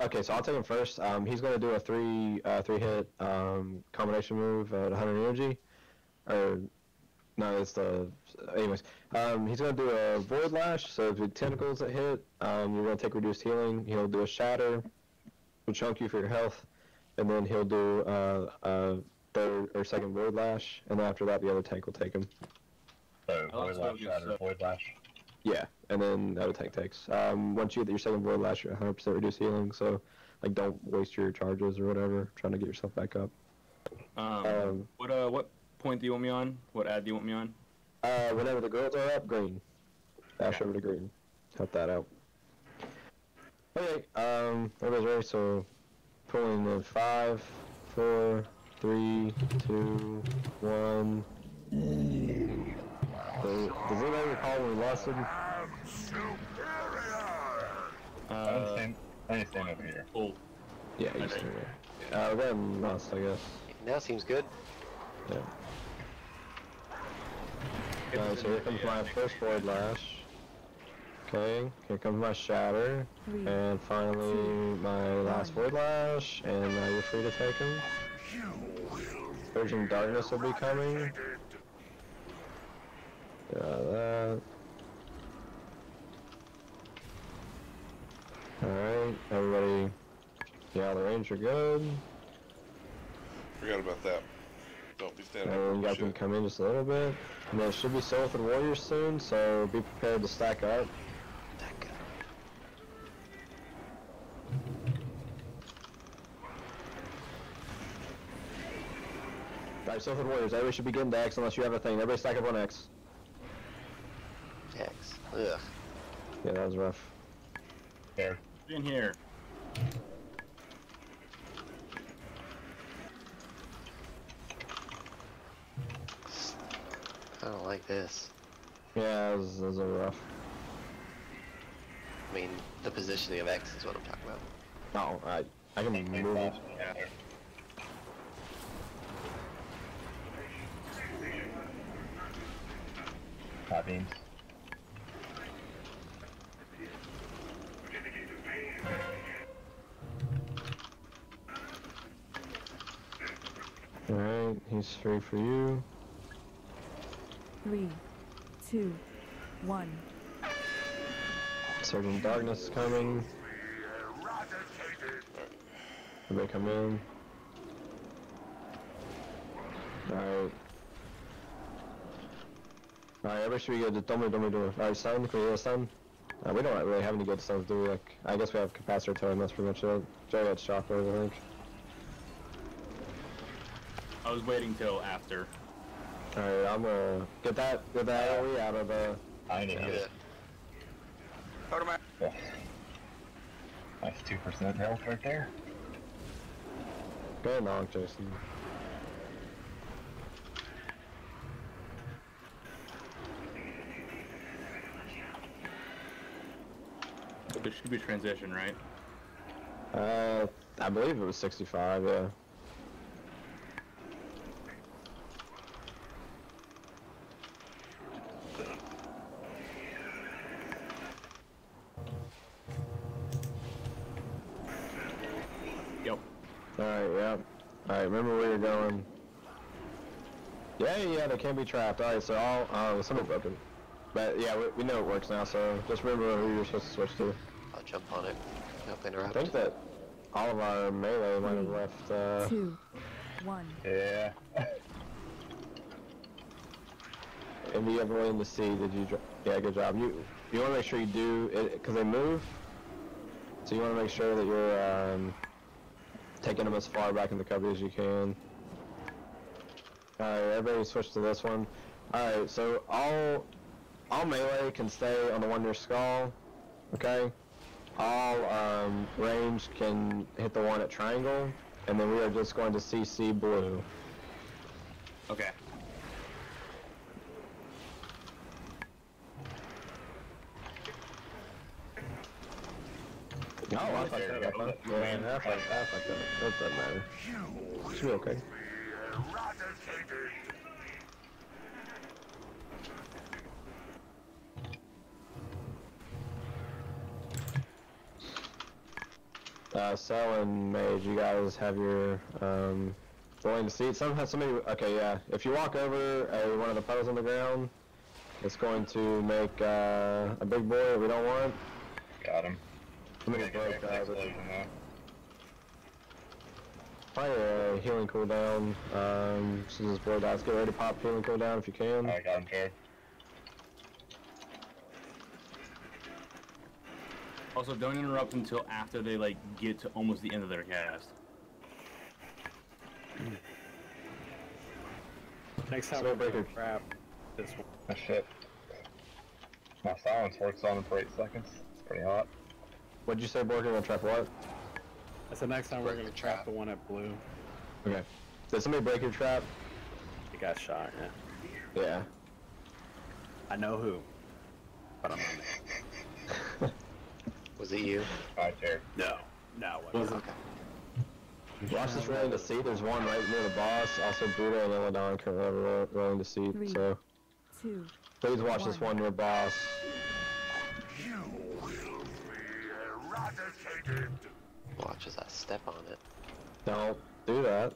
Okay, so I'll take him first. He's going to do a three hit combination move at 100 energy. Or, no, it's the... Anyways, he's going to do a Void Lash, so if the tentacles that hit, you're going to take reduced healing. He'll do a Shatter, will chunk you for your health, and then he'll do a third or second Void Lash, and then after that the other tank will take him. So, Void Lash, Shatter, Void Lash? Yeah, and then the other tank takes. Once you get your second Void Lash, you're 100% reduced healing, so like don't waste your charges or whatever trying to get yourself back up. What point do you want me on? What ad do you want me on? Whenever the girls are up, green. Dash over to green. Help that out. Okay, everybody's ready, so pulling in 5, 4, 3, 2, 1. Does anybody recall when we lost him? I understand over here. Oh. Yeah, you still there. We got him lost, I guess. Now seems good. Yeah. Alright, so here comes my first Void Lash. Okay, here comes my Shatter. And finally, my last Void Lash. And now you're free to take him. Urging Darkness will be coming. That. Alright, everybody. Yeah, the range are good. Forgot about that. Don't be standing up. And you guys can come in just a little bit. And there should be Soulford Warriors soon, so be prepared to stack up. Alright, Soulford Warriors, everybody should be getting to X unless you have a thing. Everybody stack up on X. X. Ugh. Yeah, that was rough. Here. In here. I don't like this. Yeah, it was a rough. I mean, the positioning of X is what I'm talking about. No, I can move it. Hot beams. Alright, he's free for you. 3, 2, 1. Surging Darkness is coming. Everybody come in. Alright. Alright, everybody should be good. Don't move. Alright, stun. Can we get a stun? We don't really have any good stuns, do we? Like, I guess we have capacitor towing, that's pretty much it. Joe had shockwave, I think. I was waiting till after. Alright, I'm gonna get that AoE out of the... I need it. Hold him out. Oh. That's 2% health right there. Go ahead, knock, Jason. There should be transition, right? I believe it was 65, yeah. Yep. Alright, yeah. Alright, remember where you're going. Yeah, they can be trapped. Alright, so something broken. But yeah, we know it works now, so just remember who you're supposed to switch to. I'll jump on it. Help interrupt. I think that all of our melee might have left, 2, 1. Yeah. And you have willing to see, did you, yeah, good job. You want to make sure you do, because they move, so you want to make sure that you're taking them as far back in the cover as you can. Alright, everybody switch to this one. Alright, so all melee can stay on the one near skull, okay? All range can hit the one at triangle, and then we are just going to CC blue. Okay. Oh, I like that. Yeah, I like that. That doesn't matter. Should be okay. Cell and Mage, you guys have your willing to see. Somebody. Okay, yeah. If you walk over one of the puddles on the ground, it's going to make a big boy that we don't want. Got him. Somebody broke that. Probably a healing cooldown. As soon as this boy dies, get ready to pop healing cooldown if you can. I got him, Jared. Also, don't interrupt until after they like get to almost the end of their cast. Next time we break a trap, this one. Oh shit. My silence works on him for 8 seconds. It's pretty hot. What'd you say, Borg? Gonna trap what? That's the next time we're gonna trap the one at blue. Okay. Did somebody break your trap? He got shot, yeah. Yeah. I know who. But I'm not. Was it you? Alright, Jared. No. No, it wasn't. Okay. Watch this rolling to seat. There's one right near the boss. Also, Buddha and Illidan currently rolling to seat. 3, So 2, please watch this one near boss. You will be eradicated. Watch as I step on it. Don't do that.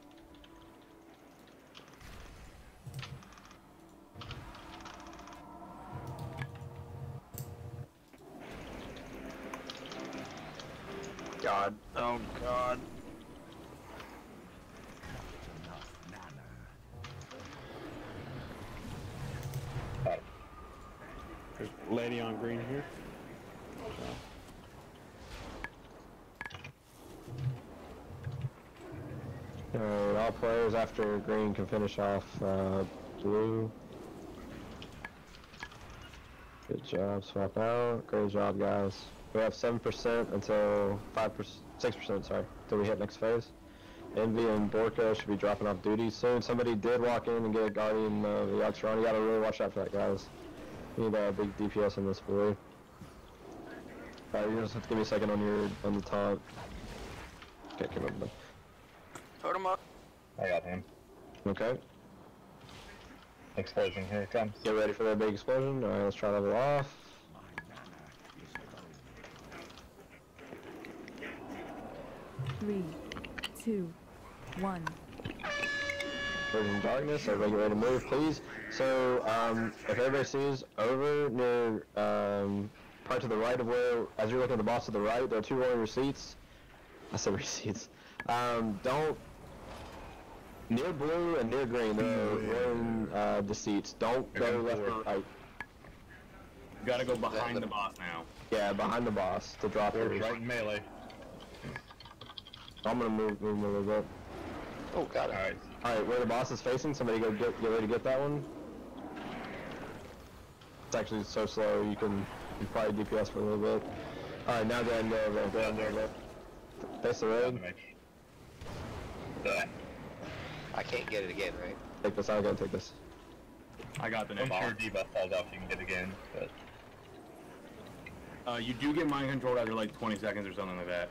Oh God. There's a lady on green here. Alright, all players after green can finish off blue. Good job, swap out. Great job, guys. We have 7% until 6%, sorry, until we hit next phase. Envy and Borka should be dropping off duty soon. Somebody did walk in and get a Guardian of the Yaxron. You gotta really watch out for that, guys. You need a big DPS in this blue. Alright, you just have to give me a second on the taunt. Okay, come on. Put him up. I got him. Okay. Explosion, here it comes. Get ready for that big explosion. Alright, let's try level off. 3, 2, 1. Virgin Darkness, everybody get ready to move, please. So, if everybody sees over near, part to the right of where, as you're looking at the boss to the right, there are 2 rolling receipts. I said receipts. Don't, near blue and near green, there are rolling, deceits. Don't go left or right. You gotta go behind the boss now. Yeah, behind the boss to drop it. Right in melee. I'm gonna move a little bit. Oh, got it. Alright, where the boss is facing, somebody go get ready to get that one. It's actually so slow, you probably DPS for a little bit. Alright, now go ahead and go over. Face the road. I can't get it again, right? Take this, I'll go take this. I got the I'm next sure debuff falls off, you can get it again, but... You do get mind controlled after like 20 seconds or something like that.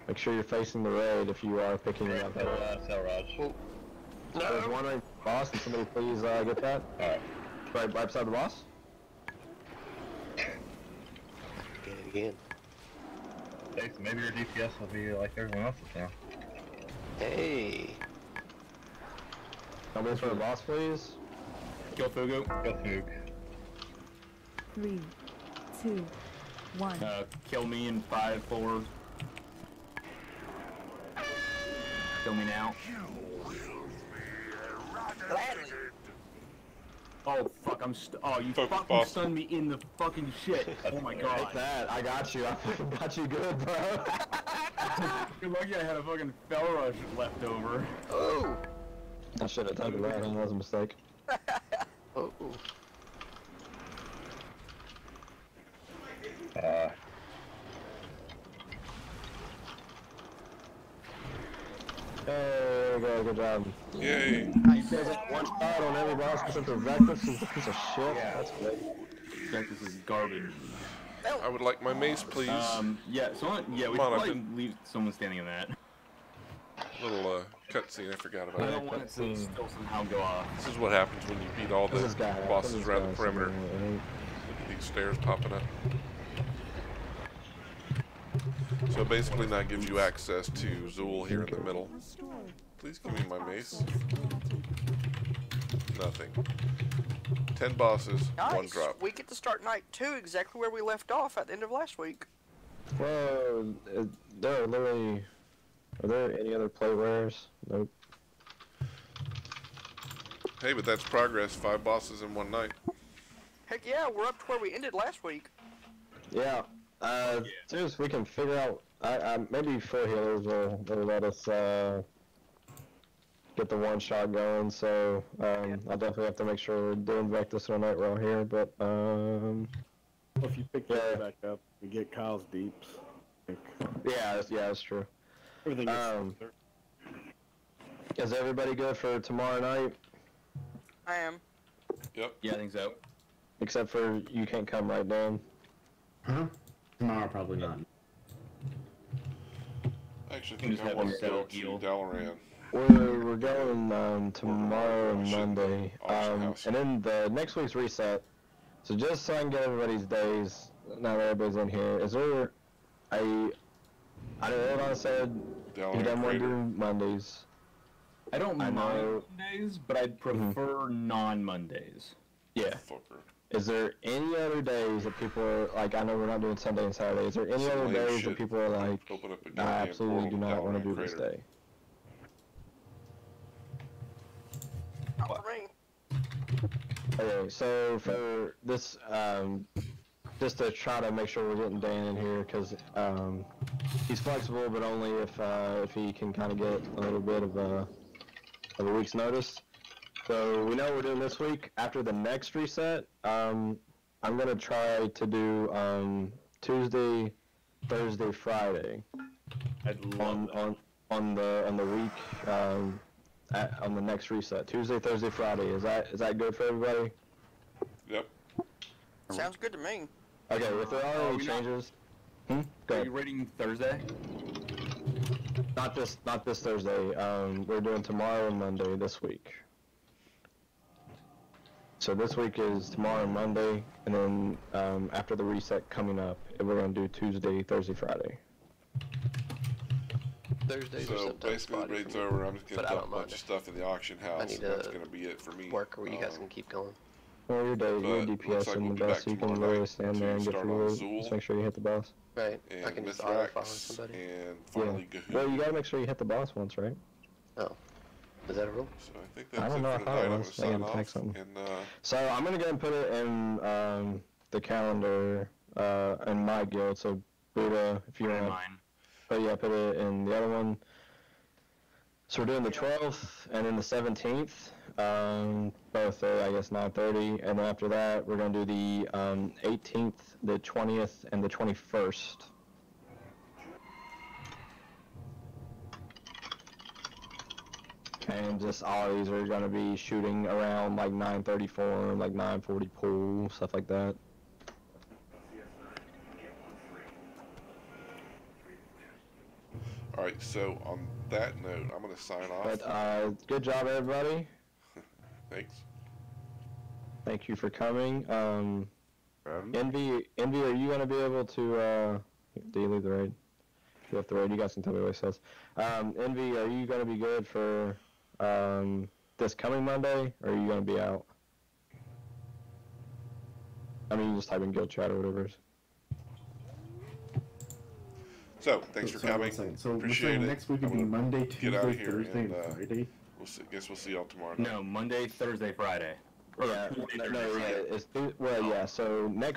Make sure you're facing the raid if you are picking it up. Cell Raj. No. There's one right boss, can somebody please get that? Alright. Right beside the boss? Get it again. Hey, so maybe your DPS will be like everyone else's now. Hey. Somebody for the boss, please. Kill Fugu. Kill Fug. 3, 2, 1. Kill me in 5, 4. Kill me now. Oh fuck, oh, you fucking stunned me in the fucking shit. Oh my god. Take that, I got you. I fucking got you good, bro. You're lucky I had a fucking Fell Rush left over. Oh! I should have taken that, that was a mistake. Oh. Hey, good job. Yay. You guys have one shot on every boss except for Vectus is a piece of shit. Yeah. That's great. Vectus is garbage. I would like my mace, please. Yeah, we should probably leave someone standing in that. Little cutscene, I forgot about I it. don't want it to still somehow go off. This is what happens when you beat all the bosses around the perimeter. Look at these stairs popping up. So basically now gives you access to Zool here in the middle. Please give me my mace. Nothing. 10 bosses, Nice. 1 drop. We get to start night 2 exactly where we left off at the end of last week. Well, are there any other playwares? Nope. Hey, but that's progress. 5 bosses in 1 night. Heck yeah, we're up to where we ended last week. Yeah. Soon as we can figure out, maybe 4 healers will let us get the one shot going. So I'll definitely have to make sure we're doing Vectus all night while here. But Well, if you pick that back up, you get Kyle's deeps. yeah, that's true. Everything Is everybody good for tomorrow night? I am. Yep. Yeah, I think so. Except for you can't come right down. Huh? Tomorrow, probably not. I actually think I want to go to Dalaran. We're going tomorrow and Monday, and then the next week's reset. So just so I can get everybody's days, now that everybody's in here, is there I don't know what I said. You don't want to do Mondays. I don't mind Mondays, but I'd prefer non-Mondays. Yeah. is there any other days that people are like? I know we're not doing Sunday and Saturday. Is there any other days that people are like, Open up a I goddamn absolutely do portal not to want to do Hellman this Crater. day? Not for me. Okay, so for this, just to try to make sure we're getting Dan in here, because he's flexible, but only if he can kind of get a little bit of a week's notice. So we know we're doing this week. After the next reset, I'm gonna try to do Tuesday, Thursday, Friday. I'd love that. on the week on the next reset. Tuesday, Thursday, Friday. Is that good for everybody? Yep. Sounds good to me. Okay, if there are any changes, go Are ahead. you rating Thursday? Not this Thursday. We're doing tomorrow and Monday this week. So this week is tomorrow and Monday, and then after the reset coming up, we're gonna do Tuesday, Thursday, Friday. Thursdays are So sometimes basically, spotty raid's for me, over. I'm just but gonna I dump don't a bunch mind. of stuff in the auction I house, need and that's to gonna be it for me. work where you guys can keep going. Well, your day, your But DPS looks like in we'll the be back best, so you can tomorrow really night stand to there and get start your on loot. Zool Just make sure you hit the boss. Right. I And can just auto follow Mithrax, somebody. and finally Gahoo. Well, you gotta make sure you hit the boss once, right? Oh. Is that a rule? So I think I that's don't it know for how tonight. it I'm was. gonna I sign gotta text off, something. and So I'm gonna go and put it in the calendar in my guild. So Buddha, if you want, but yeah, put it in the other one. So we're doing the 12th and then the 17th. Both are, I guess, 9:30, and then after that we're gonna do the 18th, the 20th, and the 21st. And just all these are gonna be shooting around like 9:34, like 9:40 pool, stuff like that. all right. So on that note, I'm gonna sign off. But good job, everybody. Thanks. Thank you for coming. Envy, are you gonna be able to? Do you leave the raid? If you left the raid, you guys can tell me what it says. Envy, are you gonna be good for this coming Monday, or are you gonna be out? I mean, you just type in guild chat or whatever. So thanks for coming. So we're Appreciate saying it. next week I'm would be gonna Monday, get out Tuesday, of here, Thursday, and and Friday. guess we'll see y'all tomorrow. No, Monday, Thursday, Friday. Or Yeah, Tuesday, no, Thursday, yeah, Friday. well, yeah. So next